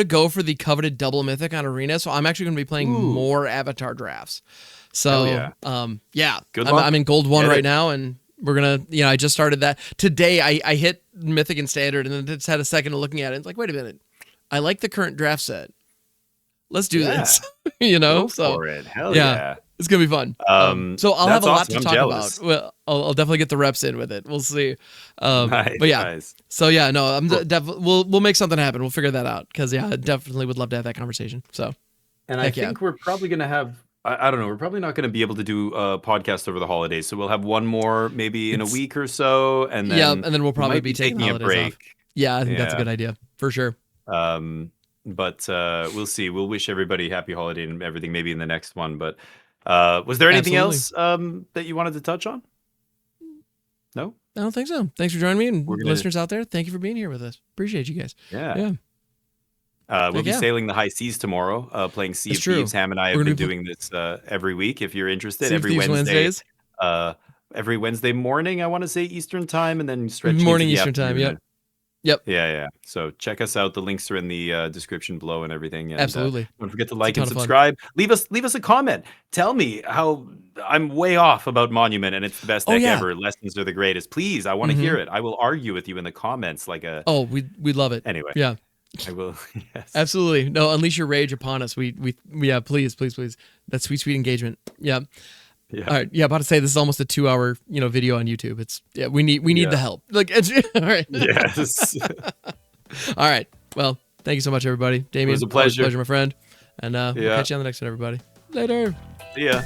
S1: go for the coveted double Mythic on Arena. So I'm actually gonna be playing more Avatar drafts. So
S2: Good luck.
S1: I'm in Gold 1 right now, and we're gonna I just started that today. I hit Mythic and Standard, and then just had a second of looking at it. It's like, wait a minute, I like the current draft set. Let's do this.
S2: Go
S1: so
S2: for it. Hell yeah.
S1: It's gonna be fun. So I'll have a lot to talk
S2: jealous.
S1: about. Well, I'll definitely get the reps in with it. We'll see.
S2: Nice,
S1: but yeah.
S2: nice.
S1: So yeah, no, I'm definitely we'll make something happen. We'll figure that out because I definitely would love to have that conversation. So,
S2: and I think we're probably gonna have. I don't know. We're probably not going to be able to do a podcast over the holidays, so we'll have one more maybe in a week or so, and then
S1: and then we'll probably be taking
S2: a break.
S1: Off. Yeah, I think that's a good idea for sure.
S2: But we'll see. We'll wish everybody happy holiday and everything. Maybe in the next one. But was there anything else that you wanted to touch on? No,
S1: I don't think so. Thanks for joining me, and listeners out there, thank you for being here with us. Appreciate you guys.
S2: Yeah. We'll be sailing the high seas tomorrow, playing Sea of Thieves. Ham and I have been doing this every week. If you're interested, every Wednesday. Every Wednesday morning, I want to say Eastern time, and then stretching
S1: morning
S2: into the
S1: Eastern time.
S2: afternoon.
S1: Yep.
S2: Yeah. So check us out. The links are in the description below and everything. And,
S1: Absolutely.
S2: Don't forget to like and subscribe. Leave us a comment. Tell me how I'm way off about Monument and it's the best deck ever. Lessons are the greatest. Please, I want to hear it. I will argue with you in the comments like a.
S1: Oh, we love it.
S2: Anyway.
S1: Yeah.
S2: I will. Yes.
S1: Absolutely. No, unleash your rage upon us. We please. That sweet engagement. Yeah.
S2: Yeah.
S1: All right. Yeah. About to say this is almost a 2-hour, video on YouTube. It's we need the help. Like it's all right.
S2: Yes.
S1: All right. Well, thank you so much, everybody. Damien,
S2: it was a pleasure.
S1: Pleasure, my friend. And we'll catch you on the next one, everybody. Later.
S2: See ya.